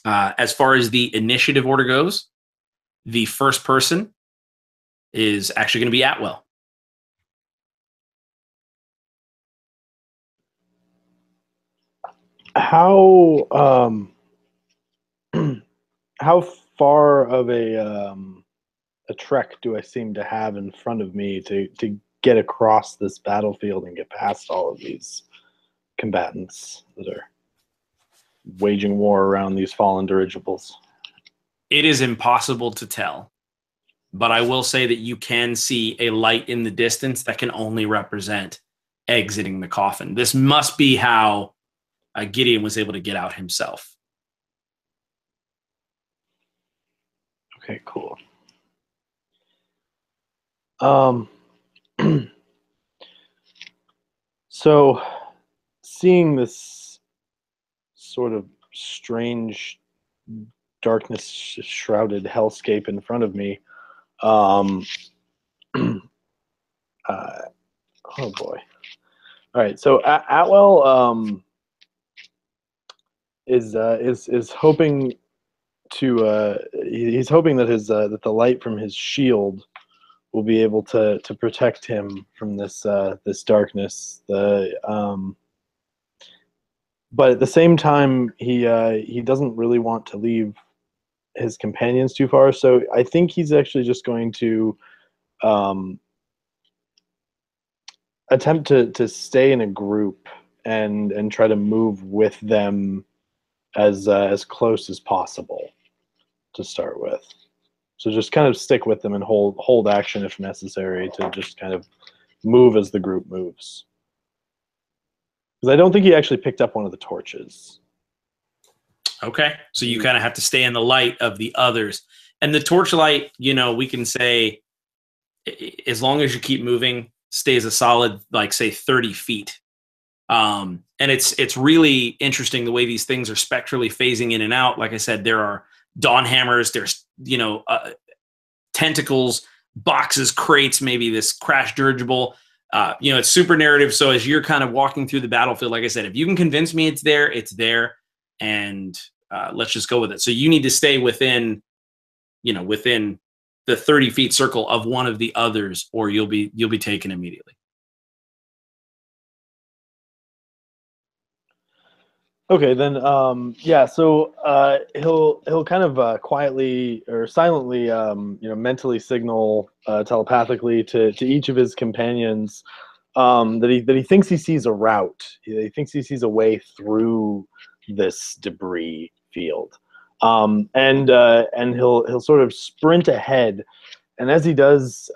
as far as the initiative order goes, the first person is actually going to be Atwell. How how far of a trek do I seem to have in front of me to get across this battlefield and get past all of these combatants that are waging war around these fallen dirigibles? It is impossible to tell, but I will say that you can see a light in the distance that can only represent exiting the coffin. This must be how Gideon was able to get out himself. Okay, cool. So seeing this sort of strange darkness shrouded hellscape in front of me, oh boy. All right, so Atwell is hoping to he's hoping that his that the light from his shield will be able to protect him from this this darkness. But at the same time, he doesn't really want to leave his companions too far. So I think he's actually just going to attempt to stay in a group and try to move with them as close as possible to start with. So just kind of stick with them and hold action if necessary to just kind of move as the group moves. Because I don't think he actually picked up one of the torches. Okay, so you kind of have to stay in the light of the others. And the torchlight, you know, we can say, as long as you keep moving, stays a solid, like, say, 30 feet. And it's really interesting the way these things are spectrally phasing in and out. Like I said, there are dawn hammers, there's, you know, tentacles, boxes, crates, maybe this crash dirigible. You know, it's super narrative. So as you're kind of walking through the battlefield, like I said, if you can convince me it's there, it's there. And let's just go with it. So you need to stay within, within the 30 feet circle of one of the others, or you'll be taken immediately. Okay, then yeah, so he'll kind of quietly or silently mentally signal telepathically to each of his companions that he thinks he sees a route. He thinks he sees a way through this debris field. And he'll sort of sprint ahead, and as he does,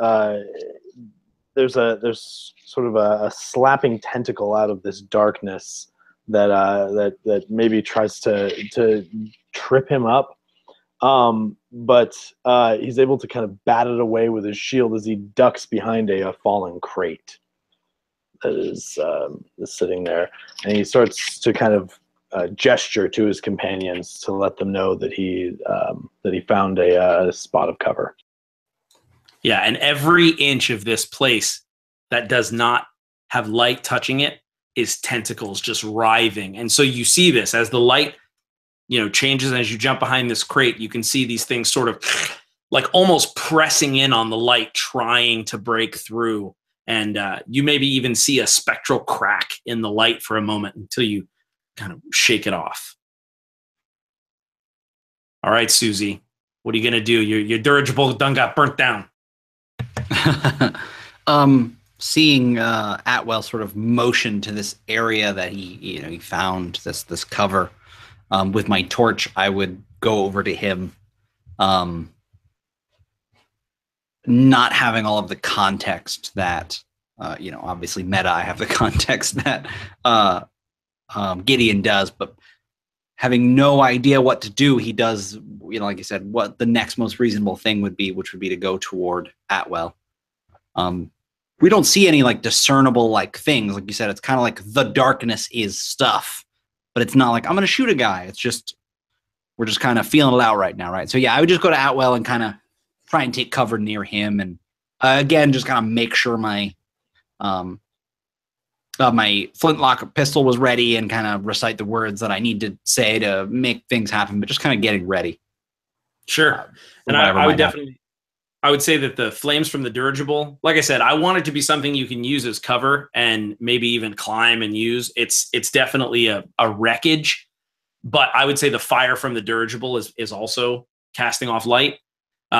there's sort of a slapping tentacle out of this darkness that maybe tries to trip him up, but he's able to kind of bat it away with his shield as he ducks behind a fallen crate that is sitting there, and he starts to kind of gesture to his companions to let them know that he found a spot of cover. Yeah, and every inch of this place that does not have light touching it is tentacles just writhing. And so you see this as the light, changes, and as you jump behind this crate, you can see these things sort of like almost pressing in on the light, trying to break through. And you maybe even see a spectral crack in the light for a moment until you kind of shake it off. All right, Susie, what are you going to do? Your dirigible done got burnt down. Seeing Atwell sort of motion to this area that he found this cover with my torch, I would go over to him, not having all of the context that obviously meta. I have the context that Gideon does, but having no idea what to do, he does. Like you said, what the next most reasonable thing would be, which would be to go toward Atwell. We don't see any like discernible like things. Like you said, it's kind of like the darkness is stuff, but it's not like I'm going to shoot a guy. It's just, we're just kind of feeling it out right now. Right. So yeah, I would just go to Atwell and kind of try and take cover near him. And again, just kind of make sure my flintlock pistol was ready and kind of recite the words that I need to say to make things happen, but just kind of getting ready. Sure. And I would definitely, I would say that the flames from the dirigible, like I said, I want it to be something you can use as cover and maybe even climb and use. It's definitely a wreckage, but I would say the fire from the dirigible is also casting off light.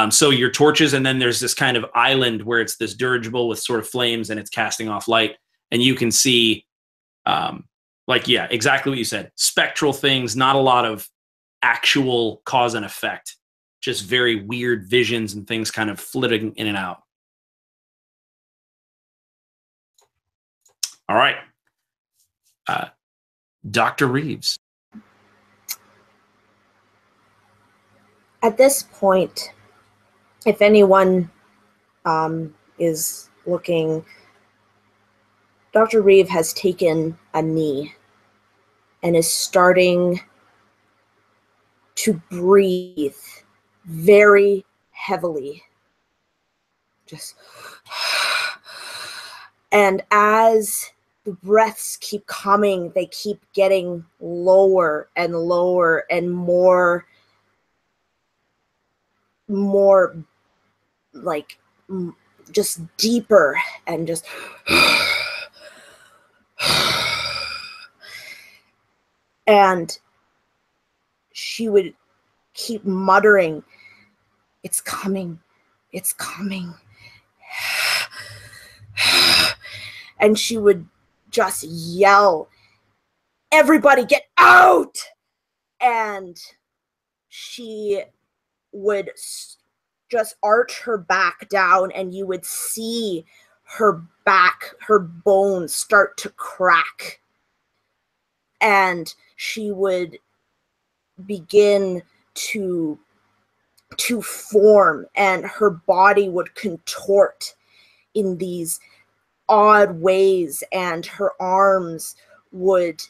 So your torches, and then there's this kind of island where it's this dirigible with sort of flames and it's casting off light. And you can see, yeah, exactly what you said. Spectral things, not a lot of actual cause and effect. Just very weird visions and things kind of flitting in and out. All right. Dr. Reeves. At this point, if anyone is looking, Dr. Reeve has taken a knee and is starting to breathe very heavily. And as the breaths keep coming, they keep getting lower and lower and more like just deeper and just and she would keep muttering, "It's coming, it's coming." And she would just yell, "Everybody get out!" And she would just arch her back down, and you would see her back, her bones start to crack. And she would begin to form, and her body would contort in these odd ways, and her arms would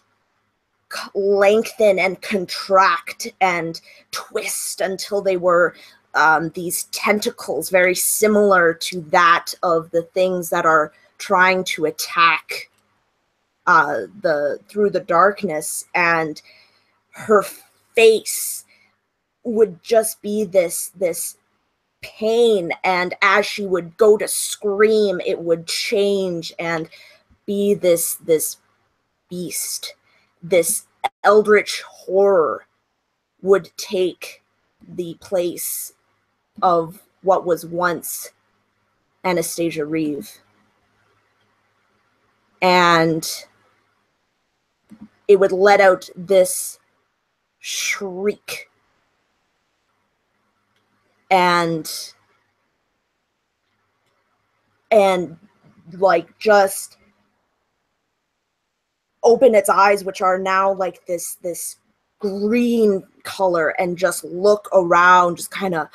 lengthen and contract and twist until they were these tentacles very similar to that of the things that are trying to attack through the darkness. And her face would just be this pain, and as she would go to scream, it would change and be this beast. This eldritch horror would take the place of what was once Anastasia Reeve. And it would let out this shriek. And like just open its eyes, which are now like this green color, and just look around, just kind of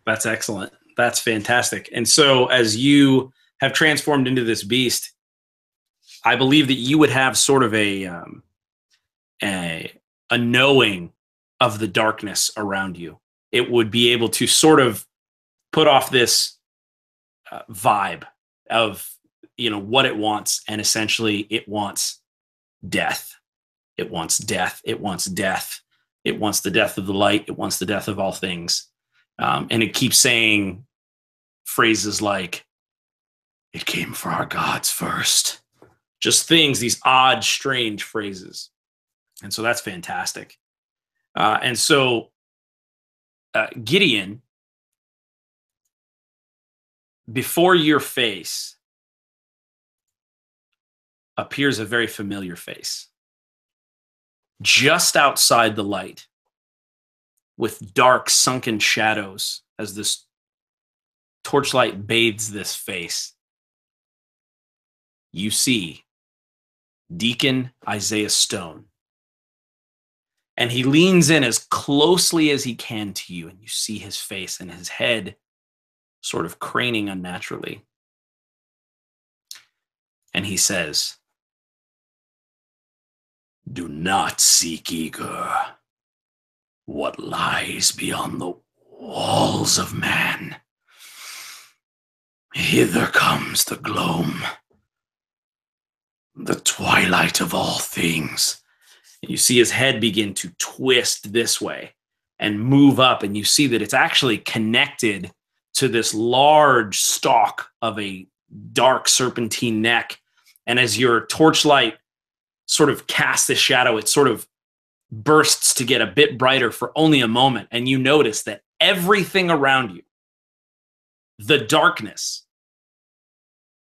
That's excellent. That's fantastic. And so as you have transformed into this beast, I believe that you would have sort of a knowing of the darkness around you. It would be able to sort of put off this vibe of, you know, what it wants. And essentially it wants death. It wants death. It wants death. It wants the death of the light. It wants the death of all things. And it keeps saying phrases like, "It came for our gods first." Just things, these odd, strange phrases. And so that's fantastic. And so Gideon, before your face appears a very familiar face. Just outside the light, with dark, sunken shadows as this torchlight bathes this face, you see Deacon Isaiah Stone. And he leans in as closely as he can to you, and you see his face and his head sort of craning unnaturally. And he says, "Do not seek eager what lies beyond the walls of man. Hither comes the gloom, the twilight of all things." And you see his head begin to twist this way and move up, and you see that it's actually connected to this large stalk of a dark serpentine neck. And as your torchlight sort of casts this shadow, it sort of bursts to get a bit brighter for only a moment. And you notice that everything around you, the darkness,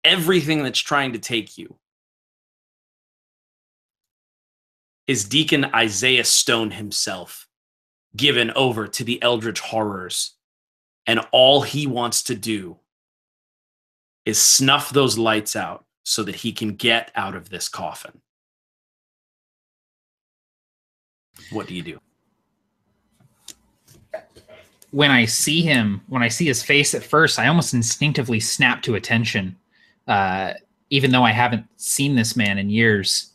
everything that's trying to take you, is Deacon Isaiah Stone himself, given over to the eldritch horrors. And all he wants to do is snuff those lights out so that he can get out of this coffin. What do you do? When I see him, when I see his face at first, I almost instinctively snap to attention, even though I haven't seen this man in years.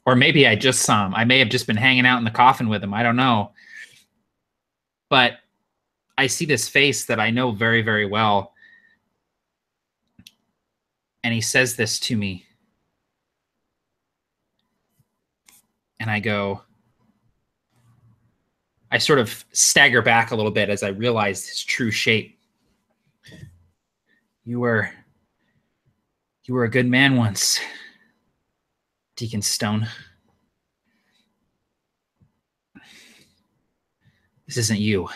Or maybe I just saw him. I may have just been hanging out in the coffin with him. I don't know. But I see this face that I know very, very well. And he says this to me. And I go, I sort of stagger back a little bit as I realize his true shape. You were a good man once, Deacon Stone. This isn't you.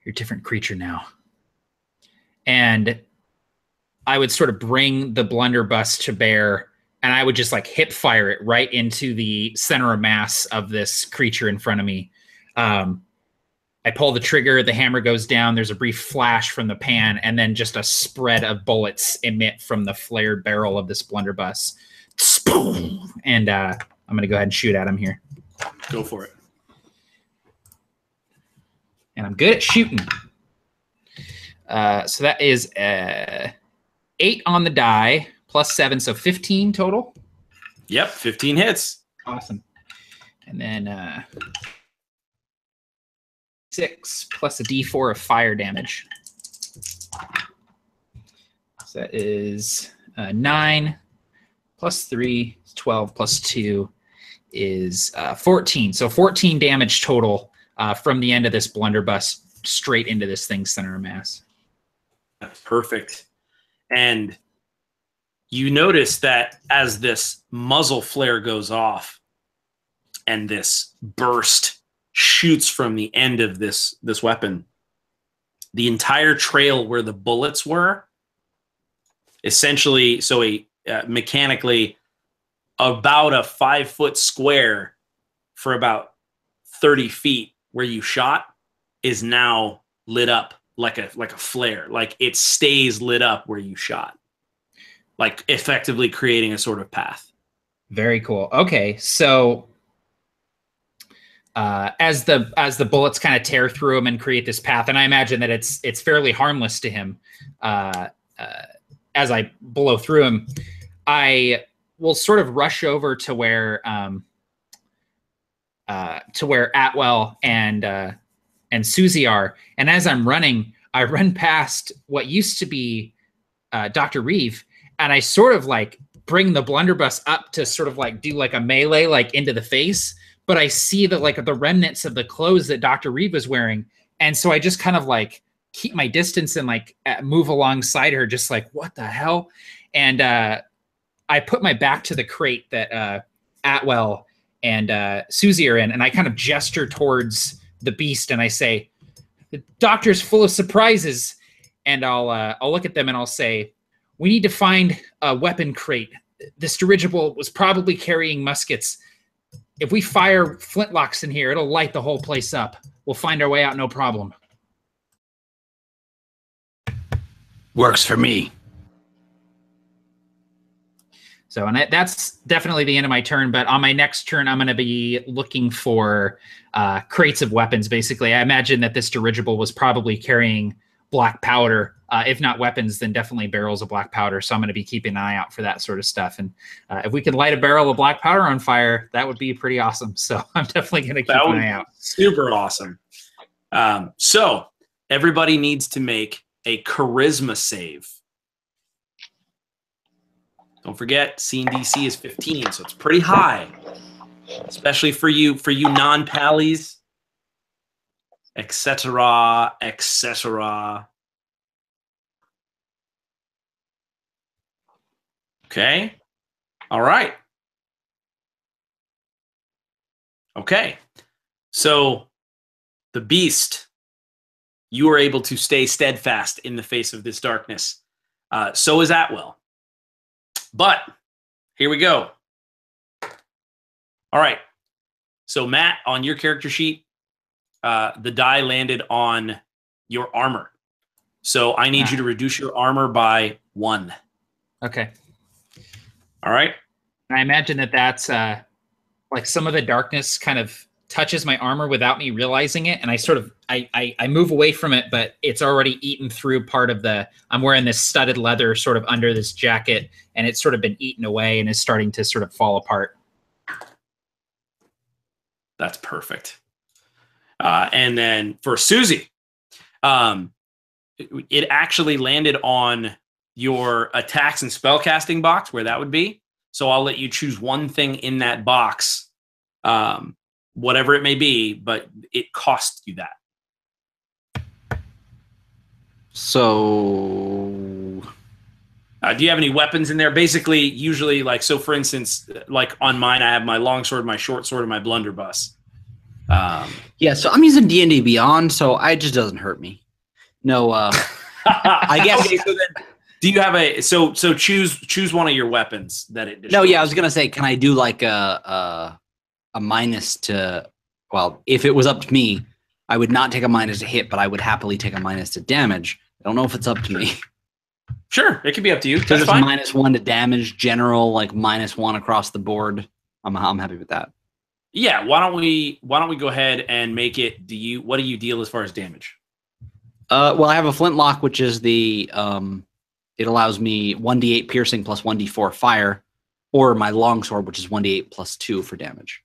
You're a different creature now. And I would sort of bring the blunderbuss to bear, and I would just like hip fire it right into the center of mass of this creature in front of me. I pull the trigger, the hammer goes down, there's a brief flash from the pan, and then just a spread of bullets emit from the flared barrel of this blunderbuss. Spoom! And I'm going to go ahead and shoot at him here. Go for it. And I'm good at shooting. So that is 8 on the die, plus 7, so 15 total. Yep, 15 hits. Awesome. And then 6 plus a d4 of fire damage. So that is 9 plus 3 is 12 plus 2 is 14. So 14 damage total from the end of this blunderbuss straight into this thing's center of mass. That's perfect. And you notice that as this muzzle flare goes off and this burst shoots from the end of this weapon, the entire trail where the bullets were, essentially, mechanically, about a 5-foot square for about 30 feet where you shot is now lit up like a flare. Like it stays lit up where you shot, like effectively creating a sort of path. Very cool. Okay, so as the bullets kind of tear through him and create this path, and I imagine that it's fairly harmless to him. As I blow through him, I will sort of rush over to where Atwell and Susie are, and as I'm running, I run past what used to be Dr. Reeve, and I sort of like bring the blunderbuss up to sort of like do like a melee like into the face, but I see that like the remnants of the clothes that Dr. Reeve was wearing, and so I just kind of like keep my distance and like move alongside her, just like, what the hell? And I put my back to the crate that Atwell and Susie are in, and I kind of gesture towards the beast, and I say, "The doctor's full of surprises." And I'll look at them and I'll say, "We need to find a weapon crate. This dirigible was probably carrying muskets. If we fire flintlocks in here, it'll light the whole place up. We'll find our way out, no problem." Works for me. So, and that's definitely the end of my turn. But on my next turn, I'm going to be looking for crates of weapons, basically. I imagine that this dirigible was probably carrying black powder. If not weapons, then definitely barrels of black powder. So I'm going to be keeping an eye out for that sort of stuff. And if we could light a barrel of black powder on fire, that would be pretty awesome. So I'm definitely going to keep an eye out. Super awesome. So everybody needs to make a charisma save. Don't forget, scene DC is 15, so it's pretty high, especially for you non-pallies, etc., etc. Okay. All right. Okay. So the beast, you are able to stay steadfast in the face of this darkness. So is Atwell. But here we go. All right. So Matt, on your character sheet, the die landed on your armor. So I need you to reduce your armor by 1. Okay. All right. And I imagine that that's like some of the darkness kind of touches my armor without me realizing it, and I sort of I move away from it, but it's already eaten through part of the. I'm wearing this studded leather sort of under this jacket, and it's sort of been eaten away and is starting to sort of fall apart. That's perfect. And then for Susie, it actually landed on your attacks and spellcasting box, where that would be. So I'll let you choose one thing in that box, whatever it may be, but it costs you that. So, do you have any weapons in there? Basically, usually, like, so for instance, like on mine, I have my longsword, my short sword, and my blunderbuss. yeah, so I'm using D&D Beyond, so it just doesn't hurt me. No, I guess. Okay, so then, do you have a so choose one of your weapons that it destroys? No, yeah, I was gonna say, can I do like a minus to? Well, if it was up to me, I would not take a minus to hit, but I would happily take a minus to damage. I don't know if it's up to me. Sure, it could be up to you. So That's just fine. -1 to damage, general, like -1 across the board. I'm happy with that. Yeah, why don't we go ahead and make it? What do you deal as far as damage? Well, I have a flintlock, which is the it allows me 1d8 piercing plus 1d4 fire, or my longsword, which is 1d8 plus 2 for damage.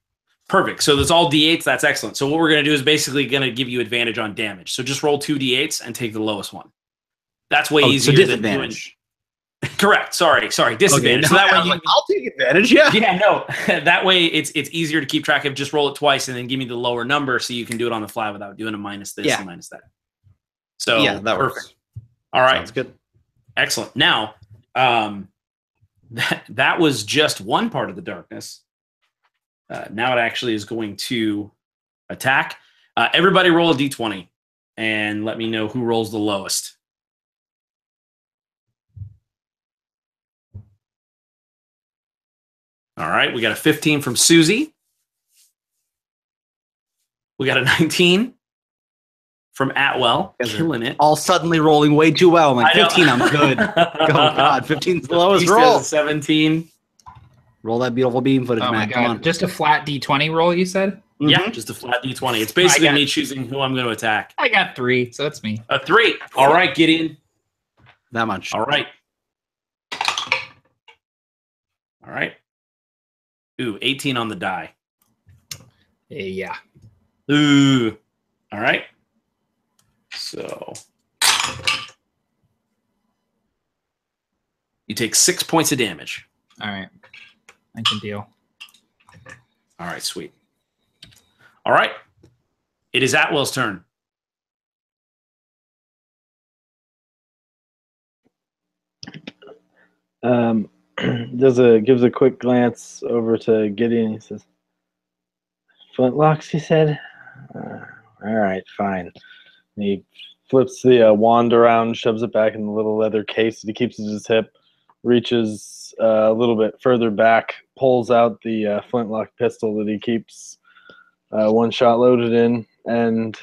Perfect. So that's all d8s. That's excellent. So what we're going to do is basically going to give you advantage on damage. So just roll 2 d8s and take the lowest one. That's way easier so than doing. disadvantage. Correct. Sorry. Disadvantage. Okay, so that way I'll take advantage. Yeah. Yeah, no. That way it's easier to keep track of. Just roll it twice and then give me the lower number so you can do it on the fly without doing a minus this and minus that. So yeah, that perfect. works. All right. Sounds good. Excellent. Now, that was just one part of the darkness. Now it actually is going to attack. Everybody roll a d20 and let me know who rolls the lowest. All right, we got a 15 from Susie. We got a 19 from Atwell, killing it. All suddenly rolling way too well. I'm like, 15, I'm good. Oh, God, 15's the lowest roll. 17. Roll that beautiful beam footage, Oh, my Matt. Come God. on. Just a flat D20 roll, you said? Yeah, just a flat d20. It's basically me choosing who I'm going to attack. I got 3, so that's me. A 3. All right, Gideon. That much. All right. All right. Ooh, 18 on the die. Yeah. Ooh. All right. So you take 6 points of damage. All right. I can deal. All right, sweet. All right. It is Atwell's turn. Gives a quick glance over to Gideon. He says, "Flintlocks," he said. All right, fine. And he flips the wand around, shoves it back in the little leather case that he keeps at his hip, reaches a little bit further back, pulls out the flintlock pistol that he keeps one shot loaded in, and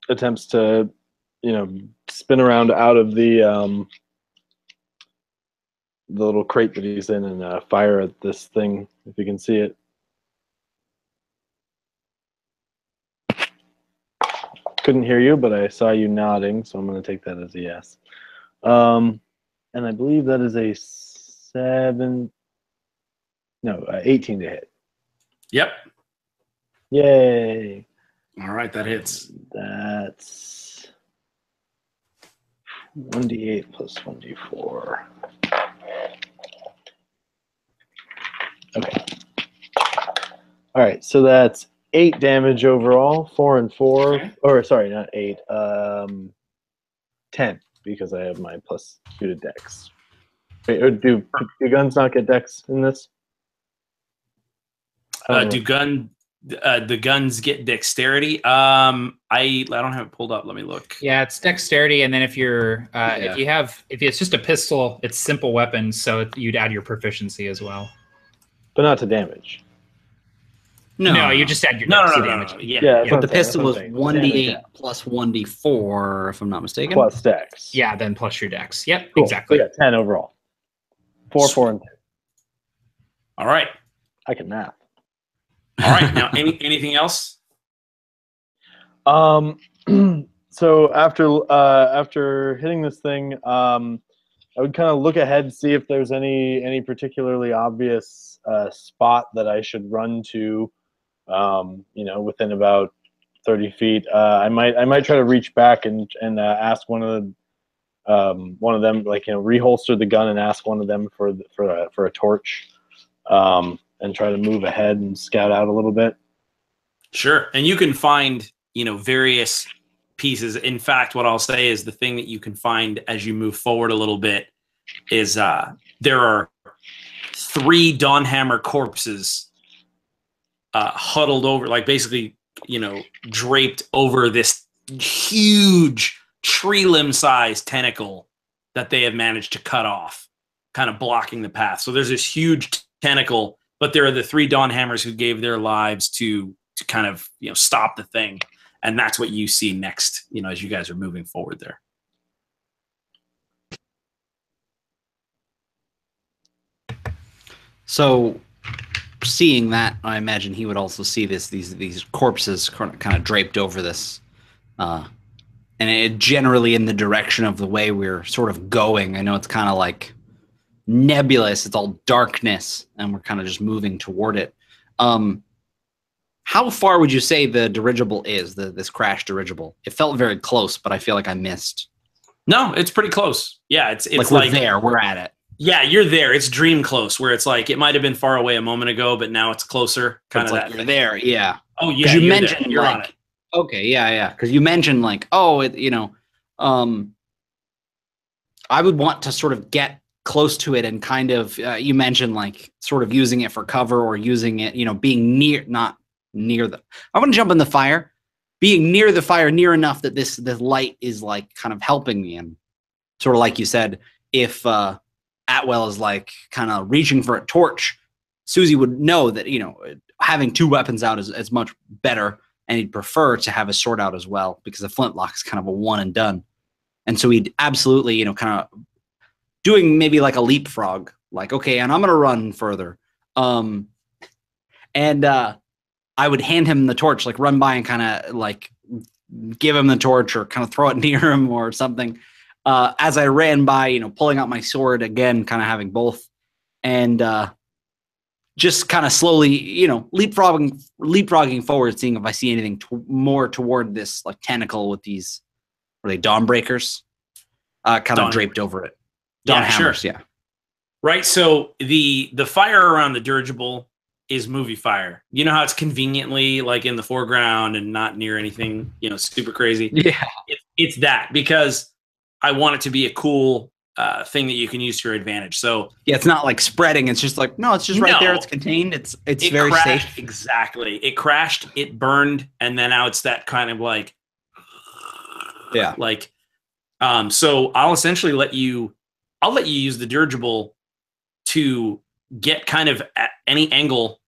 attempts to, spin around out of the little crate that he's in and fire at this thing, if you can see it. Couldn't hear you, but I saw you nodding, so I'm going to take that as a yes. And I believe that is a 18 to hit. Yep. Yay. All right, that hits. That's 1d8 plus 1d4. Okay. All right, so that's 8 damage overall, 4 and 4. Okay. Or sorry, not 8. 10, because I have my plus 2 to dex. Wait, or do guns not get dex in this? The guns get dexterity? I don't have it pulled up. Let me look. Yeah, it's dexterity, and then if it's just a pistol, it's simple weapons, so you'd add your proficiency as well. But not to damage. No, you just add your No. damage. Yeah. But the pistol was 1d8 plus 1d4, if I'm not mistaken. Plus dex. Yeah, then plus your dex. Yep, Cool. exactly. So yeah, 10 overall. 4, 4, and 2. All right. I can math. All right. Now, anything else? So after hitting this thing, I would kind of look ahead and see if there's any particularly obvious spot that I should run to, within about 30 feet. I might try to reach back and ask one of them, reholster the gun and ask one of them for a torch, and try to move ahead and scout out a little bit. Sure. And you can find, various pieces. In fact, what I'll say is the thing that you can find as you move forward a little bit is there are 3 Dawnhammer corpses huddled over, like basically, draped over this huge tree limb sized tentacle that they have managed to cut off, kind of blocking the path. So there's this huge tentacle, but there are the 3 Dawnhammers who gave their lives to kind of, stop the thing. And that's what you see next, as you guys are moving forward there. So, seeing that, I imagine he would also see these corpses kind of draped over this, and it generally in the direction of the way we're sort of going. I know it's kind of like nebulous; it's all darkness, and we're kind of just moving toward it. How far would you say the dirigible is? This crash dirigible? It felt very close, but I feel like I missed. No, it's pretty close. Yeah, it's Like we're there. We're at it. Yeah, you're there. It's dream close, where it's like it might have been far away a moment ago, but now it's closer. Kind of like that. You're thing. there. Yeah. Oh yeah. You mentioned there. You're like, on it. Okay. Yeah. Because you mentioned like, oh, I would want to sort of get close to it and kind of, you mentioned like sort of using it for cover or using it, being not near I want to jump in the fire, being near the fire, near enough that this light is like kind of helping me. And sort of like you said, if Atwell is like kind of reaching for a torch, Susie would know that, having two weapons out is much better. And he'd prefer to have a sword out as well, because a flintlock is kind of a one and done. And so he'd absolutely, kind of doing maybe like a leapfrog, like, okay, and I'm going to run further. And I would hand him the torch, like run by and kind of like give him the torch or kind of throw it near him or something. As I ran by, pulling out my sword again, kind of having both, and just kind of slowly, leapfrogging forward, seeing if I see anything more toward this like tentacle with these, are they dawn breakers? Kind of draped over it. Dawn hammers, sure. Yeah. Right. So the fire around the dirigible is movie fire. You know how it's conveniently like in the foreground and not near anything, super crazy. Yeah. It's that, because I want it to be a cool thing that you can use to your advantage. So yeah, it's not like spreading. It's just like, no, it's just right there. It's contained. It's very crashed, safe. Exactly. It crashed, it burned, and then now it's that kind of like, yeah, like, so I'll essentially let you use the dirigible to get kind of at any angle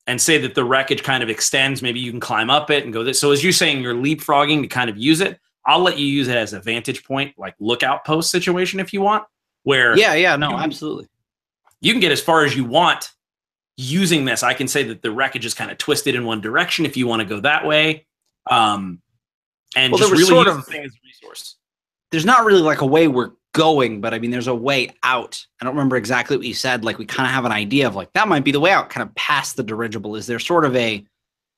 and say that the wreckage kind of extends. Maybe you can climb up it and go this. So as you're saying, you're leapfrogging to kind of use it. I'll let you use it as a vantage point, like lookout post situation if you want, where absolutely. You can get as far as you want using this. I can say that the wreckage is kind of twisted in one direction if you want to go that way. And just really use the thing as a resource. There's not really like a way we're going, but I mean, there's a way out. I don't remember exactly what you said. Like we kind of have an idea of like, that might be the way out, kind of past the dirigible. Is there sort of a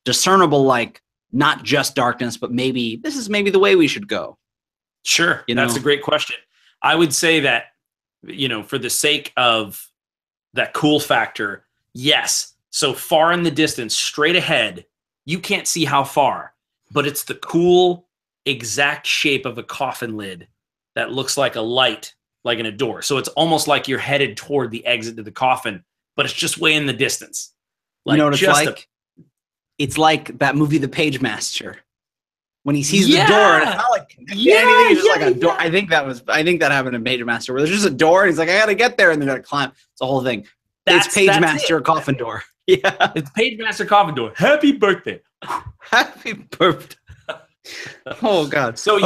discernible, like, not just darkness, but maybe this is maybe the way we should go? Sure. That's a great question. I would say that, for the sake of that cool factor, yes. So far in the distance, straight ahead, you can't see how far, but it's the cool exact shape of a coffin lid that looks like a light, like in a door. So it's almost like you're headed toward the exit to the coffin, but it's just way in the distance. Like, you know what it's like? It's like that movie, The Page Master, when he sees the door and it's not like anything. It's just like a door. I think that happened in Page Master, where there's just a door and he's like, I gotta get there, and they're gonna climb. It's the whole thing. It's Page Master coffin door. Yeah, it's Page Master coffin door. Happy birthday. Happy birthday. Oh God. So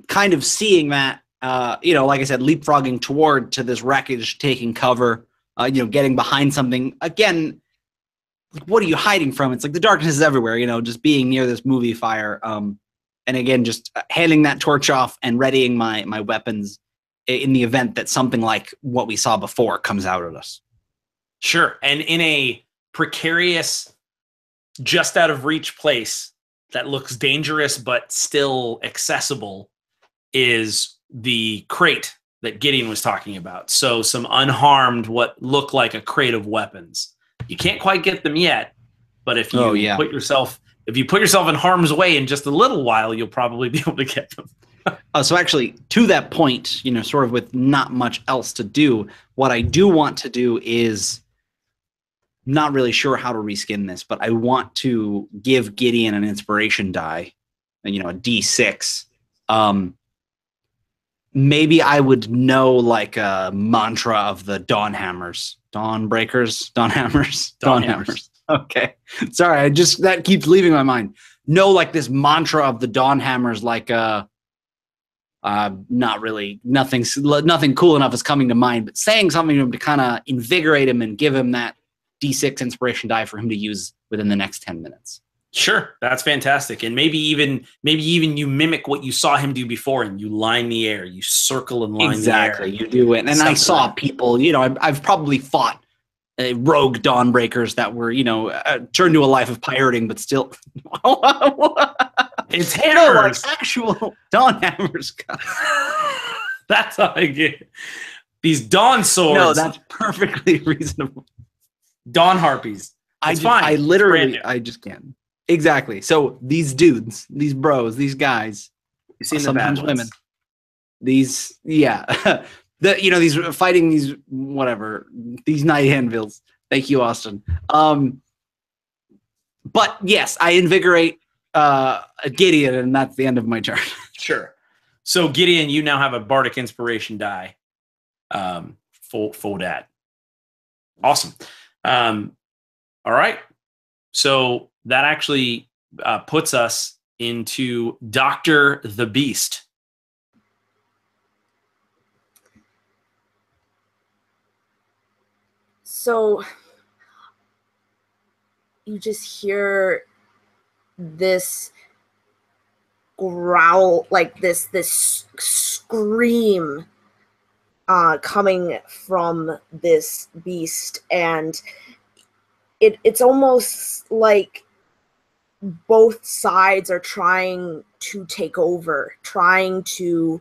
kind of seeing that, like I said, leapfrogging to this wreckage, taking cover, getting behind something again. Like, what are you hiding from? It's like the darkness is everywhere, just being near this movie fire. And again, just handing that torch off and readying my weapons in the event that something like what we saw before comes out at us. Sure. And in a precarious, just out of reach place that looks dangerous but still accessible is the crate that Gideon was talking about. So some unharmed, what look like a crate of weapons. You can't quite get them yet, but if you put yourself in harm's way in just a little while, you'll probably be able to get them. So actually, to that point, sort of with not much else to do, what I do want to do is, not really sure how to reskin this, but I want to give Gideon an inspiration die, a D6. Maybe I would know like a mantra of the dawn hammers. Dawn breakers? Dawn hammers? Dawn hammers. Okay. Sorry, that keeps leaving my mind. Know like this mantra of the dawn hammers, like not really, nothing cool enough is coming to mind, but saying something to him to kind of invigorate him and give him that D6 inspiration die for him to use within the next 10 minutes. Sure, that's fantastic. And maybe even you mimic what you saw him do before, and you line the air, you circle and line the air. Exactly, you do it. And I saw people, I've probably fought rogue dawnbreakers that were, turned to a life of pirating, but still. It's No, like hammers. actual dawn hammers, guys. That's how I get these dawn swords. No, that's perfectly reasonable. dawn harpies. It's fine. I It's brand literally, new. I just can't. Exactly. So these dudes, these bros, these guys, You've seen the sometimes bad ones. women, these, yeah, these fighting these whatever these night anvils. Thank you, Austin. But yes, I invigorate Gideon, and that's the end of my turn. Sure. So Gideon, you now have a bardic inspiration die. Full dat. Awesome. All right. So that actually puts us into Dr. the Beast. So you just hear this growl, like this scream coming from this beast, and it's almost like both sides are trying to take over, trying to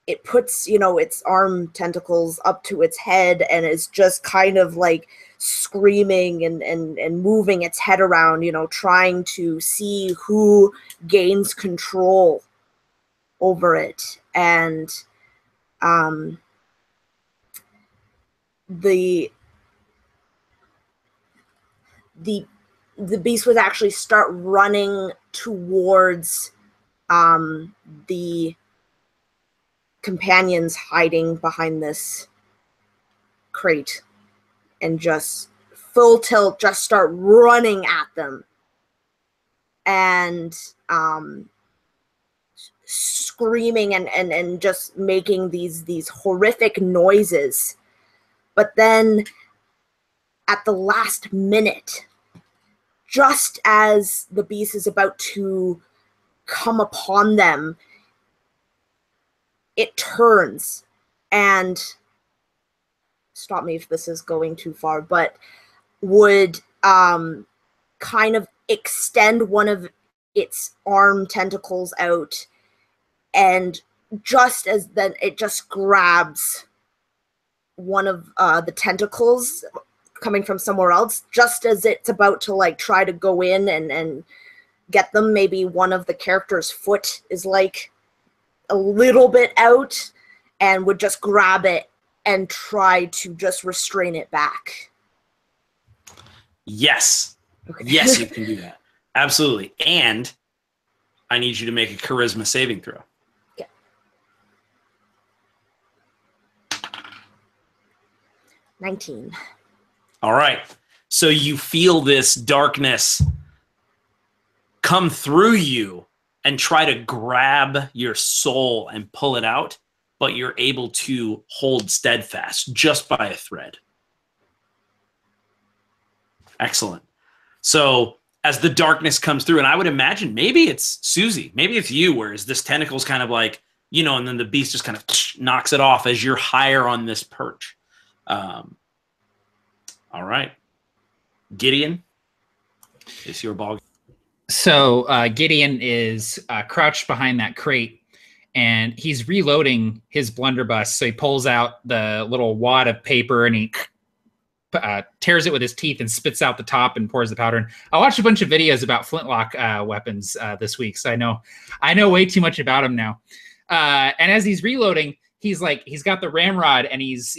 it puts, its arm tentacles up to its head and is just kind of like screaming and moving its head around, trying to see who gains control over it. And the beast would actually start running towards the companions hiding behind this crate, and just full tilt, just start running at them and screaming and just making these horrific noises. But then at the last minute, just as the beast is about to come upon them, it turns and, stop me if this is going too far, but would kind of extend one of its arm tentacles out, and just as then it just grabs one of the tentacles coming from somewhere else, just as it's about to like try to go in and get them. Maybe one of the characters' foot is like a little bit out, and would just grab it and try to just restrain it back. Yes. Okay. Yes, you can do that. Absolutely. And I need you to make a charisma saving throw. Okay. 19. All right. So you feel this darkness come through you and try to grab your soul and pull it out, but you're able to hold steadfast just by a thread. Excellent. So as the darkness comes through, and I would imagine maybe it's Susie, maybe it's you, whereas this tentacle's kind of like, and then the beast just kind of knocks it off as you're higher on this perch. All right. Gideon, it's your ball. So Gideon is crouched behind that crate, and he's reloading his blunderbuss. So he pulls out the little wad of paper, and he tears it with his teeth and spits out the top and pours the powder in. I watched a bunch of videos about flintlock weapons this week, so I know way too much about them now. And as he's reloading, he's got the ramrod, and he's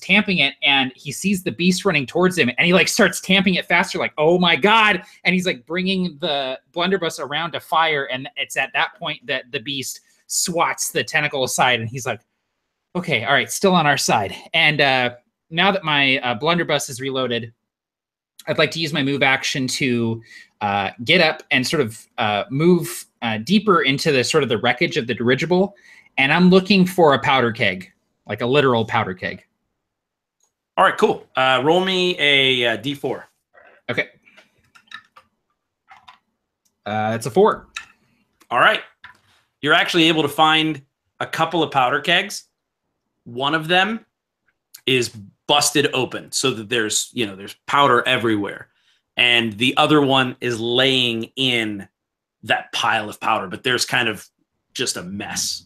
tamping it, and he sees the beast running towards him, and he like starts tamping it faster, like, oh my god, and he's like bringing the blunderbuss around to fire, and it's at that point that the beast swats the tentacle aside, and he's like, okay, all right, still on our side. And now that my blunderbuss is reloaded, I'd like to use my move action to get up and sort of move deeper into the sort of the wreckage of the dirigible. And I'm looking for a powder keg, like a literal powder keg. All right, cool. Roll me a D4. Okay. It's a 4. All right. You're actually able to find a couple of powder kegs. One of them is busted open so that there's powder everywhere. and the other one is laying in that pile of powder, but there's kind of just a mess.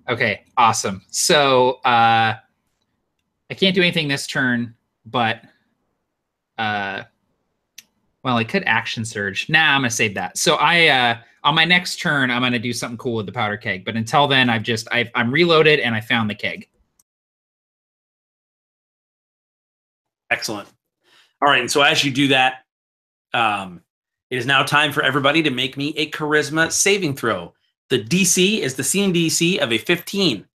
Okay, awesome. So I can't do anything this turn, but well, I could action surge. Nah, I'm gonna save that. So I on my next turn, I'm gonna do something cool with the powder keg. But until then, I'm reloaded and I found the keg. Excellent. All right, and so as you do that, it is now time for everybody to make me a charisma saving throw. The DC is the CMDC of a 15.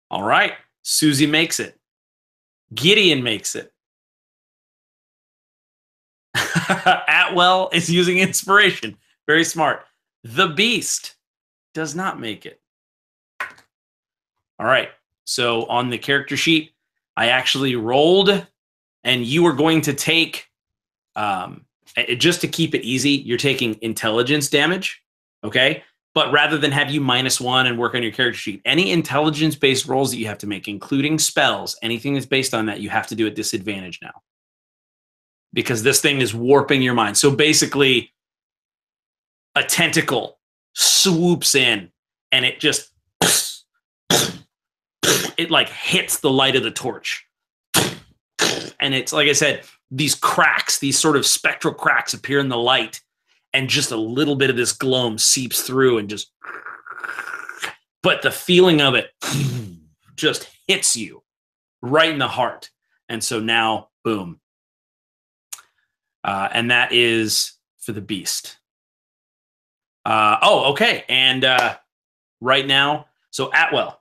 All right, Susie makes it. Gideon makes it. Atwell is using inspiration. Very smart. The Beast does not make it. All right, so on the character sheet, I actually rolled, and you are going to take, just to keep it easy, you're taking intelligence damage, okay? But rather than have you -1 and work on your character sheet, any intelligence-based rolls that you have to make, including spells, anything that's based on that, you have to do at disadvantage now. Because this thing is warping your mind. So basically, a tentacle swoops in, and it just, it like hits the light of the torch. And it's, like I said, these cracks, these sort of spectral cracks appear in the light, and just a little bit of this gloam seeps through and just, but the feeling of it just hits you right in the heart. And so now, boom. And that is for the Beast. Oh, okay. And right now, so Atwell.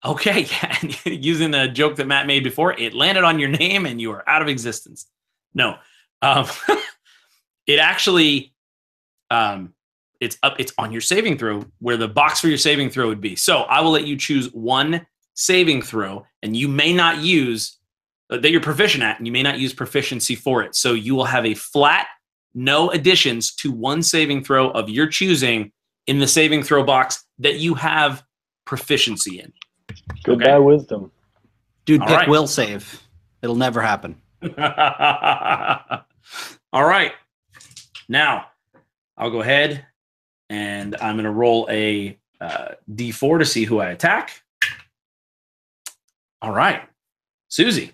Okay, yeah, using a joke that Matt made before, it landed on your name and you are out of existence. No. It actually, it's on your saving throw where the box for your saving throw would be. So I will let you choose one saving throw, and you may not use, that you're proficient at, and you may not use proficiency for it. So you will have a flat, no additions to one saving throw of your choosing in the saving throw box that you have proficiency in. Goodbye, wisdom. Dude, All pick right. will save. It'll never happen. All right. Now, I'll go ahead and I'm going to roll a D4 to see who I attack. All right. Susie.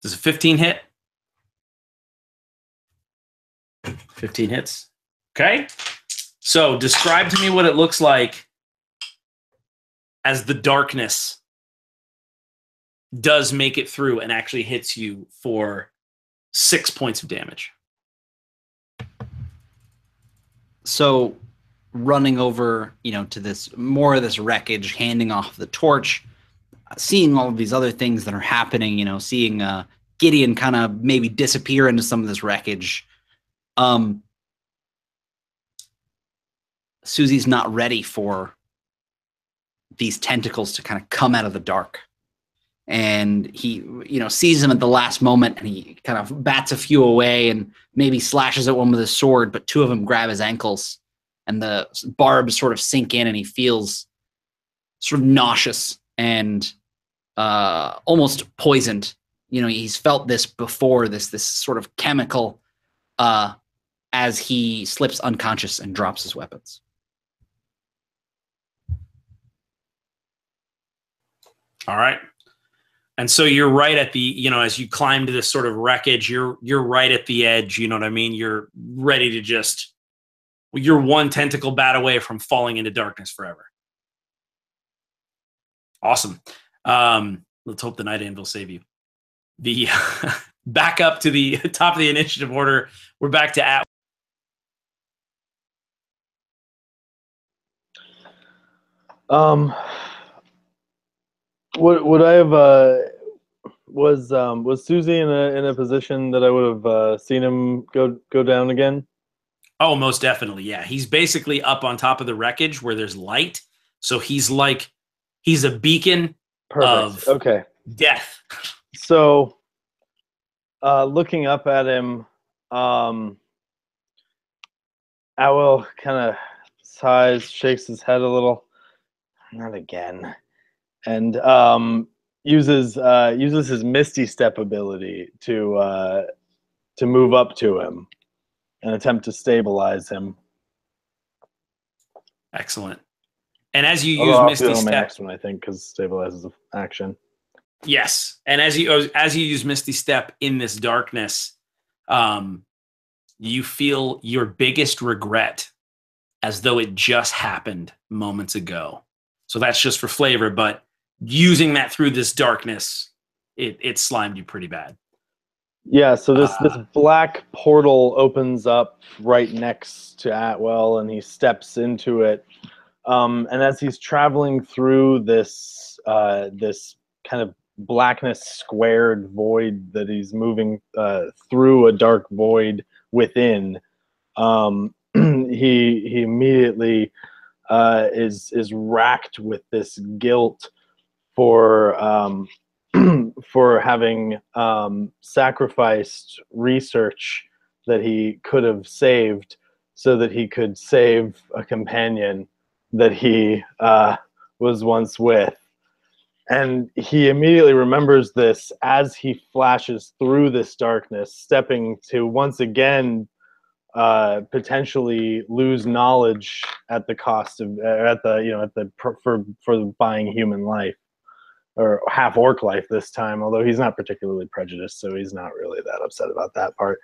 Does a 15 hit? 15 hits. Okay. So describe to me what it looks like as the darkness does make it through and actually hits you for 6 points of damage. So running over, to this more of this wreckage, handing off the torch, seeing all of these other things that are happening, seeing Gideon kind of maybe disappear into some of this wreckage. Susie's not ready for these tentacles to kind of come out of the dark. And he, sees them at the last moment, and he kind of bats a few away and maybe slashes at one with his sword, but two of them grab his ankles, and the barbs sort of sink in, and he feels sort of nauseous and almost poisoned. He's felt this before, this sort of chemical, as he slips unconscious and drops his weapons. All right. And so you're right at the, as you climb to this sort of wreckage, you're right at the edge, you know what I mean? You're ready to just, you're one tentacle bat away from falling into darkness forever. Awesome. Let's hope the Night Anvil save you. The back up to the top of the initiative order. We're back to At. Would I have was Susie in a position that I would have seen him go down again? Oh, most definitely, yeah. He's basically up on top of the wreckage where there's light, so he's a beacon. Perfect. Of okay. Death. So, looking up at him, I will kind of sighs, shakes his head a little. Not again. And uses his Misty Step ability to move up to him and attempt to stabilize him. Excellent. And as you Although use I'll do Misty it on my Step, next one, I think, because stabilizes the action. yes. And as you use Misty Step in this darkness, you feel your biggest regret as though it just happened moments ago. So that's just for flavor, but using that through this darkness, it slimed you pretty bad. Yeah, so this black portal opens up right next to Atwell, and he steps into it. And as he's traveling through this this kind of blackness squared void that he's moving through a dark void within, he immediately is racked with this guilt for for having sacrificed research that he could have saved so that he could save a companion that he was once with. And he immediately remembers this as he flashes through this darkness, stepping to once again potentially lose knowledge at the cost of for buying human life, or half orc life this time. Although he's not particularly prejudiced, so he's not really that upset about that part.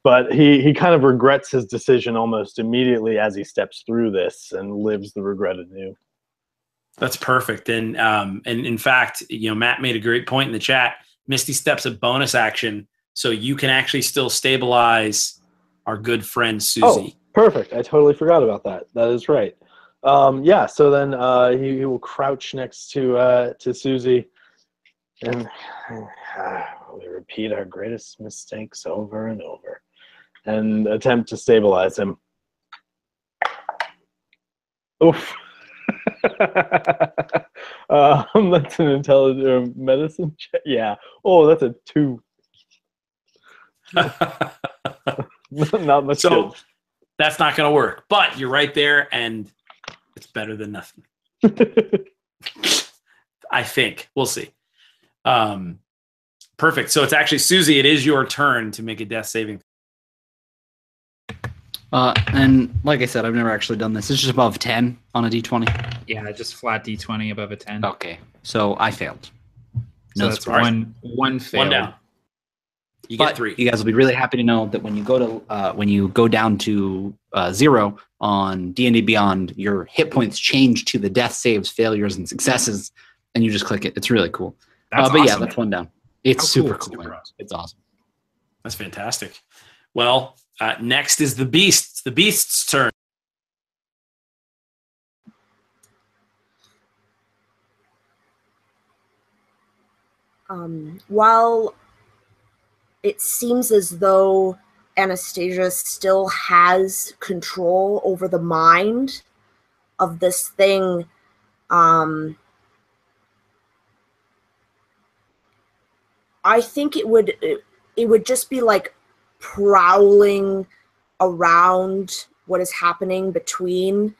But he kind of regrets his decision almost immediately as he steps through this and lives the regret anew. That's perfect. And in fact, Matt made a great point in the chat. Misty Step's a bonus action, so you can actually still stabilize our good friend Susie. Oh, perfect. I totally forgot about that. That is right. Yeah, so then he will crouch next to Susie, and we repeat our greatest mistakes over and over, and attempt to stabilize him. Oof. That's an intelligent medicine check. Yeah. Oh, that's a 2. Not much. So that's not going to work. But you're right there, and it's better than nothing. I think. We'll see. Perfect. So it's actually Susie. It is your turn to make a death saving. And like I said, I've never actually done this. It's just above 10 on a d20. Yeah, just flat d20 above a 10. Okay, so I failed. So that's one fail. One down. You get 3. You guys will be really happy to know that when you go down to 0 on D&D Beyond, your hit points change to the death saves, failures, and successes, and you just click it. It's really cool. That's but awesome. yeah, that's 1 down. It's super cool. Super awesome. It's awesome. That's fantastic. Well, next is the Beast. It's the Beast's turn. While it seems as though Anastasia still has control over the mind of this thing, I think it would just be like prowling around what is happening between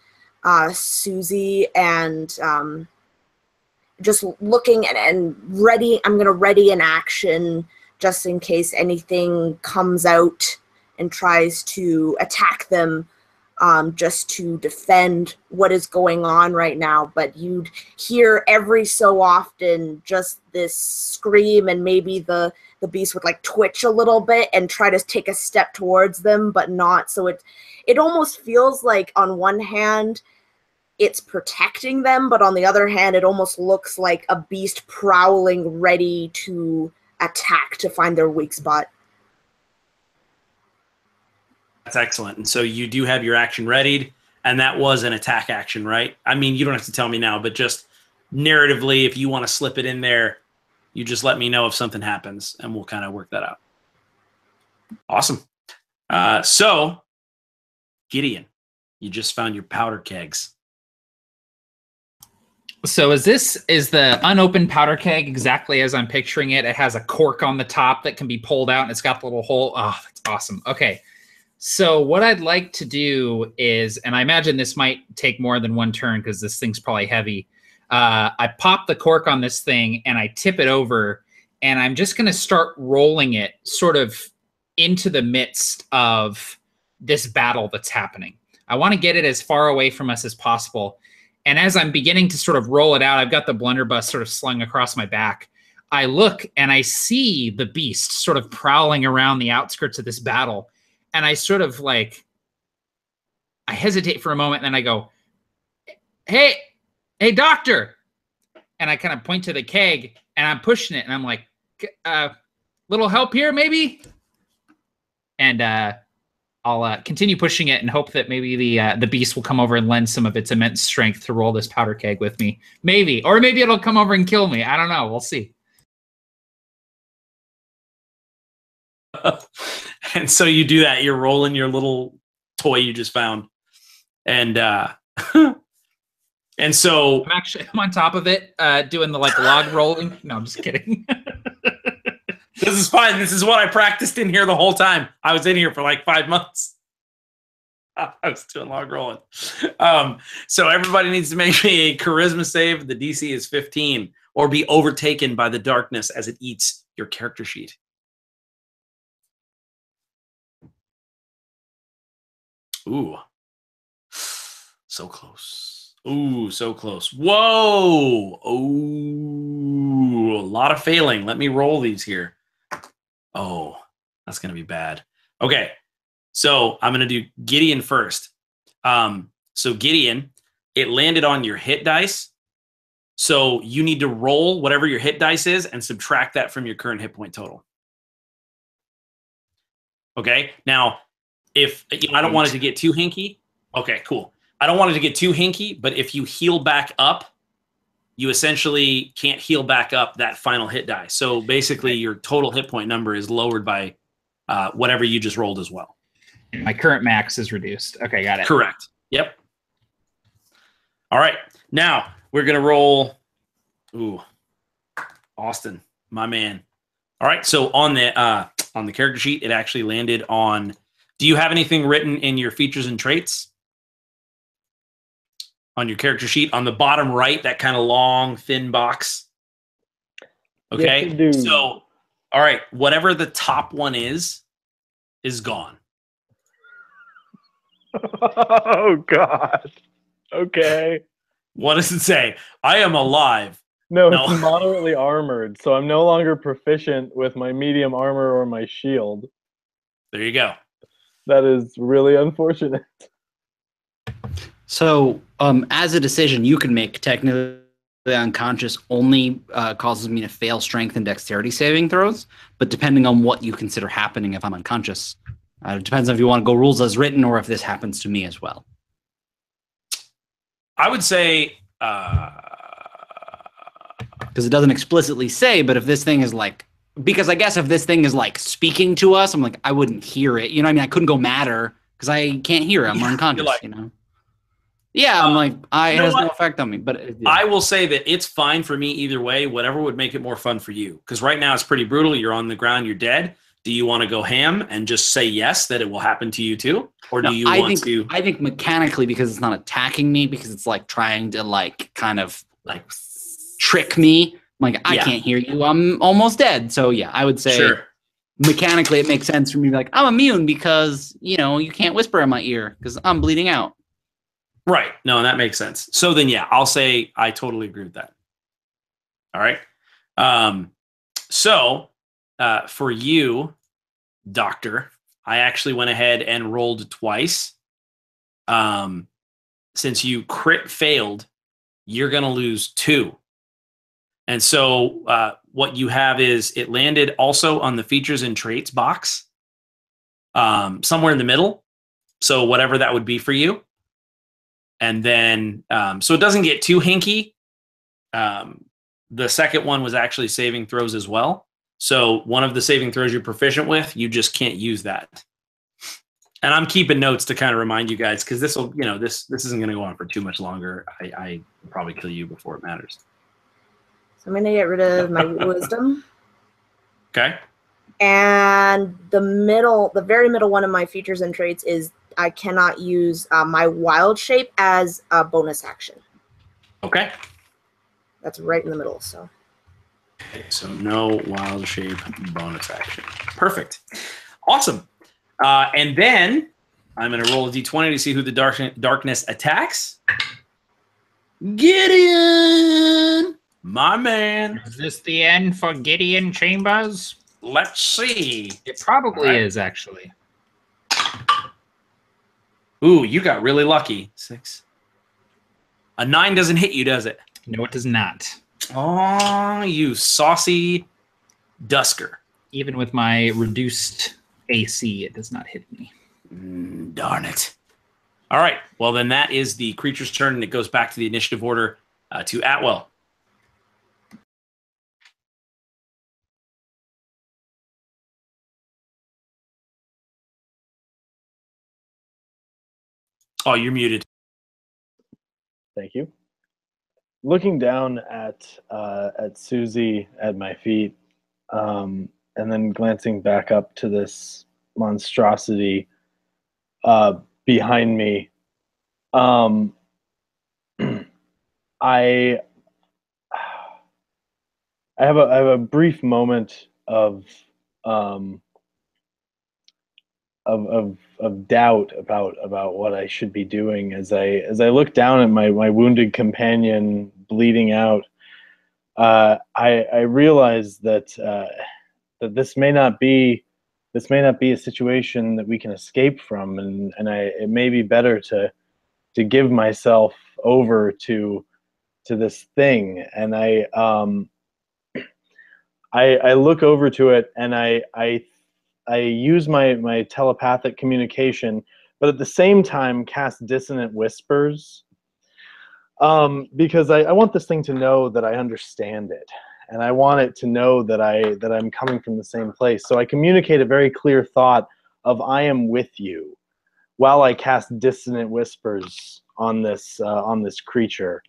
Susie and just looking and ready. I'm going to ready an action just in case anything comes out and tries to attack them, just to defend what is going on right now. But you'd hear every so often just this scream, and maybe the beast would like twitch a little bit and try to take a step towards them, but not. So it almost feels like on one hand it's protecting them, but on the other hand it almost looks like a beast prowling ready to attack to find their weak spot. That's excellent. And so you do have your action readied, and that was an attack action, right? I mean, you don't have to tell me now, but just narratively, if you want to slip it in there, you just let me know if something happens, and we'll kind of work that out. Awesome. So, Gideon, you just found your powder kegs. So is the unopened powder keg exactly as I'm picturing it? It has a cork on the top that can be pulled out, and it's got the little hole. Oh, that's awesome. Okay. So what I'd like to do is, and I imagine this might take more than one turn because this thing's probably heavy. I pop the cork on this thing and I tip it over, and I'm just going to start rolling it sort of into the midst of this battle that's happening. I want to get it as far away from us as possible. And as I'm beginning to sort of roll it out, I've got the blunderbuss sort of slung across my back. I look and I see the beast sort of prowling around the outskirts of this battle. And I sort of like, I hesitate for a moment and then I go, hey, doctor. And I kind of point to the keg and I'm pushing it and I'm like, little help here maybe? And I'll continue pushing it and hope that maybe the beast will come over and lend some of its immense strength to roll this powder keg with me. Maybe. Or maybe it'll come over and kill me. I don't know. We'll see. And so you do that. You're rolling your little toy you just found. And and so I'm on top of it, doing the like log rolling. No, I'm just kidding. This is fine. This is what I practiced in here the whole time. I was in here for like 5 months. I was doing log rolling. So everybody needs to make me a charisma save. The DC is 15, or be overtaken by the darkness as it eats your character sheet. Ooh. So close. Ooh, so close. Whoa. Ooh, a lot of failing. Let me roll these here. Oh, that's going to be bad. Okay. So I'm going to do Gideon first. So Gideon, it landed on your hit dice. So you need to roll whatever your hit dice is and subtract that from your current hit point total. Okay. Now, if I don't want it to get too hinky. Okay, cool. I don't want it to get too hinky, but if you heal back up, you essentially can't heal back up that final hit die. So basically your total hit point number is lowered by whatever you just rolled as well. My current max is reduced. Okay, got it. Correct. Yep. All right. Now we're going to roll. Ooh, Austin, my man. All right. So on the character sheet, it actually landed on. Do you have anything written in your features and traits? On your character sheet, on the bottom right, that kind of long, thin box. Okay. Yes, so, all right, whatever the top one is gone. Oh, God. Okay. What does it say? I am alive. No, No. it's moderately armored, so I'm no longer proficient with my medium armor or my shield. There you go. That is really unfortunate. So, as a decision you can make, technically unconscious only causes me to fail strength and dexterity saving throws, but depending on what you consider happening if I'm unconscious, it depends on if you want to go rules as written or if this happens to me as well. I would say... Because it doesn't explicitly say, but if this thing is like... Because I guess if this thing is like speaking to us, I'm like, I wouldn't hear it. You know what I mean? I couldn't go matter because I can't hear it. I'm unconscious, like, you know? Yeah, I'm like, it has no effect on me. But I will say that it's fine for me either way, whatever would make it more fun for you. Because right now it's pretty brutal. You're on the ground, you're dead. Do you want to go ham and just say yes, that it will happen to you too? Or do you want to... I think mechanically, because it's not attacking me, because it's like trying to like kind of like trick me. I'm like, I can't hear you. I'm almost dead. So yeah, I would say mechanically it makes sense for me to be like, I'm immune because, you know, you can't whisper in my ear because I'm bleeding out. Right. No, that makes sense. So then, yeah, I'll say I totally agree with that. All right. So for you, Doctor, I actually went ahead and rolled twice. Since you crit failed, you're going to lose 2. And so what you have is it landed also on the features and traits box, somewhere in the middle. So whatever that would be for you. And then, so it doesn't get too hinky. The second one was actually saving throws as well. So one of the saving throws you're proficient with, you just can't use that. And I'm keeping notes to kind of remind you guys, because this will, you know, this isn't going to go on for too much longer. I probably kill you before it matters. So I'm going to get rid of my wisdom. Okay. And the very middle one of my features and traits is I cannot use my wild shape as a bonus action. Okay. That's right in the middle. So no wild shape bonus action. Perfect. Awesome. And then I'm going to roll a d20 to see who the darkness attacks. Gideon, my man. Is this the end for Gideon Chambers? Let's see. It probably is, actually. Ooh, you got really lucky. 6. A 9 doesn't hit you, does it? No, it does not. Oh, you saucy dusker. Even with my reduced AC, it does not hit me. Darn it. All right. Well, then that is the creature's turn, and it goes back to the initiative order to Atwell. Oh, you're muted. Thank you. Looking down at Susie at my feet, and then glancing back up to this monstrosity behind me, I have a brief moment of doubt about what I should be doing as I look down at my wounded companion bleeding out. I realize that this may not be a situation that we can escape from, and it may be better to give myself over to this thing. And I look over to it, and I use my telepathic communication, but at the same time cast dissonant whispers, because I want this thing to know that I understand it, and I want it to know that I'm coming from the same place. So I communicate a very clear thought of "I am with you," while I cast dissonant whispers on this creature,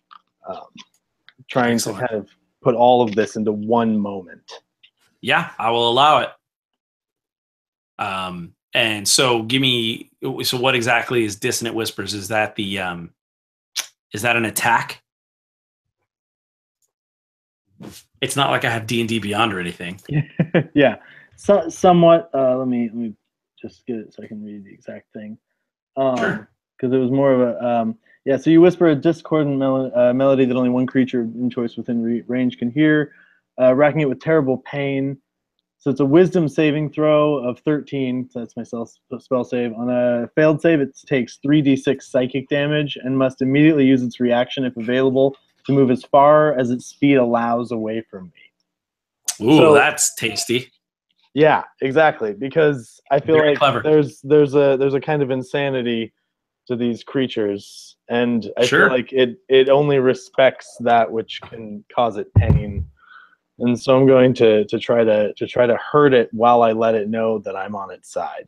trying to kind of put all of this into one moment. Yeah, I will allow it. And so so what exactly is dissonant whispers? Is that an attack? It's not like I have D&D Beyond or anything. Yeah, somewhat. Let me just get it so I can read the exact thing. Sure. Because it was more of a so you whisper a discordant melody that only one creature in choice within range can hear, racking it with terrible pain. So it's a wisdom saving throw of 13. So that's my spell save. On a failed save, it takes 3d6 psychic damage and must immediately use its reaction, if available, to move as far as its speed allows away from me. Ooh, so, that's tasty. Yeah, exactly. Because I feel Very like clever. there's a kind of insanity to these creatures, and I feel like it only respects that which can cause it pain. And so I'm going to try to hurt it while I let it know that I'm on its side.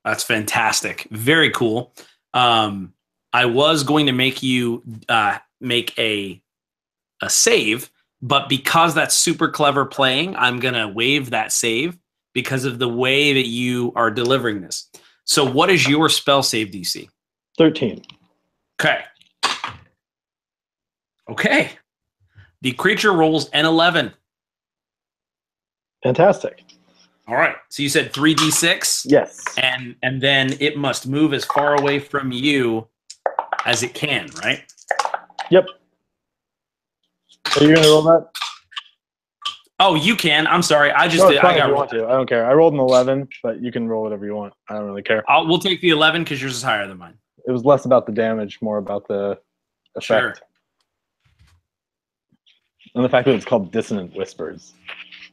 That's fantastic. Very cool. I was going to make you make a save, but because that's super clever playing, I'm going to waive that save because of the way that you are delivering this. So what is your spell save DC? 13. Okay. Okay. The creature rolls an 11. Fantastic. All right. So you said 3d6? Yes. And then it must move as far away from you as it can, right? Yep. Are you going to roll that? Oh, you can. I'm sorry. I just No, did. it's fine I if you got want to. I don't care. I rolled an 11, but you can roll whatever you want. I don't really care. We'll take the 11 because yours is higher than mine. It was less about the damage, more about the effect. Sure. And the fact that it's called Dissonant Whispers.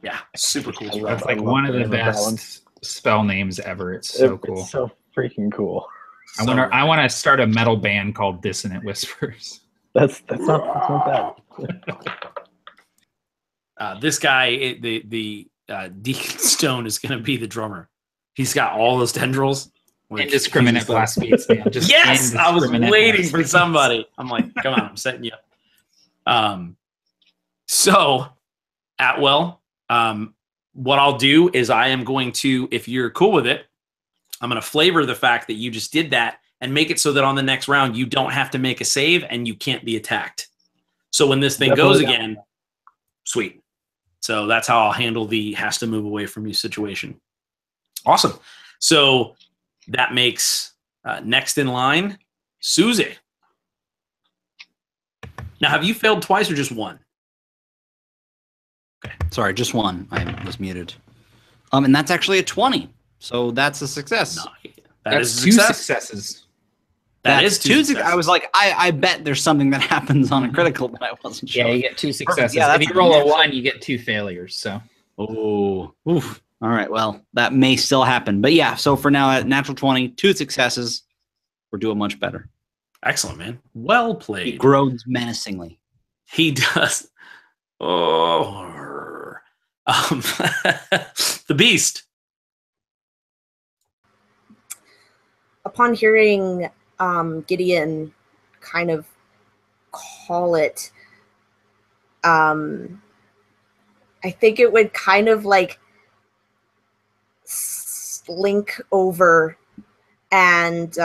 Yeah, super cool. That's like one of the best spell names ever. It's so cool. It's so freaking cool. I want to start a metal band called Dissonant Whispers. That's not bad. This guy, the Deacon Stone, is going to be the drummer. He's got all those tendrils. Indiscriminate blast beats, man. Just yes, I was waiting for somebody. I'm like, come on, I'm setting you up. So, Atwell, what I'll do is I am going to, if you're cool with it, I'm going to flavor the fact that you just did that and make it so that on the next round you don't have to make a save and you can't be attacked. So when this thing goes again, sweet. So that's how I'll handle the has to move away from you situation. Awesome. So that makes next in line, Susie. Now, have you failed twice or just one? Okay. Sorry, just one. I was muted. And that's actually a 20. So that's a success. No, That's two successes. That is two successes. I was like, I bet there's something that happens on a critical, but I wasn't sure. Yeah, you get two successes. Yeah, if you roll a 1, you get 2 failures. So. Oh, oof. All right. Well, that may still happen, but yeah. So for now, at natural 20, 2 successes, we're doing much better. Excellent, man. Well played. He groans menacingly. He does. Oh, the beast. Upon hearing Gideon kind of call it, I think it would kind of like slink over and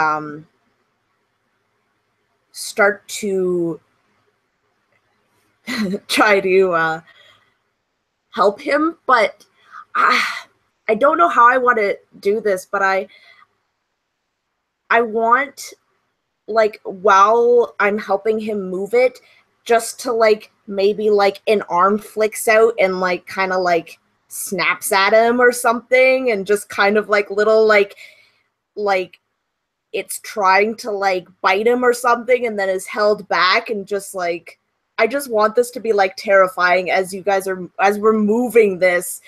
start to try to help him, but I don't know how I want to do this, but I want, like, while I'm helping him move it, just to, like, maybe, like, an arm flicks out and, like, kind of, like, snaps at him or something, and just kind of, like, little, like, it's trying to, like, bite him or something, and then is held back, and just, like, I just want this to be, like, terrifying as you guys are, as we're moving this,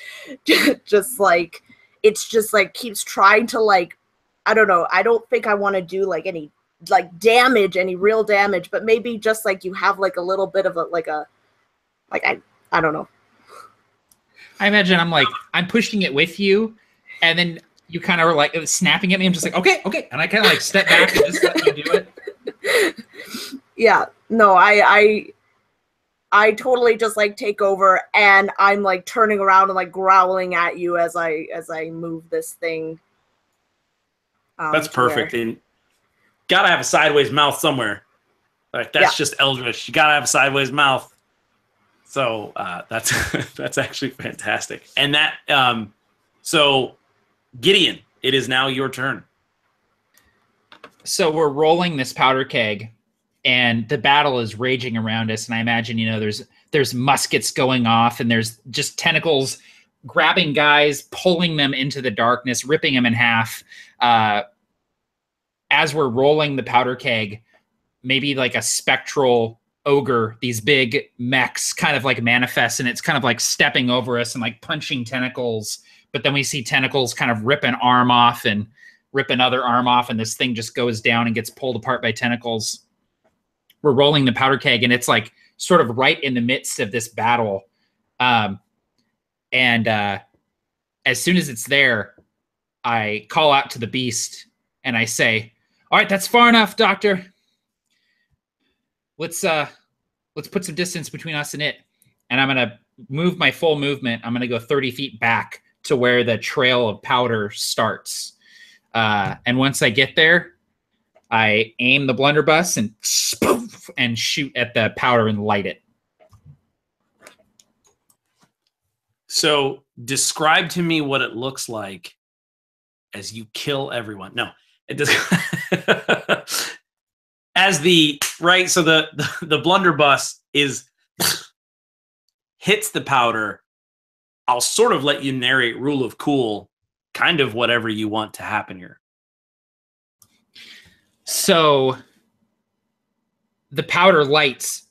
just, like, it's just, like, keeps trying to, like, I don't know. I don't think I want to do like any like damage, any real damage, but maybe just like you have like a little bit of a I don't know. I imagine I'm pushing it with you, and then you kind of are like snapping at me. I'm just like, okay, and I kind of like step back and just let you do it. Yeah, no, I totally just like take over, and I'm like turning around and like growling at you as I move this thing. That's perfect. And gotta have a sideways mouth somewhere. Like that's just eldritch. You gotta have a sideways mouth. So that's actually fantastic. And that so Gideon, it is now your turn. So we're rolling this powder keg, and the battle is raging around us. And I imagine there's muskets going off, and there's just tentacles grabbing guys, pulling them into the darkness, ripping them in half. As we're rolling the powder keg, maybe like a spectral ogre, these big mechs kind of like manifest, and it's kind of like stepping over us and like punching tentacles. But then we see tentacles kind of rip an arm off and rip another arm off, and this thing just goes down and gets pulled apart by tentacles. We're rolling the powder keg, and it's like sort of right in the midst of this battle. And as soon as it's there, I call out to the beast and I say, "All right, that's far enough, Doctor. Let's put some distance between us and it." And I'm gonna move my full movement. I'm gonna go 30 feet back to where the trail of powder starts. And once I get there, I aim the blunderbuss and shoot at the powder and light it. So describe to me what it looks like as you kill everyone. No, it does. As so the blunderbuss hits the powder. I'll sort of let you narrate rule of cool, kind of whatever you want to happen here. So the powder lights,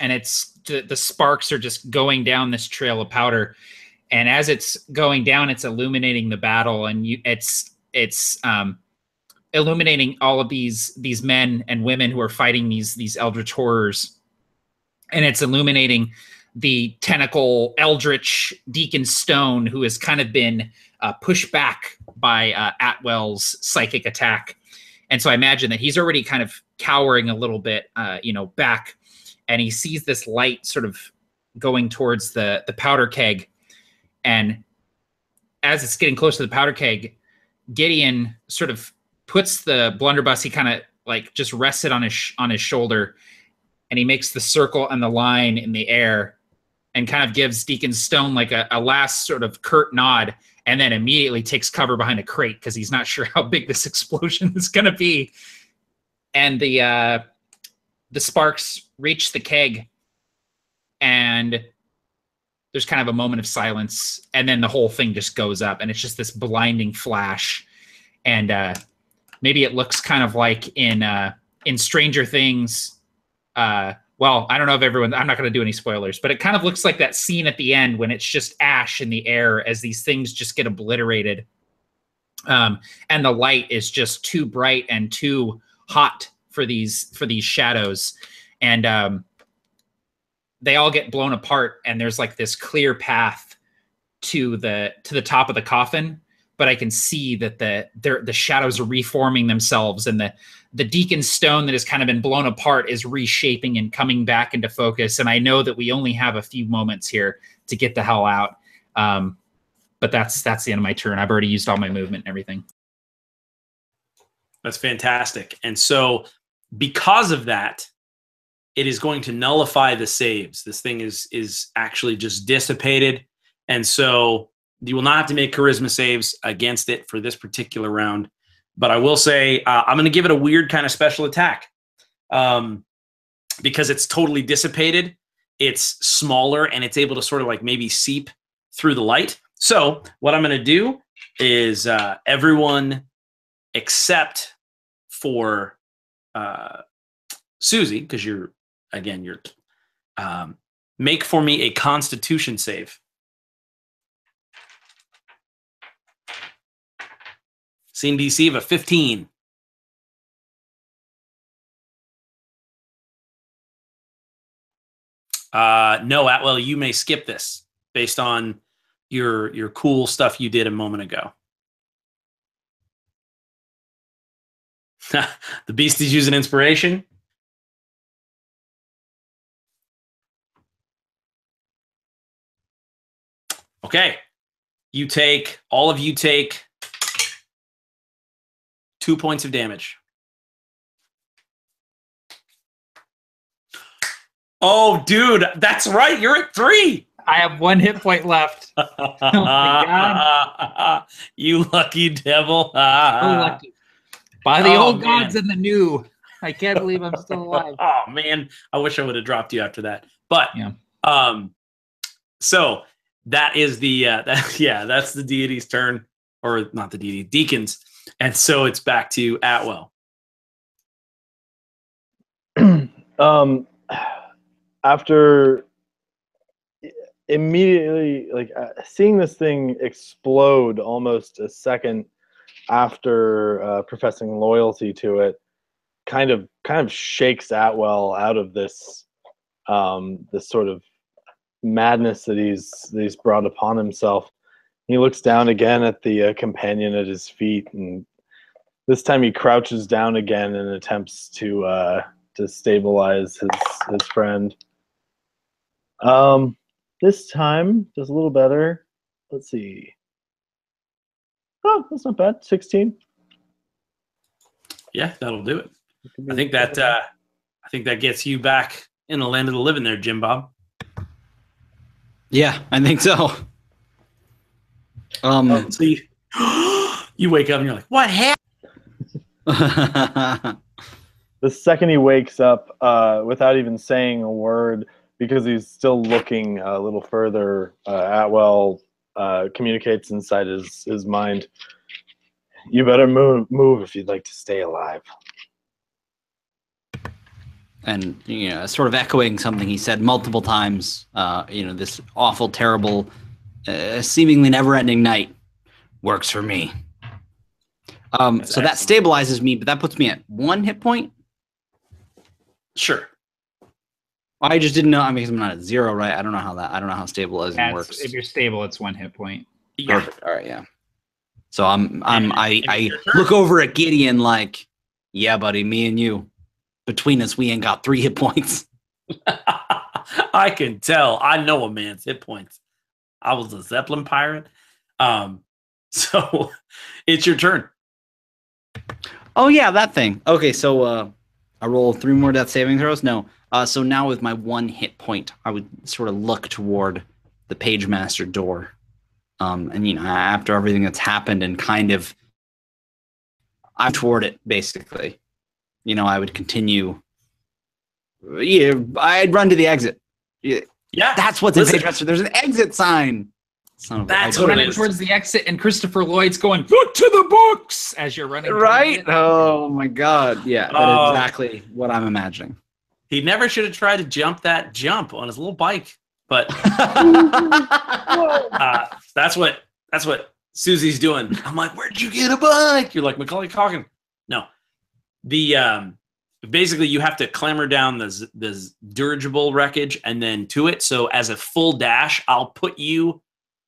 and the sparks are just going down this trail of powder. And as it's going down, it's illuminating the battle, and it's illuminating all of these men and women who are fighting these eldritch horrors, and it's illuminating the tentacle eldritch Deacon Stone, who has kind of been pushed back by Atwell's psychic attack. And so I imagine that he's already kind of cowering a little bit, back, and he sees this light sort of going towards the powder keg. And as it's getting close to the powder keg, Gideon sort of puts the blunderbuss. He kind of like just rests it on his shoulder, and he makes the circle and the line in the air, and kind of gives Deacon Stone like a last sort of curt nod, and then immediately takes cover behind a crate because he's not sure how big this explosion is going to be. And the sparks reach the keg, and there's kind of a moment of silence, and then the whole thing just goes up, and it's just this blinding flash. And maybe it looks kind of like in Stranger Things. Well, I don't know if everyone, I'm not going to do any spoilers, but it kind of looks like that scene at the end when it's just ash in the air as these things just get obliterated. And the light is just too bright and too hot for these shadows. And they all get blown apart, and there's like this clear path to the top of the coffin, but I can see that the shadows are reforming themselves, and the Deacon Stone that has kind of been blown apart is reshaping and coming back into focus. And I know that we only have a few moments here to get the hell out. But that's the end of my turn. I've already used all my movement and everything. That's fantastic. And so because of that, it is going to nullify the saves. This thing is actually just dissipated. And so you will not have to make charisma saves against it for this particular round. But I will say I'm going to give it a weird kind of special attack because it's totally dissipated. It's smaller, and it's able to sort of like maybe seep through the light. So what I'm going to do is everyone except for Susie, because you're make for me a Constitution save. Scene DC of a 15. No, Atwell, you may skip this based on your cool stuff you did a moment ago. The beastie's using inspiration. Okay. All of you take 2 points of damage. Oh, dude, that's right. You're at 3. I have 1 hit point left. Oh my God. You lucky devil. So lucky. By the old gods and the new. I can't believe I'm still alive. Oh man, I wish I would have dropped you after that. But yeah. So that is the that's the deity's turn, or not the deity, Deacon's. And so it's back to Atwell. After immediately, like seeing this thing explode almost a second after professing loyalty to it, kind of shakes Atwell out of this this sort of madness that he's brought upon himself. He looks down again at the companion at his feet, and this time he crouches down again and attempts to stabilize his friend. This time does a little better. Let's see. Oh, that's not bad. 16. Yeah, that'll do it. I think that gets you back in the land of the living there, Jim Bob. Yeah, I think so. So you wake up and you're like, what happened? The second he wakes up, without even saying a word, because he's still looking a little further, Atwell communicates inside his mind. You better move if you'd like to stay alive. And, sort of echoing something he said multiple times, this awful, terrible, seemingly never-ending night works for me. So that stabilizes me, but that puts me at 1 hit point? Sure. I just didn't know. I mean, I'm not at 0, right? I don't know how stabilizing works. If you're stable, it's 1 hit point. Yeah. Perfect. All right, yeah. So I look over at Gideon like, yeah, buddy, me and you, between us, we ain't got 3 hit points. I can tell. I know a man's hit points. I was a Zeppelin pirate. So it's your turn. Oh yeah, that thing. Okay, so I roll 3 more death saving throws. No. So now with my 1 hit point, I would sort of look toward the page master door. And after everything that's happened and kind of I'm toward it basically. I would continue. Yeah, I'd run to the exit. Yeah, that's what's in page master. There's an exit sign. That's what running towards the exit, and Christopher Lloyd's going, "Look to the books!" as you're running. Right? Oh my God! Yeah, that's exactly what I'm imagining. He never should have tried to jump that jump on his little bike, but that's what Susie's doing. I'm like, "Where'd you get a bike?" You're like, "Macaulay Culkin." No, the basically you have to clamber down the dirigible wreckage and then to it. So as a full dash, I'll put you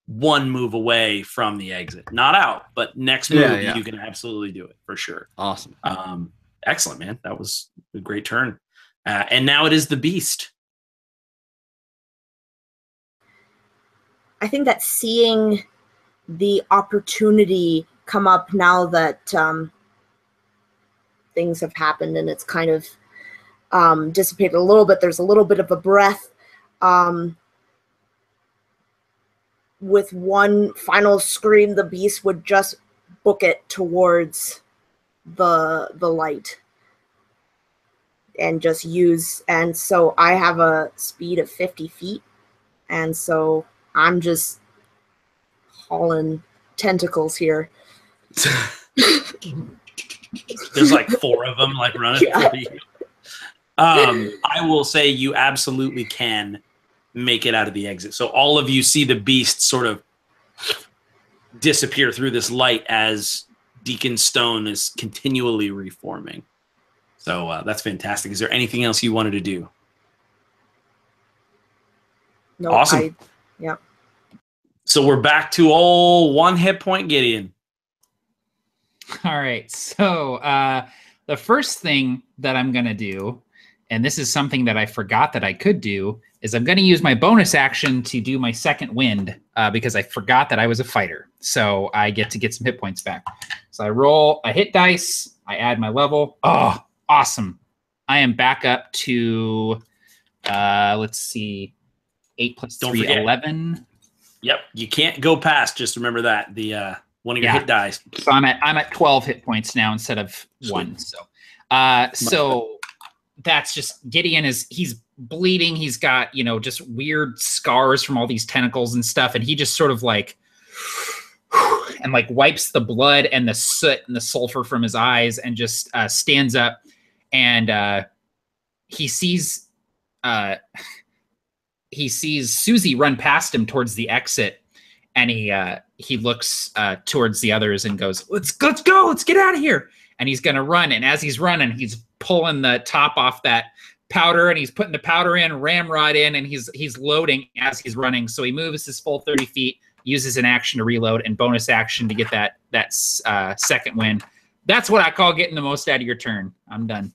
1 move away from the exit, not out, but next move you can absolutely do it for sure. Awesome. Excellent, man. That was a great turn. And now it is the beast. I think that seeing the opportunity come up now that things have happened and it's kind of dissipated a little bit, there's a little bit of a breath. With 1 final scream, the beast would just book it towards the light and just use. And so I have a speed of 50 feet, and so I'm just hauling tentacles here. There's like 4 of them like running for you. I will say you absolutely can make it out of the exit. So all of you see the beast sort of disappear through this light as Deacon Stone is continually reforming. So that's fantastic. Is there anything else you wanted to do? No, awesome. Yeah. So we're back to all 1 hit point Gideon. All right. So the first thing that I'm going to do, and this is something that I forgot that I could do, is I'm going to use my bonus action to do my second wind because I forgot that I was a fighter. So I get to get some hit points back. So I roll a hit dice. I add my level. Oh, awesome. I am back up to, let's see, 8 plus 3, 11. Yep. You can't go past. Just remember that. The one of your hit dice. So I'm at 12 hit points now instead of 1. So so that's just Gideon he's bleeding. He's got, just weird scars from all these tentacles and stuff. And he just sort of like wipes the blood and the soot and the sulfur from his eyes and just stands up. And he sees Susie run past him towards the exit. And he looks towards the others and goes, let's go, let's get out of here. And he's going to run. And as he's running, he's pulling the top off that powder and he's putting the powder in, ramrod in, and he's loading as he's running. So he moves his full 30 feet, uses an action to reload and bonus action to get that second win. That's what I call getting the most out of your turn. I'm done.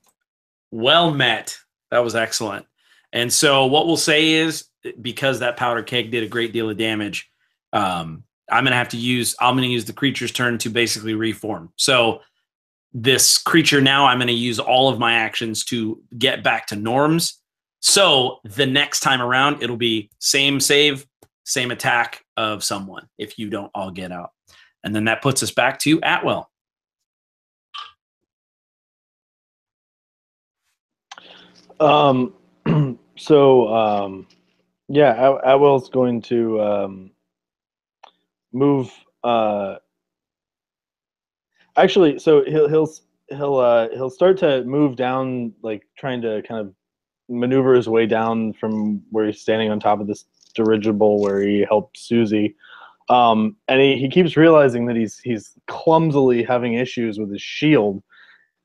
Well met. That was excellent. And so what we'll say is, because that powder keg did a great deal of damage, I'm going to use the creature's turn to basically reform. So this creature now, I'm going to use all of my actions to get back to norms. So the next time around, it'll be same save, same attack of someone if you don't all get out. And then that puts us back to Atwell. Atwell's going to move. Actually, so he'll start to move down, like trying to kind of maneuver his way down from where he's standing on top of this dirigible where he helped Susie. And he keeps realizing that he's clumsily having issues with his shield.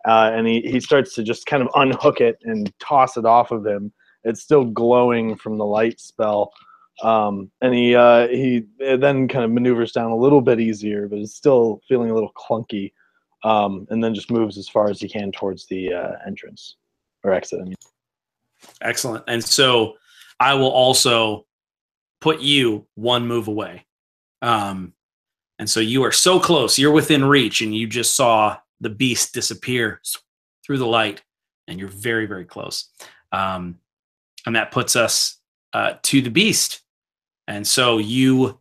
And he starts to just kind of unhook it and toss it off of him. It's still glowing from the light spell. And he then kind of maneuvers down a little bit easier, but is still feeling a little clunky. And then just moves as far as he can towards the entrance or exit. I mean. Excellent. And so I will also put you one move away. And so you are so close, you're within reach, and you just saw the beast disappear through the light, and you're very, very close. And that puts us to the beast. And so you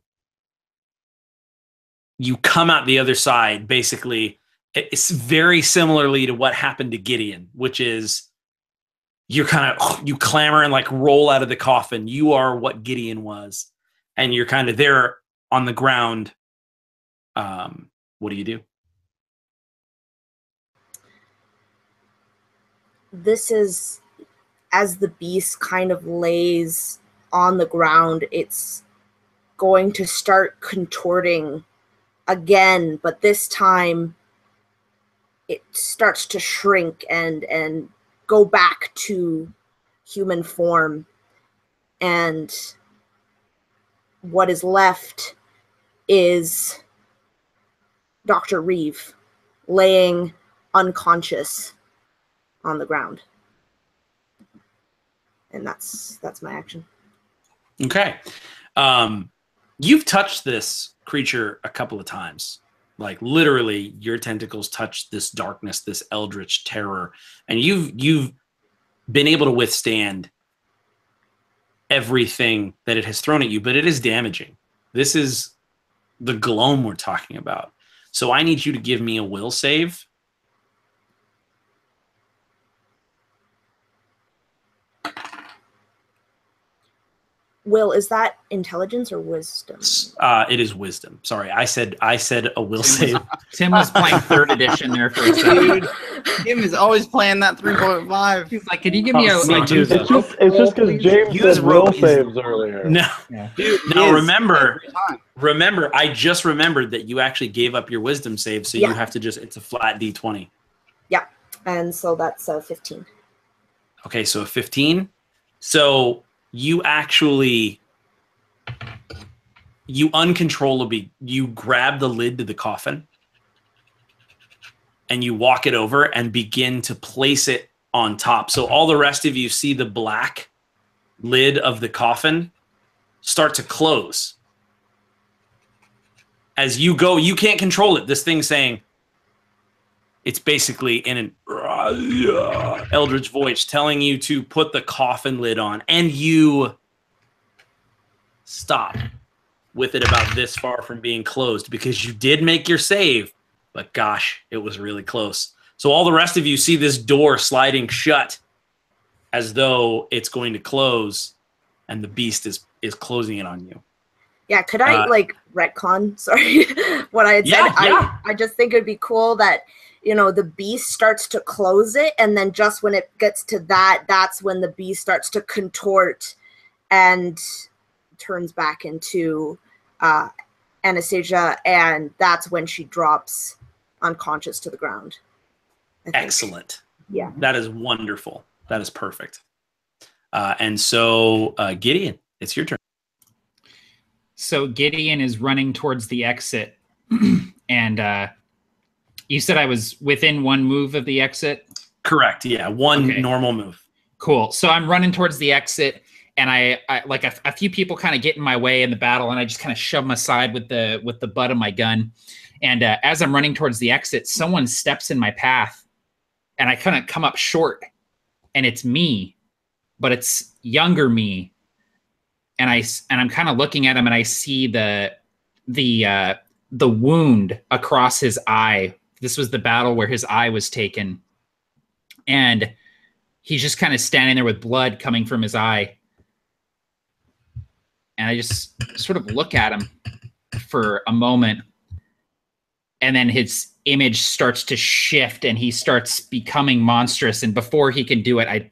come out the other side. Basically, it's very similarly to what happened to Gideon, which is you clamber and like roll out of the coffin. You are what Gideon was, and you're kind of there on the ground. What do you do? This is, as the beast kind of lays on the ground, it's going to start contorting again, but this time it starts to shrink and go back to human form. And what is left is Dr. Reeve laying unconscious on the ground. And that's my action. Okay. You've touched this creature a couple of times. Like literally your tentacles touch this darkness, this eldritch terror, and you've been able to withstand everything that it has thrown at you, but it is damaging. This is the Gloam we're talking about. So I need you to give me a will save. Will, is that intelligence or wisdom? It is wisdom. Sorry, I said a will save. Tim was playing 3rd edition there for a second. Tim is always playing that 3.5. He's like, can you give me a... Me too, though. It's just because James Use said will roll. saves earlier. No, Yeah. Dude, now he is remember, every time. I just remembered that you actually gave up your wisdom save, so Yeah. you have to it's a flat D20. Yeah, and so that's 15. Okay, so a 15. So you actually, you uncontrollably, you grab the lid to the coffin and you walk it over and begin to place it on top. So all the rest of you see the black lid of the coffin start to close. As you go, you can't control it. This thing's saying, it's basically in an eldritch voice telling you to put the coffin lid on, and you stop with it about this far from being closed because you did make your save, but gosh, it was really close. So all the rest of you see this door sliding shut as though it's going to close, and the beast is closing it on you. Yeah, could I retcon? Sorry, what I had said. Yeah. I just think it'd be cool that, you know, the beast starts to close it, and then just when it gets to that, that's when the beast starts to contort and turns back into Anastasia, and that's when she drops unconscious to the ground. I think. Excellent. Yeah. That is wonderful. That is perfect. And so, Gideon, it's your turn. So Gideon is running towards the exit, and you said I was within one move of the exit? Correct. Yeah, one Okay. normal move. Cool. So I'm running towards the exit, and I like a few people kind of get in my way in the battle, and I just kind of shove them aside with the butt of my gun. And as I'm running towards the exit, someone steps in my path, and I kind of come up short, and it's me, but it's younger me. And I'm kind of looking at him, and I see the wound across his eye. This was the battle where his eye was taken, and he's just kind of standing there with blood coming from his eye. And I just sort of look at him for a moment, and then his image starts to shift, and he starts becoming monstrous. And before he can do it, I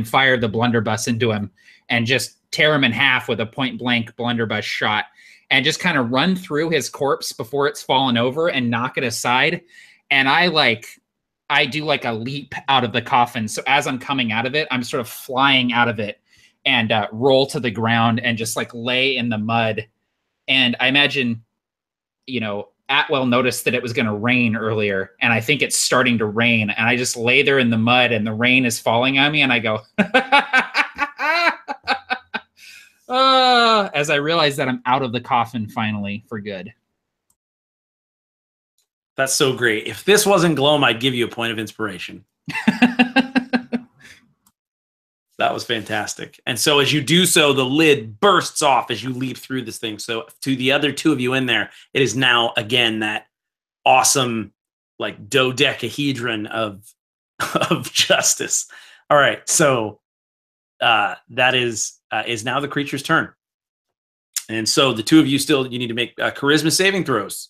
fire the blunderbuss into him and just tear him in half with a point-blank blunderbuss shot, and just kind of run through his corpse before it's fallen over and knock it aside. And I do like a leap out of the coffin. So as I'm coming out of it, I'm sort of flying out of it and roll to the ground and just like lay in the mud. And I imagine, you know, Atwell noticed that it was going to rain earlier, and I think it's starting to rain. And I just lay there in the mud, and the rain is falling on me, and I go, As I realize that I'm out of the coffin finally for good. That's so great. If this wasn't Gloam, I'd give you a point of inspiration. That was fantastic. And so as you do so, the lid bursts off as you leap through this thing. So to the other two of you in there, it is now, again, that awesome, like, dodecahedron of justice. All right. So that is now the creature's turn. And so the two of you you need to make charisma saving throws.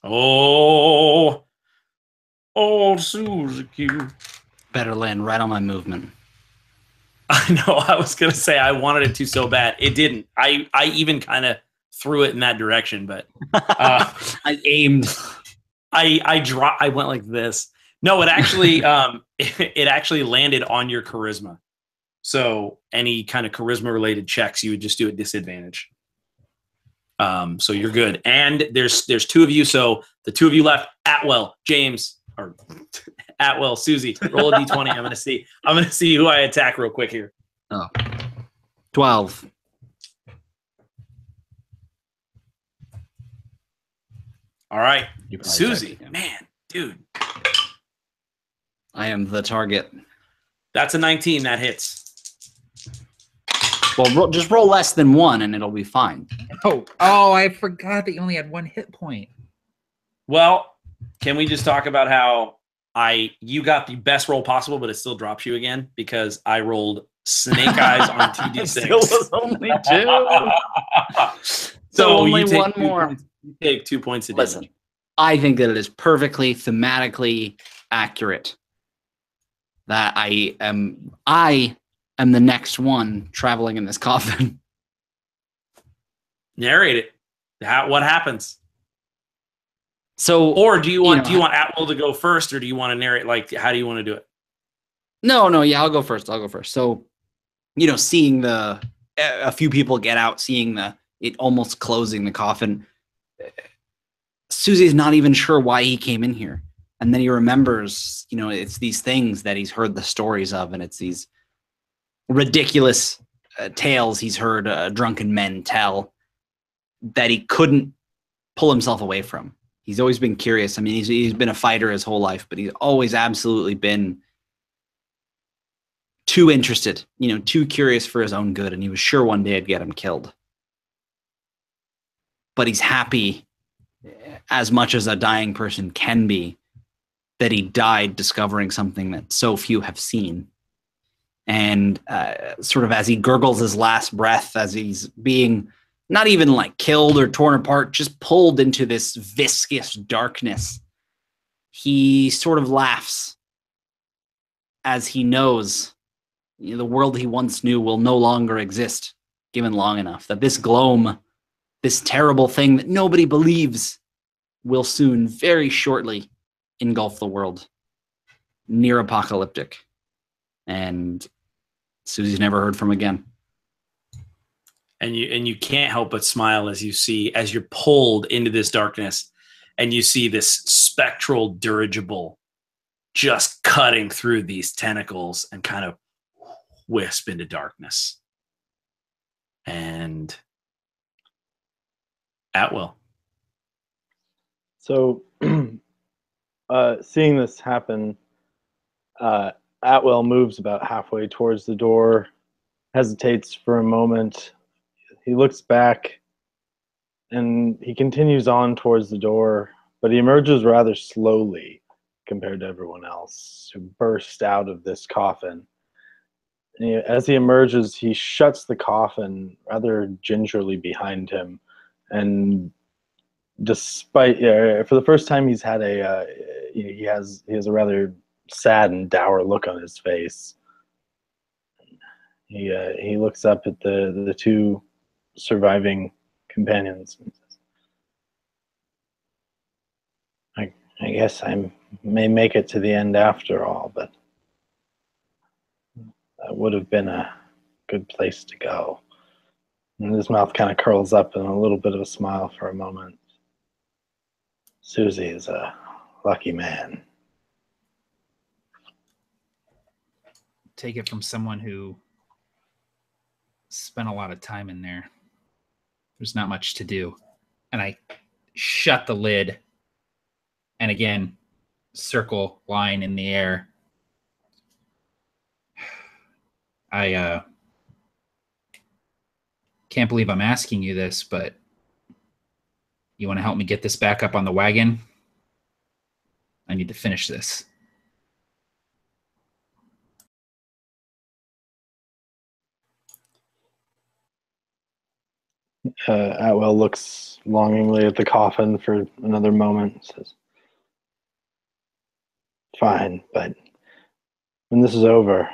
Oh, Suzuki. Better land right on my movement. I know. I was going to say I wanted it to so bad. It didn't. I even kind of threw it in that direction, but I aimed. I went like this. No, it actually it actually landed on your charisma. So any kind of charisma related checks, you would just do at disadvantage. So you're good. And there's two of you. So the two of you left, Atwell, James, or Atwell, Susie. Roll a d20. I'm gonna see who I attack real quick here. Oh. 12. All right, You probably Susie, checked, yeah. man, dude, I am the target. that's a 19. That hits. Well, just roll less than 1 and it'll be fine. Oh, I forgot that you only had 1 hit point. Well, can we just talk about how you got the best roll possible, but it still drops you again because I rolled snake eyes on 2d6. Still was only 2. So only you take one more. You take 2 points of Listen, damage. I think that it is perfectly thematically accurate that I am the next one traveling in this coffin. Narrate it. What happens? So, Or do you want Atwell to go first, or do you want to narrate? Like, how do you want to do it? No, yeah, I'll go first. So, seeing a few people get out, seeing it almost closing the coffin. Susie's not even sure why he came in here. And then he remembers, it's these things that he's heard the stories of, and it's these ridiculous tales he's heard drunken men tell that he couldn't pull himself away from. He's always been curious. I mean, he's been a fighter his whole life, but he's always absolutely been too interested, too curious for his own good, and he was sure one day I'd get him killed. But he's happy, as much as a dying person can be, that he died discovering something that so few have seen. And sort of as he gurgles his last breath, as he's being not even like killed or torn apart, just pulled into this viscous darkness, he sort of laughs as he knows the world he once knew will no longer exist, given long enough, that this gloam, this terrible thing that nobody believes, will soon, very shortly, engulf the world. Near apocalyptic. And Susie's never heard from again. And you can't help but smile as you're pulled into this darkness, and you see this spectral dirigible just cutting through these tentacles and kind of wisp into darkness. And Atwell. So, seeing this happen, Atwell moves about halfway towards the door, hesitates for a moment. He looks back, and he continues on towards the door, but he emerges rather slowly compared to everyone else who burst out of this coffin. And as he emerges, he shuts the coffin rather gingerly behind him, and despite for the first time he's had he has a rather sad and dour look on his face. He looks up at the two surviving companions and says, I guess I may make it to the end after all, but that would have been a good place to go. And his mouth kind of curls up in a little bit of a smile for a moment. Susie is a lucky man. take it from someone who spent a lot of time in there. There's not much to do. And I shut the lid. And again, circle line in the air. I can't believe I'm asking you this, but you want to help me get this back up on the wagon? I need to finish this. Atwell looks longingly at the coffin for another moment and says, fine, but when this is over,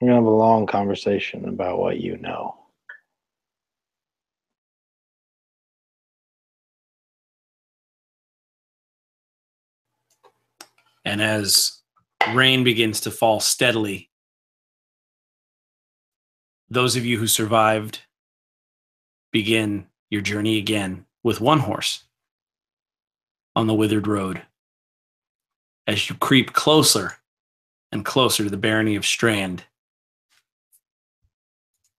we're going to have a long conversation about what you know. And as rain begins to fall steadily, those of you who survived begin your journey again with one horse on the withered road as you creep closer and closer to the barony of Strand.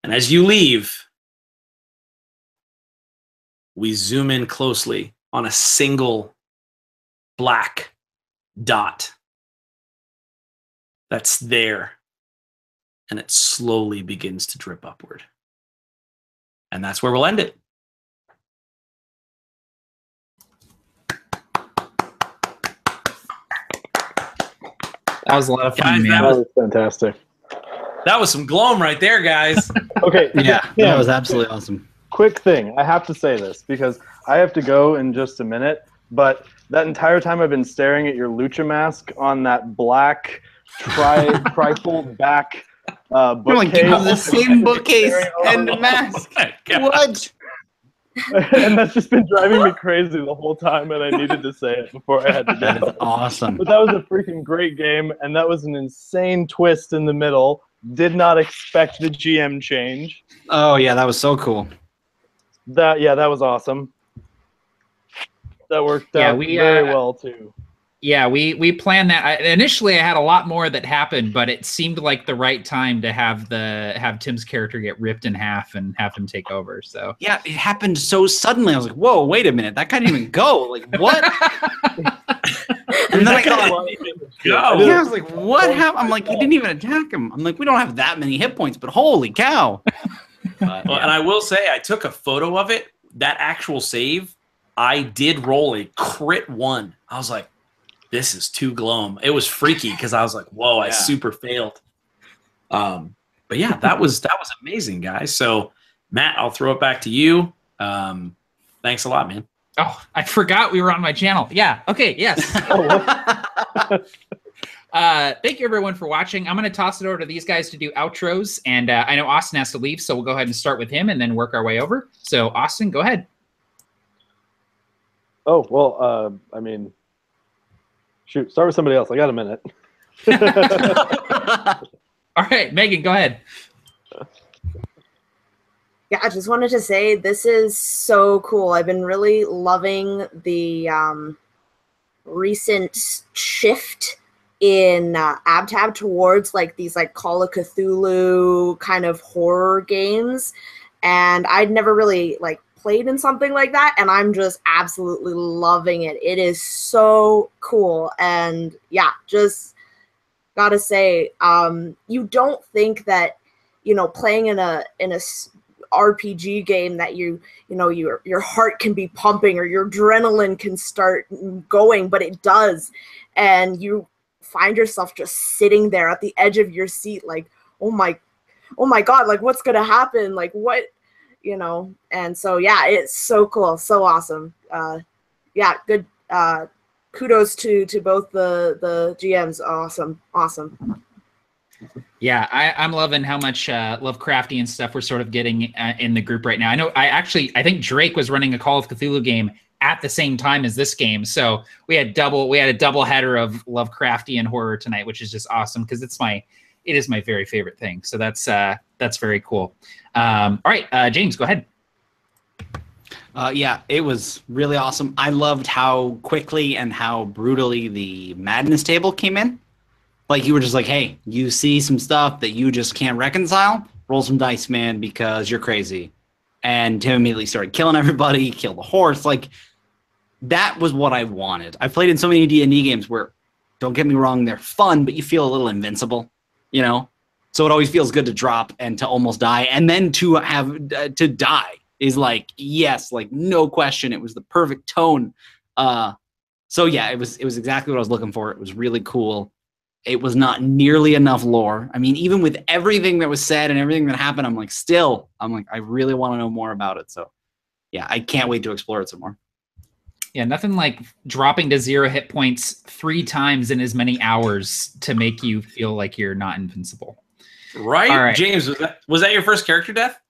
And as you leave, we zoom in closely on a single black dot that's there, and it slowly begins to drip upward. And that's where we'll end it. That was a lot of fun, Guys, man. That was fantastic. That was some Gloam right there, guys. Okay. Yeah, that was absolutely awesome. Quick thing. I have to say this because I have to go in just a minute, but that entire time I've been staring at your lucha mask on that black trifold back bookcase. You're like, you have the same bookcase and the mask. Oh my God. What? And that's just been driving me crazy the whole time, and I needed to say it before I had to That go. is awesome. But that was a freaking great game, and that was an insane twist in the middle. Did not expect the GM change. Oh yeah, that was so cool. That was awesome. That worked out very well too. Yeah, we planned that. Initially, I had a lot more that happened, but it seemed like the right time to have Tim's character get ripped in half and have him take over. So Yeah, it happened so suddenly. I was like, "Whoa, wait a minute! That guy didn't even go. Like, what?" And then I thought, yeah, I was like, "What happened?" I'm like, "He didn't even attack him." I'm like, "We don't have that many hit points, but holy cow!" Well, and I will say, I took a photo of it. That actual save, I did roll a crit 1. I was like, this is too Gloam. It was freaky because I was like, whoa, I super failed. But yeah, that was amazing, guys. So Matt, I'll throw it back to you. Thanks a lot, man. Oh, I forgot we were on my channel. Yeah. Okay. Yes. Thank you everyone for watching. I'm going to toss it over to these guys to do outros. And I know Austin has to leave, so we'll go ahead and start with him and then work our way over. So Austin, go ahead. Oh, well, I mean, shoot, start with somebody else. I got a minute. All right, Megan, go ahead. Yeah, I just wanted to say this is so cool. I've been really loving the recent shift in AbTab towards like these like Call of Cthulhu kind of horror games, and I'd never really like played in something like that, and I'm just absolutely loving it. It is so cool, and yeah, just gotta say, you don't think that, you know, playing in a RPG game that you know your heart can be pumping or your adrenaline can start going, but it does, and you find yourself just sitting there at the edge of your seat like, oh my god, like what's gonna happen, like what, you know. And so yeah, it's so cool, so awesome. Yeah, good. Kudos to both the GMs. Awesome. Yeah, I'm loving how much Lovecraftian stuff we're sort of getting in the group right now. I know I think Drake was running a Call of Cthulhu game at the same time as this game, so we had a double header of Lovecraftian horror tonight, which is just awesome because it is my very favorite thing. So that's very cool. All right, James, go ahead. Yeah, it was really awesome. I loved how quickly and how brutally the madness table came in. Like you were just like, hey, you see some stuff that you just can't reconcile? Roll some dice, man, because you're crazy. And Tim immediately started killing everybody, killed the horse. Like, that was what I wanted. I've played in so many D&D games where, don't get me wrong, they're fun, but you feel a little invincible, you know? So it always feels good to drop and to almost die. And then to have to die is like, yes, like no question. It was the perfect tone. So yeah, it was exactly what I was looking for. It was really cool. It was not nearly enough lore. I mean, even with everything that was said and everything that happened, I'm like, I really want to know more about it. So yeah, I can't wait to explore it some more. Yeah, nothing like dropping to 0 hit points 3 times in as many hours to make you feel like you're not invincible. Right? All right. James, was that your first character death?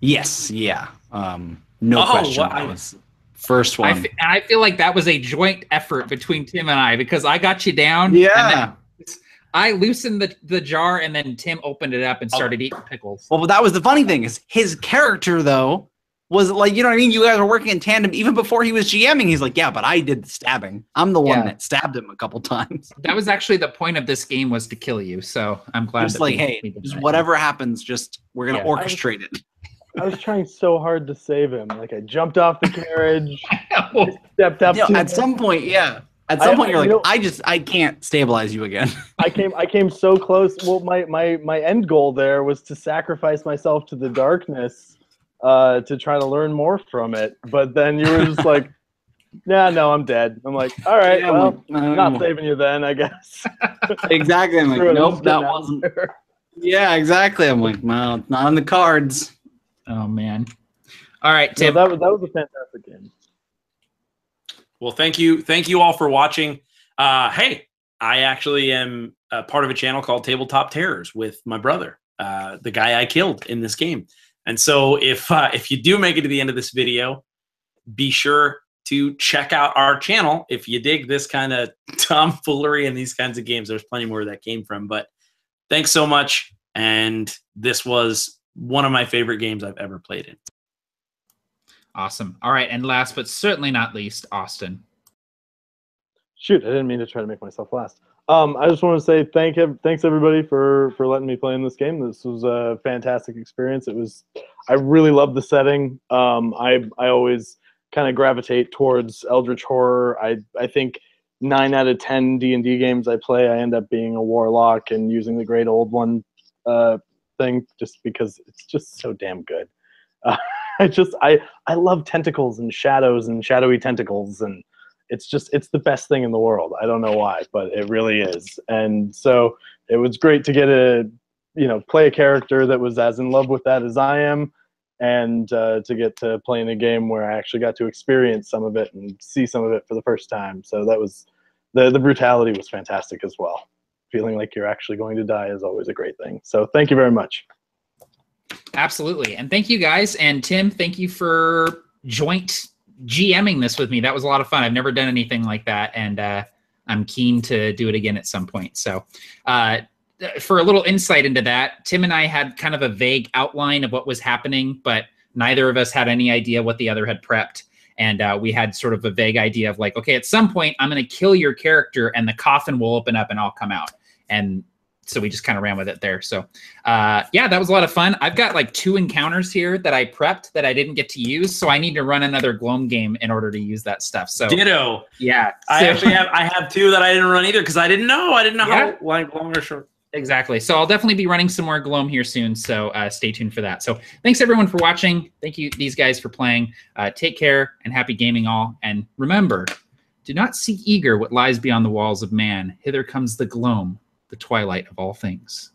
Yes, yeah. No question. That was first one. I feel like that was a joint effort between Tim and I, because I got you down. Yeah. I loosened the jar, and then Tim opened it up and started eating pickles. Well, that was the funny thing, is his character, though, was like, you know what I mean? You guys were working in tandem even before he was GMing. He's like, yeah, but I did the stabbing. I'm the one that stabbed him a couple times. That was actually the point of this game, was to kill you. So I'm glad. Just like, hey, just whatever happens, just we're going to orchestrate it. I was trying so hard to save him. Like, I jumped off the carriage, I stepped up to at some point, yeah. At some point, you're like, I can't stabilize you again. I came so close. Well, my end goal there was to sacrifice myself to the darkness to try to learn more from it. But then you were just like, yeah, no, I'm dead. I'm like, all right, yeah, well, I'm not saving you then, I guess. Exactly. I'm like, nope, that wasn't. Yeah, exactly. I'm like, well, it's not on the cards. Oh, man. All right, Tim. No, that was a fantastic game. Well, thank you all for watching. Hey, I actually am a part of a channel called Tabletop Terrors with my brother, the guy I killed in this game. And so if you do make it to the end of this video, be sure to check out our channel. If you dig this kind of tomfoolery and these kinds of games, there's plenty more where that came from. But thanks so much. And this was one of my favorite games I've ever played in. Awesome. All right, and last but certainly not least, Austin. Shoot, I didn't mean to try to make myself last. I just want to say thanks everybody for letting me play in this game. This was a fantastic experience. I really loved the setting. I always kind of gravitate towards Eldritch horror. I think 9 out of 10 D&D games I play, I end up being a warlock and using the Great Old One thing, just because it's just so damn good. I love tentacles and shadows and shadowy tentacles, and it's the best thing in the world. I don't know why, but it really is. And so it was great to get play a character that was as in love with that as I am, and to get to play in a game where I actually got to experience some of it and see some of it for the first time. So that was the brutality was fantastic as well. Feeling like you're actually going to die is always a great thing. So thank you very much. Absolutely. And thank you guys. And Tim, thank you for joint GMing this with me. That was a lot of fun. I've never done anything like that. And I'm keen to do it again at some point. So for a little insight into that, Tim and I had kind of a vague outline of what was happening, but neither of us had any idea what the other had prepped. And we had sort of a vague idea of like, okay, at some point I'm going to kill your character and the coffin will open up and I'll come out. And so we just kind of ran with it there. So yeah, that was a lot of fun. I've got like 2 encounters here that I prepped that I didn't get to use. So I need to run another Gloam game in order to use that stuff. So ditto. Yeah. I actually have 2 that I didn't run either because I didn't know how long or short. Exactly. So I'll definitely be running some more Gloam here soon. So stay tuned for that. So thanks everyone for watching. Thank you these guys for playing. Take care and happy gaming all. And remember, do not seek eager what lies beyond the walls of man. Hither comes the Gloam, the twilight of all things.